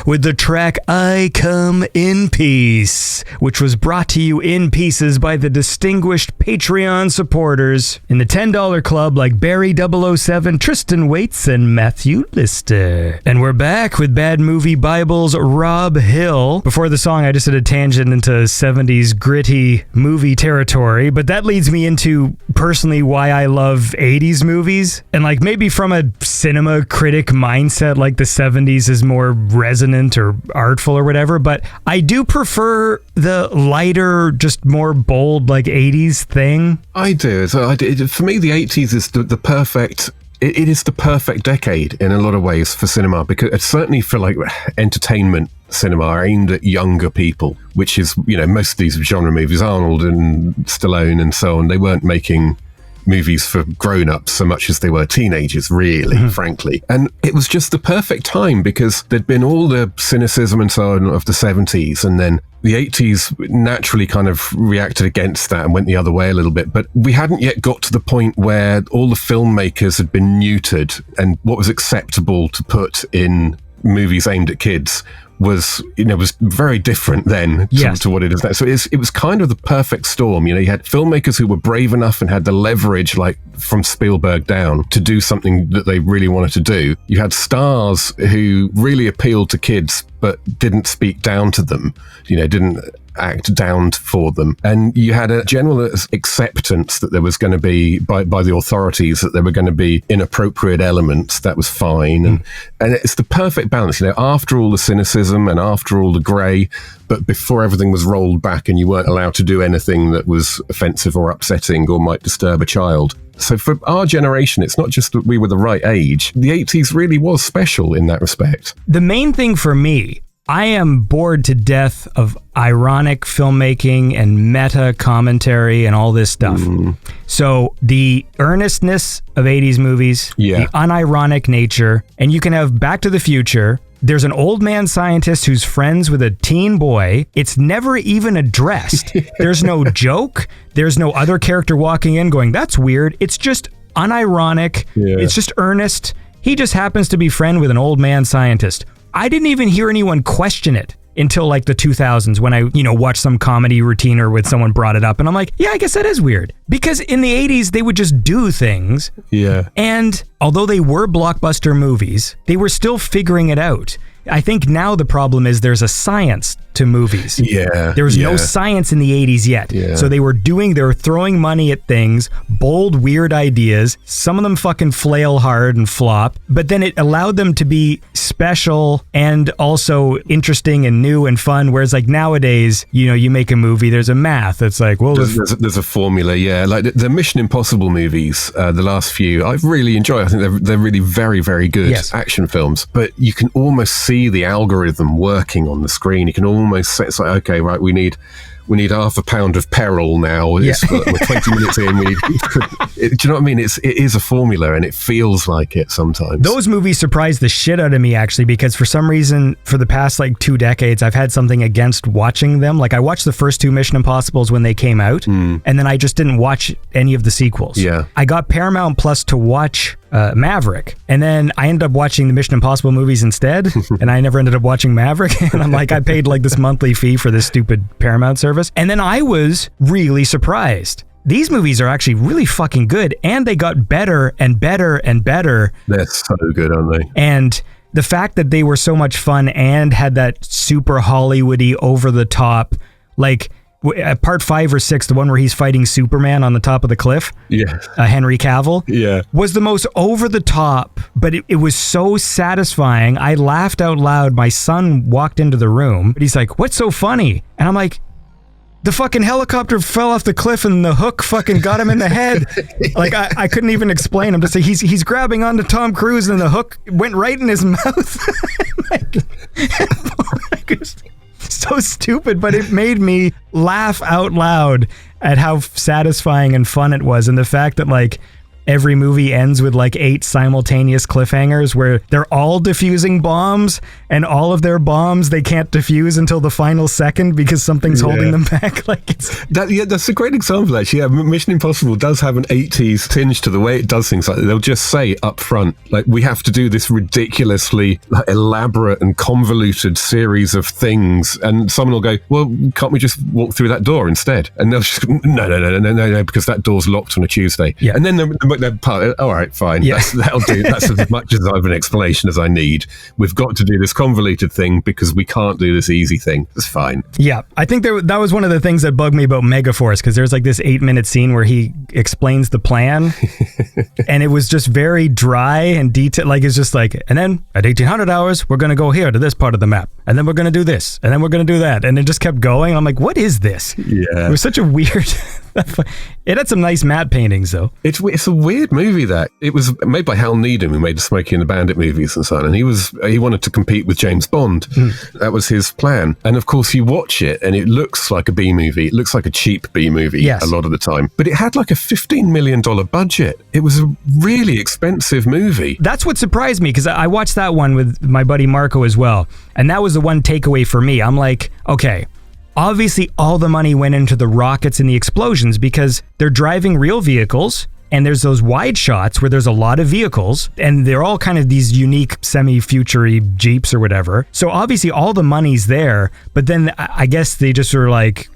with the track I Come in Peace, which was brought to you in pieces by the distinguished Patreon supporters in the $10 club like Barry 007, Tristan Waits, and Matthew Lister. And we're back with Bad Movie Bible's Rob Hill. Before the song, I just did a tangent into 70s gritty movie territory, but that leads me into personally why I love 80s movies. And like maybe from a cinema critic mindset, like the 70s is more resonant or artful or whatever, but I do prefer the lighter, just more bold like 80s thing. I do. So for me, the 80s is the perfect... It is the perfect decade in a lot of ways for cinema, because it's certainly for like entertainment cinema aimed at younger people, which is, you know, most of these genre movies, Arnold and Stallone and so on, they weren't making movies for grown-ups so much as they were teenagers, really, frankly. And it was just the perfect time because there'd been all the cynicism and so on of the 70s, and then the 80s naturally kind of reacted against that and went the other way a little bit. But we hadn't yet got to the point where all the filmmakers had been neutered, and what was acceptable to put in movies aimed at kids was very different then to what it is now. So it was kind of the perfect storm. You know, you had filmmakers who were brave enough and had the leverage, like from Spielberg down, to do something that they really wanted to do. You had stars who really appealed to kids but didn't speak down to them, you know, didn't act down for them. And you had a general acceptance that there was going to be, by the authorities, that there were going to be inappropriate elements. That was fine. And it's the perfect balance, you know, after all the cynicism and after all the grey, but before everything was rolled back and you weren't allowed to do anything that was offensive or upsetting or might disturb a child. So for our generation, it's not just that we were the right age. The 80s really was special in that respect. The main thing for me, I am bored to death of ironic filmmaking and meta commentary and all this stuff. So the earnestness of 80s movies, the unironic nature, and you can have Back to the Future. There's an old man scientist who's friends with a teen boy. It's never even addressed. There's no joke. There's no other character walking in going, that's weird. It's just unironic. It's just earnest. He just happens to be friend with an old man scientist. I didn't even hear anyone question it until like the 2000s when I, watched some comedy routine or with someone brought it up. And I'm like, yeah, I guess that is weird. Because in the 80s, they would just do things. Yeah. And although they were blockbuster movies, they were still figuring it out. I think now the problem is there's a science to movies. There was no science in the 80s yet. So they were throwing money at things, bold, weird ideas. Some of them fucking flail hard and flop, but then it allowed them to be special and also interesting and new and fun. Whereas like nowadays, you make a movie, there's a math. It's like, well, there's a formula. Like the Mission Impossible movies, the last few, I've really enjoyed. I think they're really very, very good action films, but you can almost see the algorithm working on the screen. You can almost say, it's like, okay, right, we need half a pound of peril now. We're 20 minutes in. Do you know what I mean? It is a formula, and it feels like it sometimes. Those movies surprise the shit out of me, actually, because for some reason, for the past like 2 decades, I've had something against watching them. Like I watched the first 2 Mission Impossibles when they came out, and then I just didn't watch any of the sequels. I got Paramount Plus to watch Maverick, and then I ended up watching the Mission Impossible movies instead, and I never ended up watching Maverick. And I'm like, I paid like this monthly fee for this stupid Paramount service, and then I was really surprised. These movies are actually really fucking good, and they got better and better and better. They're so good, aren't they? And the fact that they were so much fun and had that super Hollywoody, over the top, like part 5 or 6, the one where he's fighting Superman on the top of the cliff, Henry Cavill, was the most over the top, but it was so satisfying. I laughed out loud. My son walked into the room, but he's like, what's so funny? And I'm like, the fucking helicopter fell off the cliff and the hook fucking got him in the head. Like I couldn't even explain. I'm just saying he's grabbing onto Tom Cruise and the hook went right in his mouth. So stupid, but it made me laugh out loud at how satisfying and fun it was, and the fact that like every movie ends with like 8 simultaneous cliffhangers where they're all defusing bombs, and all of their bombs they can't defuse until the final second because something's holding them back. Like that's a great example, actually. Yeah, Mission Impossible does have an 80s tinge to the way it does things. Like they'll just say up front, like, we have to do this ridiculously elaborate and convoluted series of things, and someone will go, well, can't we just walk through that door instead? And they'll just go, no, because that door's locked on a Tuesday. Yeah. And then they're part, all right, fine. Yeah. That'll do. That's as much as of an explanation as I need. We've got to do this convoluted thing because we can't do this easy thing. It's fine. Yeah. I think that was one of the things that bugged me about Megaforce, because there's like this 8-minute scene where he explains the plan and it was just very dry and detailed. Like, it's just like, and then at 1800 hours, we're going to go here to this part of the map. And then we're going to do this. And then we're going to do that. And it just kept going. I'm like, what is this? Yeah. It was such a weird... It had some nice matte paintings, though. It's a weird movie, that. It was made by Hal Needham, who made the Smokey and the Bandit movies and so on. And he wanted to compete with James Bond. That was his plan. And of course, you watch it and it looks like a B movie. It looks like a cheap B movie a lot of the time. But it had like a $15 million budget. It was a really expensive movie. That's what surprised me, because I watched that one with my buddy Marco as well. And that was the one takeaway for me. I'm like, okay, obviously all the money went into the rockets and the explosions because they're driving real vehicles, and there's those wide shots where there's a lot of vehicles, and they're all kind of these unique semi-future-y Jeeps or whatever. So obviously all the money's there, but then I guess they just were like,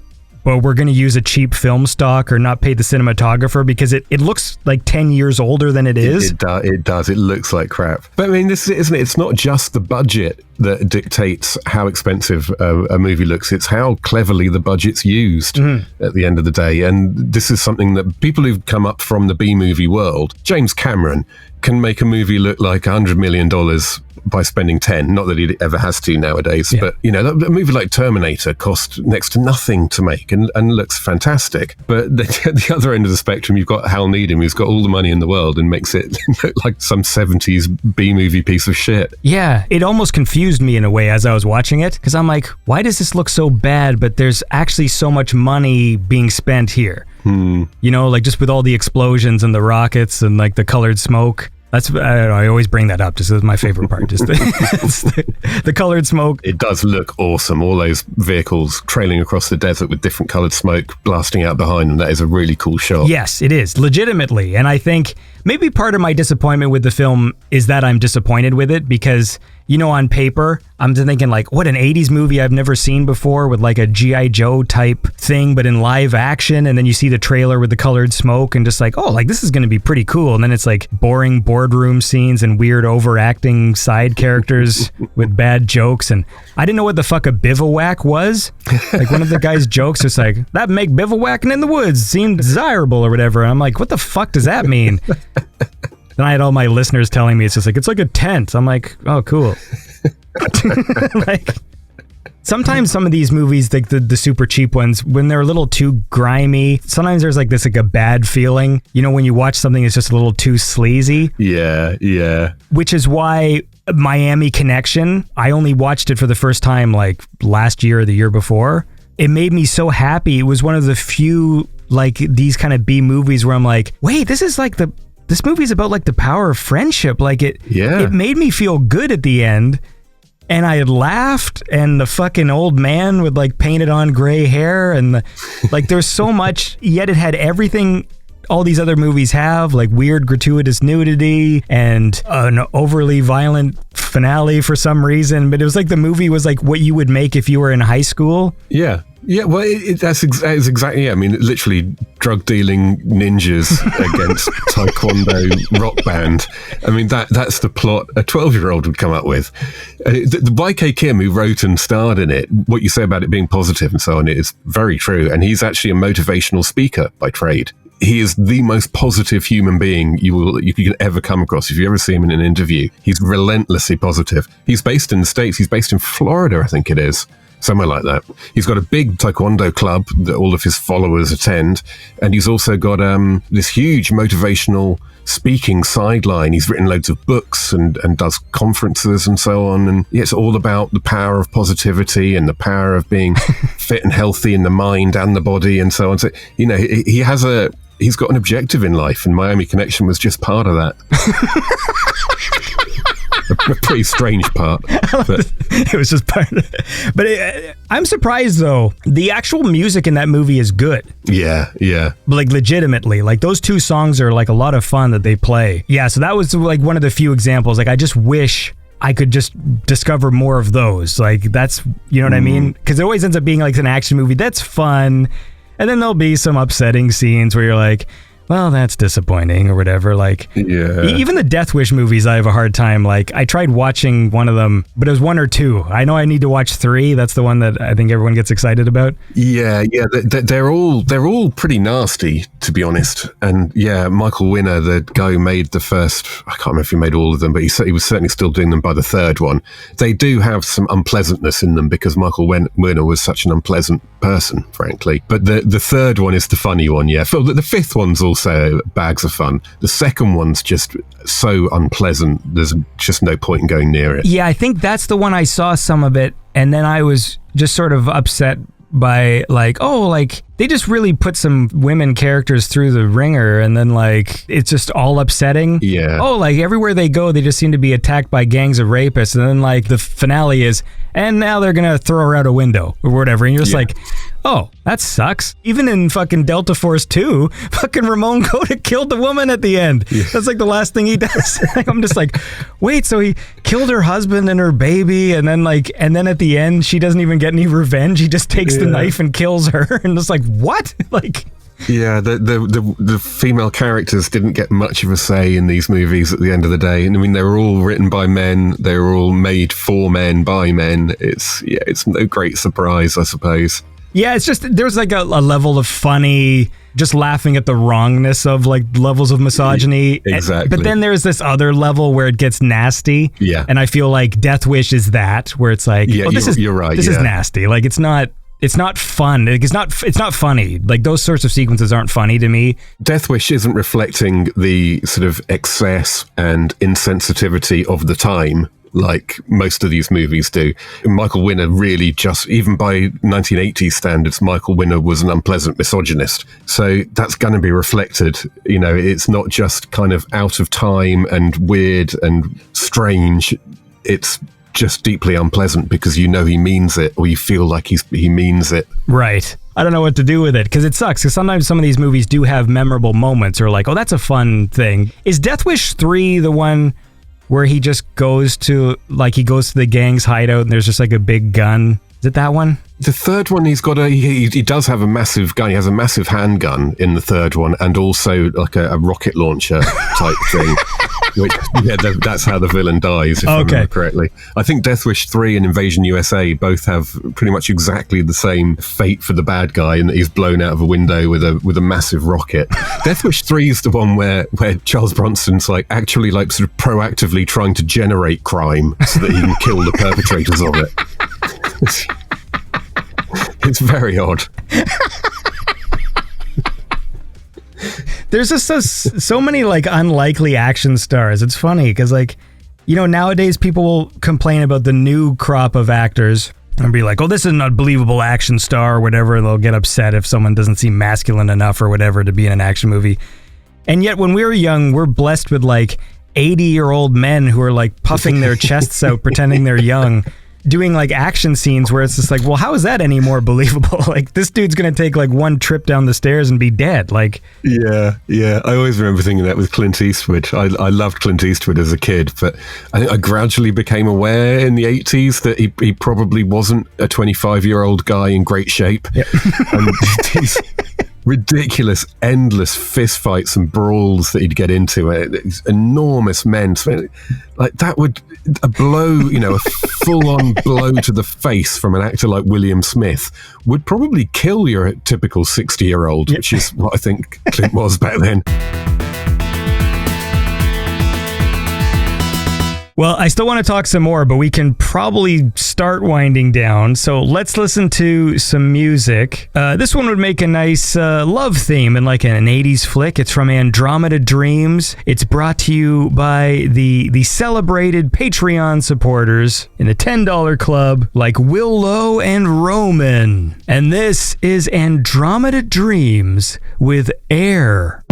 well, we're going to use a cheap film stock or not pay the cinematographer because it looks like 10 years older than it is. It does. It looks like crap. But I mean, this isn't it? It's not just the budget that dictates how expensive a movie looks. It's how cleverly the budget's used at the end of the day. And this is something that people who've come up from the B-movie world, James Cameron, can make a movie look like $100 million by spending 10. Not that he ever has to nowadays, but a movie like Terminator cost next to nothing to make and looks fantastic. But at the other end of the spectrum, you've got Hal Needham, who's got all the money in the world and makes it look like some 70s B-movie piece of shit. Yeah, it almost confused me in a way as I was watching it, because I'm like, why does this look so bad, but there's actually so much money being spent here? You know, like just with all the explosions and the rockets and like the colored smoke. That's, I always bring that up just as my favorite part, just the colored smoke. It does look awesome. All those vehicles trailing across the desert with different colored smoke blasting out behind them. That is a really cool shot. Yes, it is, legitimately. And I think maybe part of my disappointment with the film is that I'm disappointed with it because, you know, on paper, I'm thinking like, what, an 80s movie I've never seen before with like a G.I. Joe type thing, but in live action. And then you see the trailer with the colored smoke and just like, oh, like this is going to be pretty cool. And then it's like boring boardroom scenes and weird overacting side characters with bad jokes. And I didn't know what the fuck a bivouac was. Like one of the guys' jokes is like, that make bivouacking in the woods seem desirable or whatever. And I'm like, what the fuck does that mean? Then I had all my listeners telling me it's just like, it's like a tent. I'm like, oh, cool. Like, sometimes some of these movies, like the super cheap ones, when they're a little too grimy, sometimes there's like this, like a bad feeling. You know, when you watch something that's just a little too sleazy. Yeah. Which is why Miami Connection, I only watched it for the first time like last year or the year before. It made me so happy. It was one of the few like these kind of B movies where I'm like, wait, this movie's about like the power of friendship. Like it made me feel good at the end. And I had laughed, and the fucking old man with like painted on gray hair, and like there's so much, yet it had everything all these other movies have, like weird gratuitous nudity and an overly violent finale for some reason. But it was like the movie was like what you would make if you were in high school. Yeah. Yeah, well, that's exactly. Yeah, I mean, literally drug dealing ninjas against taekwondo rock band. I mean, that's the plot a 12-year-old would come up with. The YK Kim, who wrote and starred in it, what you say about it being positive and so on, it is very true. And he's actually a motivational speaker by trade. He is the most positive human being you can ever come across. If you ever see him in an interview, he's relentlessly positive. He's based in the States. He's based in Florida, I think it is. Somewhere like that. He's got a big taekwondo club that all of his followers attend. And he's also got this huge motivational speaking sideline. He's written loads of books and does conferences and so on. And it's all about the power of positivity and the power of being fit and healthy in the mind and the body and so on. So, you know, he has he's got an objective in life, and Miami Connection was just part of that. A pretty strange part. But. It was just part of it. But I'm surprised, though. The actual music in that movie is good. Yeah. Like, legitimately. Like, those two songs are, like, a lot of fun that they play. Yeah, so that was, like, one of the few examples. Like, I just wish I could just discover more of those. Like, that's, you know what I mean? Because it always ends up being, like, an action movie. That's fun. And then there'll be some upsetting scenes where you're like, well, that's disappointing or whatever. Like, even the Death Wish movies, I have a hard time. Like, I tried watching one of them, but it was 1 or 2. I know I need to watch 3. That's the one that I think everyone gets excited about. Yeah. They're all pretty nasty, to be honest. And yeah, Michael Winner, the guy who made the first, I can't remember if he made all of them, but he was certainly still doing them by the third one. They do have some unpleasantness in them because Michael Winner was such an unpleasant person, frankly. But the third one is the funny one, yeah. The fifth one's also bags of fun. The second one's just so unpleasant, there's just no point in going near it. Yeah, I think that's the one I saw some of it, and then I was just sort of upset by like, oh, like they just really put some women characters through the ringer, and then like it's just all upsetting. Yeah. Oh, like everywhere they go, they just seem to be attacked by gangs of rapists, and then like the finale is, and now they're gonna throw her out a window or whatever, and you're just like, oh, that sucks. Even in fucking Delta Force 2, fucking Ramon Coda killed the woman at the end. Yeah. That's like the last thing he does. I'm just like, wait, so he killed her husband and her baby, and then at the end, she doesn't even get any revenge. He just takes the knife and kills her, and it's like, what? Like, yeah, the female characters didn't get much of a say in these movies at the end of the day. And I mean, they were all written by men. They were all made for men by men. It's no great surprise, I suppose. Yeah, it's just, there's like a level of funny, just laughing at the wrongness of like levels of misogyny. Exactly. But then there's this other level where it gets nasty. Yeah. And I feel like Death Wish is that, where it's like, yeah, you're right. This is nasty. Like it's not fun. Like, it's not funny. Like those sorts of sequences aren't funny to me. Death Wish isn't reflecting the sort of excess and insensitivity of the time like most of these movies do. Michael Winner really just, even by 1980s standards, Michael Winner was an unpleasant misogynist. So that's going to be reflected. You know, it's not just kind of out of time and weird and strange. It's just deeply unpleasant because you know he means it, or you feel like he means it. Right. I don't know what to do with it because it sucks because sometimes some of these movies do have memorable moments or like, oh, that's a fun thing. Is Death Wish 3 the one where he just goes to the gang's hideout and there's just like a big gun? Is it that one? The third one, he does have a massive gun. He has a massive handgun in the third one, and also like a rocket launcher type thing. Which, yeah, that's how the villain dies, if I remember correctly. I think Death Wish 3 and Invasion USA both have pretty much exactly the same fate for the bad guy, in that he's blown out of a window with a massive rocket. Death Wish 3 is the one where Charles Bronson's like actually like sort of proactively trying to generate crime so that he can kill the perpetrators of it. It's very odd. There's just so many like unlikely action stars. It's funny because like, you know, nowadays people will complain about the new crop of actors and be like, oh, this is an unbelievable action star or whatever. They'll get upset if someone doesn't seem masculine enough or whatever to be in an action movie. And yet when we were young, we're blessed with like 80-year-old men who are like puffing their chests out, pretending they're young, doing like action scenes where it's just like, well, how is that any more believable? Like this dude's gonna take like one trip down the stairs and be dead. Like, yeah. I always remember thinking that with Clint Eastwood. I loved Clint Eastwood as a kid, but I think I gradually became aware in the 80s that he probably wasn't a 25-year-old guy in great shape. Yep. And these ridiculous, endless fistfights and brawls that he'd get into, these enormous men. Like that would, a blow, you know, a full-on blow to the face from an actor like William Smith would probably kill your typical 60-year-old, which is what I think Clint was back then. Well, I still want to talk some more, but we can probably start winding down. So let's listen to some music. This one would make a nice love theme in like an 80s flick. It's from Andromeda Dreams. It's brought to you by the celebrated Patreon supporters in the $10 club like Willow and Roman. And this is Andromeda Dreams with Air.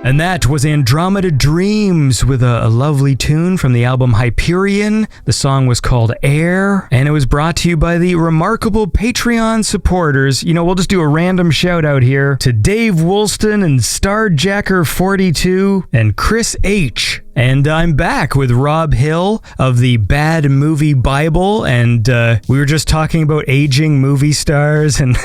And that was Andromeda Dreams with a lovely tune from the album Hyperion. The song was called Air, and it was brought to you by the remarkable Patreon supporters. You know, we'll just do a random shout out here to Dave Woolston and Starjacker42 and Chris H. And I'm back with Rob Hill of the Bad Movie Bible, and we were just talking about aging movie stars, and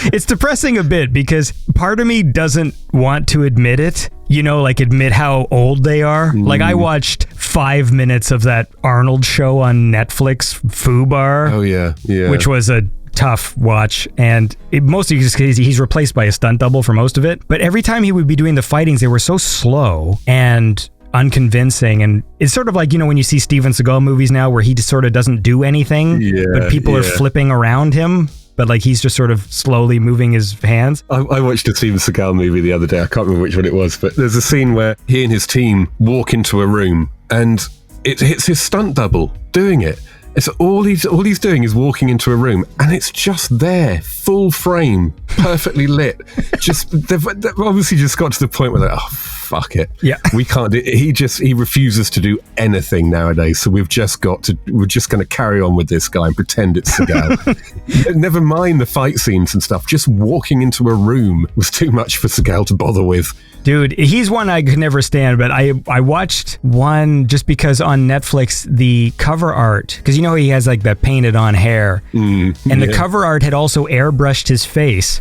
it's depressing a bit because part of me doesn't want to admit it, you know, like admit how old they are. Like I watched 5 minutes of that Arnold show on Netflix, Fubar. Oh yeah, yeah. Which was a tough watch, and it mostly just because he's replaced by a stunt double for most of it. But every time he would be doing the fightings, they were so slow and unconvincing, and it's sort of like, you know, when you see Steven Seagal movies now where he just sort of doesn't do anything, but people are flipping around him, but like he's just sort of slowly moving his hands. I watched a Steven Seagal movie the other day. I can't remember which one it was, but there's a scene where he and his team walk into a room and it's his stunt double doing it. It's all he's doing is walking into a room, and it's just there, full frame, perfectly lit. They've obviously just got to the point where they're like, oh, fuck it. Yeah, we can't. He refuses to do anything nowadays. So we're just going to carry on with this guy and pretend it's Seagal. Never mind the fight scenes and stuff. Just walking into a room was too much for Seagal to bother with. Dude, he's one I could never stand, but I watched one just because on Netflix, the cover art, because you know he has like that painted on hair, and the cover art had also airbrushed his face.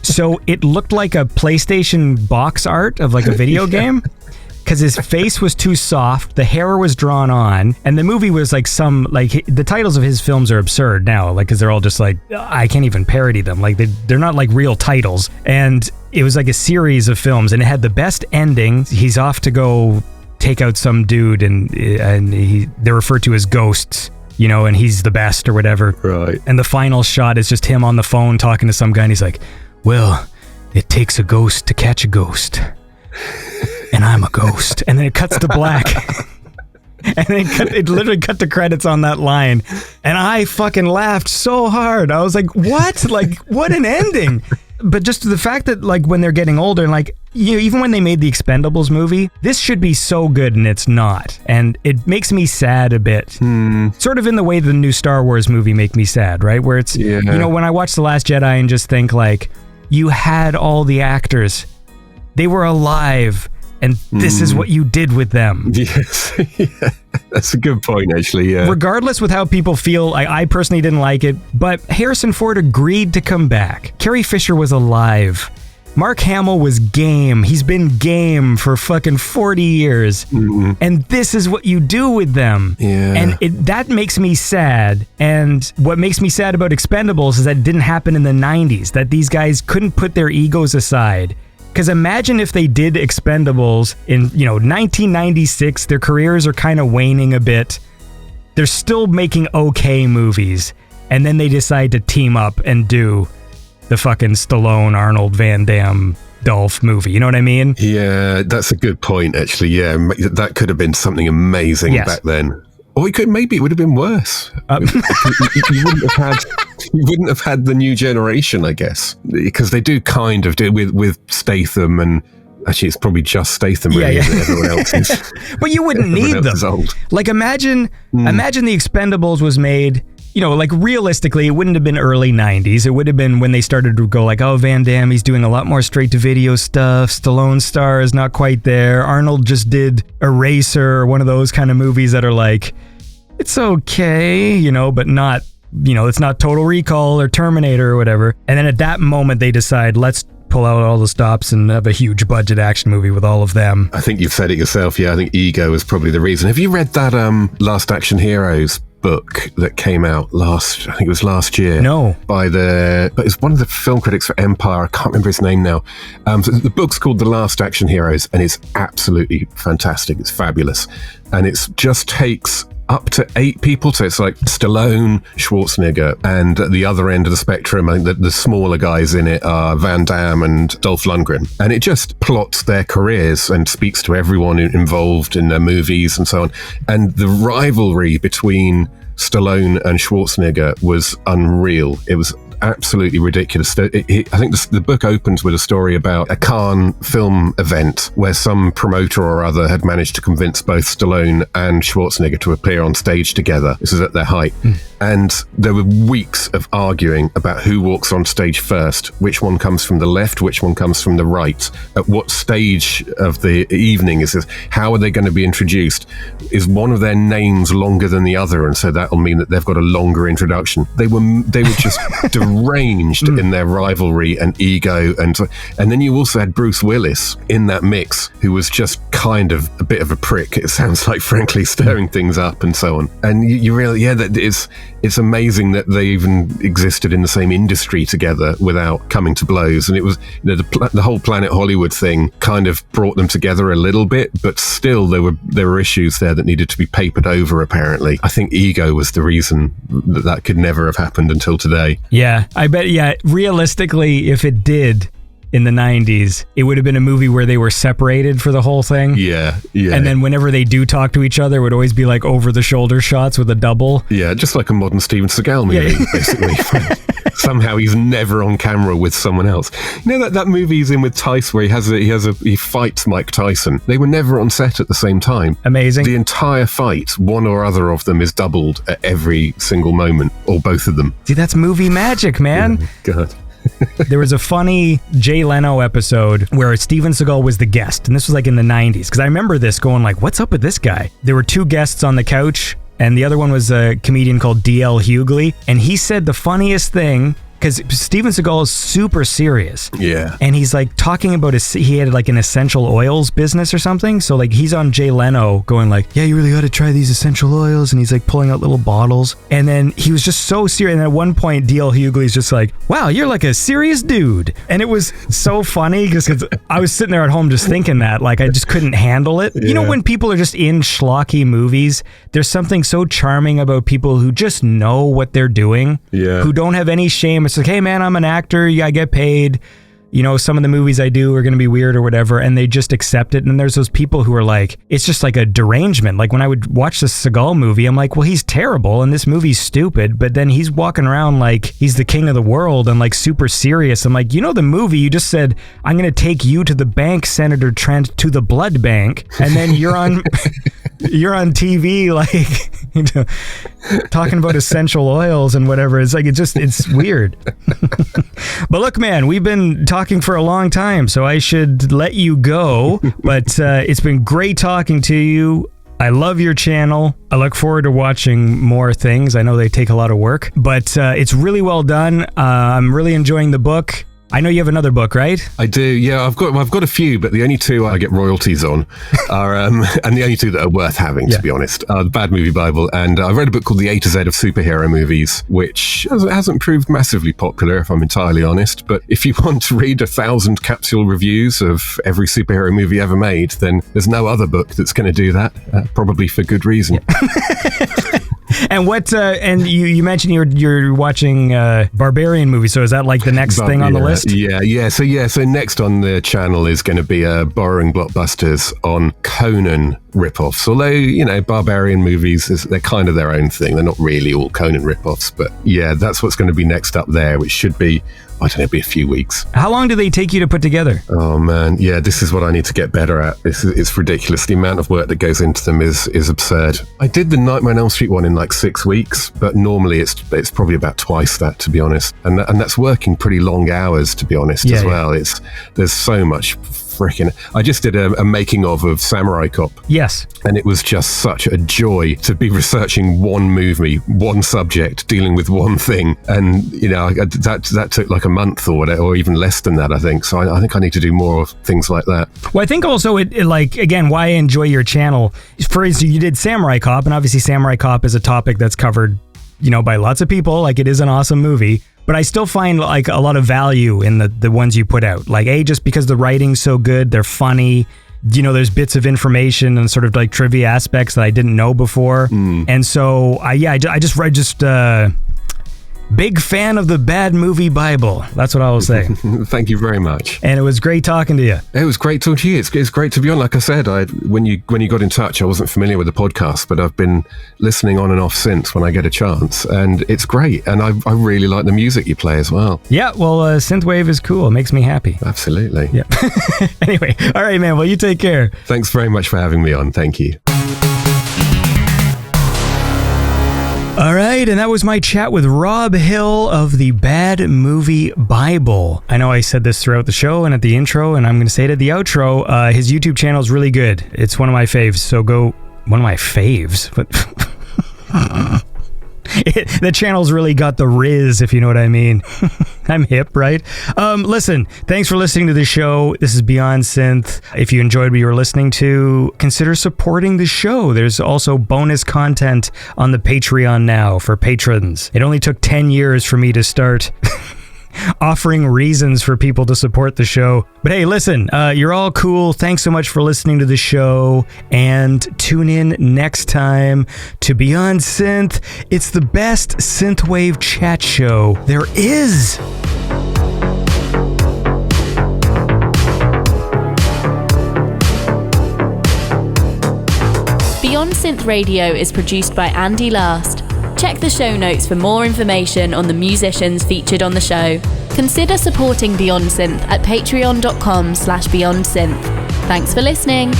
So it looked like a PlayStation box art of like a video game. Because his face was too soft, the hair was drawn on, and the movie was like the titles of his films are absurd now, like because they're all just like, I can't even parody them, like they're not like real titles, and it was like a series of films, and it had the best ending. He's off to go take out some dude, and they're referred to as ghosts, you know, and he's the best or whatever. Right. And the final shot is just him on the phone talking to some guy, and he's like, well, it takes a ghost to catch a ghost. And I'm a ghost. And then it cuts to black. And it literally cut the credits on that line. And I fucking laughed so hard. I was like, what? Like, what an ending. But just the fact that, like, when they're getting older, and like, you know, even when they made the Expendables movie, this should be so good and it's not. And it makes me sad a bit. Sort of in the way the new Star Wars movie make me sad, right? Where it's, you know, when I watch The Last Jedi and just think, like, you had all the actors. They were alive. And this is what you did with them. Yes. Yeah. That's a good point, actually, yeah. Regardless with how people feel, I personally didn't like it, but Harrison Ford agreed to come back. Carrie Fisher was alive. Mark Hamill was game. He's been game for fucking 40 years. And this is what you do with them. Yeah. And that makes me sad. And what makes me sad about Expendables is that it didn't happen in the 90s, that these guys couldn't put their egos aside. Because imagine if they did Expendables in, you know, 1996, their careers are kind of waning a bit. They're still making okay movies. And then they decide to team up and do the fucking Stallone, Arnold, Van Damme, Dolph movie. You know what I mean? Yeah, that's a good point, actually. Yeah, that could have been something amazing back then. Or maybe it would have been worse. You wouldn't have had the new generation, I guess, because they do kind of do with Statham, and actually it's probably just Statham really, isn't it? Everyone else is. But you wouldn't need them. Like imagine the Expendables was made, you know, like realistically, it wouldn't have been early 90s. It would have been when they started to go like, oh, Van Damme, he's doing a lot more straight-to-video stuff. Stallone star is not quite there. Arnold just did Eraser, one of those kind of movies that are like, it's okay, you know, but not, you know, it's not Total Recall or Terminator or whatever. And then at that moment, they decide, let's pull out all the stops and have a huge budget action movie with all of them. I think you've said it yourself. Yeah, I think ego is probably the reason. Have you read that Last Action Heroes book that came out I think it was last year? No. But it's one of the film critics for Empire. I can't remember his name now. So the book's called The Last Action Heroes, and it's absolutely fantastic. It's fabulous. And it just takes up to 8 people, so it's like Stallone, Schwarzenegger, and at the other end of the spectrum, I think the smaller guys in it are Van Damme and Dolph Lundgren, and it just plots their careers and speaks to everyone involved in their movies and so on. And the rivalry between Stallone and Schwarzenegger was unreal. It was absolutely ridiculous. I think the book opens with a story about a Cannes film event where some promoter or other had managed to convince both Stallone and Schwarzenegger to appear on stage together. This is at their height. And there were weeks of arguing about who walks on stage first, which one comes from the left, which one comes from the right, at what stage of the evening is this, how are they going to be introduced? Is one of their names longer than the other? And so that'll mean that they've got a longer introduction. They were just deranged in their rivalry and ego. And then you also had Bruce Willis in that mix, who was just kind of a bit of a prick, it sounds like, frankly, stirring things up and so on. And you really, that it's amazing that they even existed in the same industry together without coming to blows. And it was, the whole Planet Hollywood thing kind of brought them together a little bit, but still there were issues there that needed to be papered over, apparently. I think ego was the reason that could never have happened until today. Yeah, I bet, realistically, if it did in the 90s, it would have been a movie where they were separated for the whole thing. Yeah. And then whenever they do talk to each other, it would always be like over-the-shoulder shots with a double. Yeah, just like a modern Steven Seagal movie, basically. Somehow he's never on camera with someone else. You know that movie he's in with Tyson, where he fights Mike Tyson. They were never on set at the same time. Amazing. The entire fight, one or other of them is doubled at every single moment, or both of them. See, that's movie magic, man. Oh, God. There was a funny Jay Leno episode where Steven Seagal was the guest, and this was like in the 90s, because I remember this going like, what's up with this guy? There were two guests on the couch, and the other one was a comedian called D.L. Hughley, and he said the funniest thing, because Steven Seagal is super serious. Yeah. And he's like talking about he had like an essential oils business or something. So like he's on Jay Leno going like, yeah, you really got to try these essential oils. And he's like pulling out little bottles. And then he was just so serious. And at one point, D.L. Hughley's just like, wow, you're like a serious dude. And it was so funny because I was sitting there at home just thinking that, like, I just couldn't handle it. Yeah. You know, when people are just in schlocky movies, there's something so charming about people who just know what they're doing, who don't have any shame. It's like, hey man, I'm an actor, I get paid, you know, some of the movies I do are going to be weird or whatever, and they just accept it. And there's those people who are like, it's just like a derangement. Like when I would watch the Seagal movie, I'm like, well, he's terrible and this movie's stupid, but then he's walking around like he's the king of the world and like super serious. I'm like, you know, the movie you just said, I'm going to take you to the bank, Senator Trent, to the blood bank, and then you're on you're on TV like, you know, talking about essential oils and whatever. It's like, it's weird. But look, man, we've been talking for a long time, so I should let you go. But it's been great talking to you. I love your channel. I look forward to watching more things. I know they take a lot of work, but it's really well done. I'm really enjoying the book. I know you have another book, right? I do, yeah. I've got a few, but the only two I get royalties on are, and the only two that are worth having, to be honest, are the Bad Movie Bible, and I've read a book called The A to Z of Superhero Movies, which hasn't proved massively popular, if I'm entirely honest. But if you want to read 1,000 capsule reviews of every superhero movie ever made, then there's no other book that's going to do that, probably for good reason. And what? And you mentioned you're watching Barbarian movies. So is that like the next thing on the list? Yeah. So next on the channel is going to be borrowing blockbusters on Conan ripoffs. Although, you know, Barbarian movies they're kind of their own thing. They're not really all Conan ripoffs, but yeah, that's what's going to be next up there, which should be, I don't know, be a few weeks. How long do they take you to put together? Oh man, yeah, this is what I need to get better at. It's ridiculous. The amount of work that goes into them is absurd. I did the Nightmare on Elm Street one in like 6 weeks, but normally it's probably about twice that, to be honest. And that's working pretty long hours, to be honest, as well. There's so much freaking. I just did a making of Samurai Cop. Yes. And it was just such a joy to be researching one movie, one subject, dealing with one thing. And, you know, that took like a month or whatever, or even less than that, I think. So I think I need to do more of things like that. Well, I think also it like, again, why I enjoy your channel. For instance, you did Samurai Cop, and obviously Samurai Cop is a topic that's covered, you know, by lots of people. Like, it is an awesome movie. But I still find like a lot of value in the ones you put out. Like, just because the writing's so good, they're funny. You know, there's bits of information and sort of like trivia aspects that I didn't know before. And so, Big fan of the Bad Movie Bible. That's what I will say. Thank you very much. And it was great talking to you. It was great talking to you. It's great to be on. Like I said, when you got in touch, I wasn't familiar with the podcast, but I've been listening on and off since when I get a chance, and it's great. And I really like the music you play as well. Yeah, well, synthwave is cool. It makes me happy. Absolutely. Yeah. Anyway, all right, man. Well, you take care. Thanks very much for having me on. Thank you. All right, and that was my chat with Rob Hill of the Bad Movie Bible. I know I said this throughout the show and at the intro, and I'm going to say it at the outro. His YouTube channel is really good. It's one of my faves, so go... One of my faves? The channel's really got the riz, if you know what I mean. I'm hip, right? Listen, thanks for listening to the show. This is Beyond Synth. If you enjoyed what you were listening to, consider supporting the show. There's also bonus content on the Patreon now for patrons. It only took 10 years for me to start offering reasons for people to support the show. But hey, listen, you're all cool. Thanks so much for listening to the show, and tune in next time to Beyond Synth. It's the best synthwave chat show there is. Beyond Synth Radio is produced by Andy Last. Check the show notes for more information on the musicians featured on the show. Consider supporting Beyond Synth at patreon.com/BeyondSynth. Thanks for listening.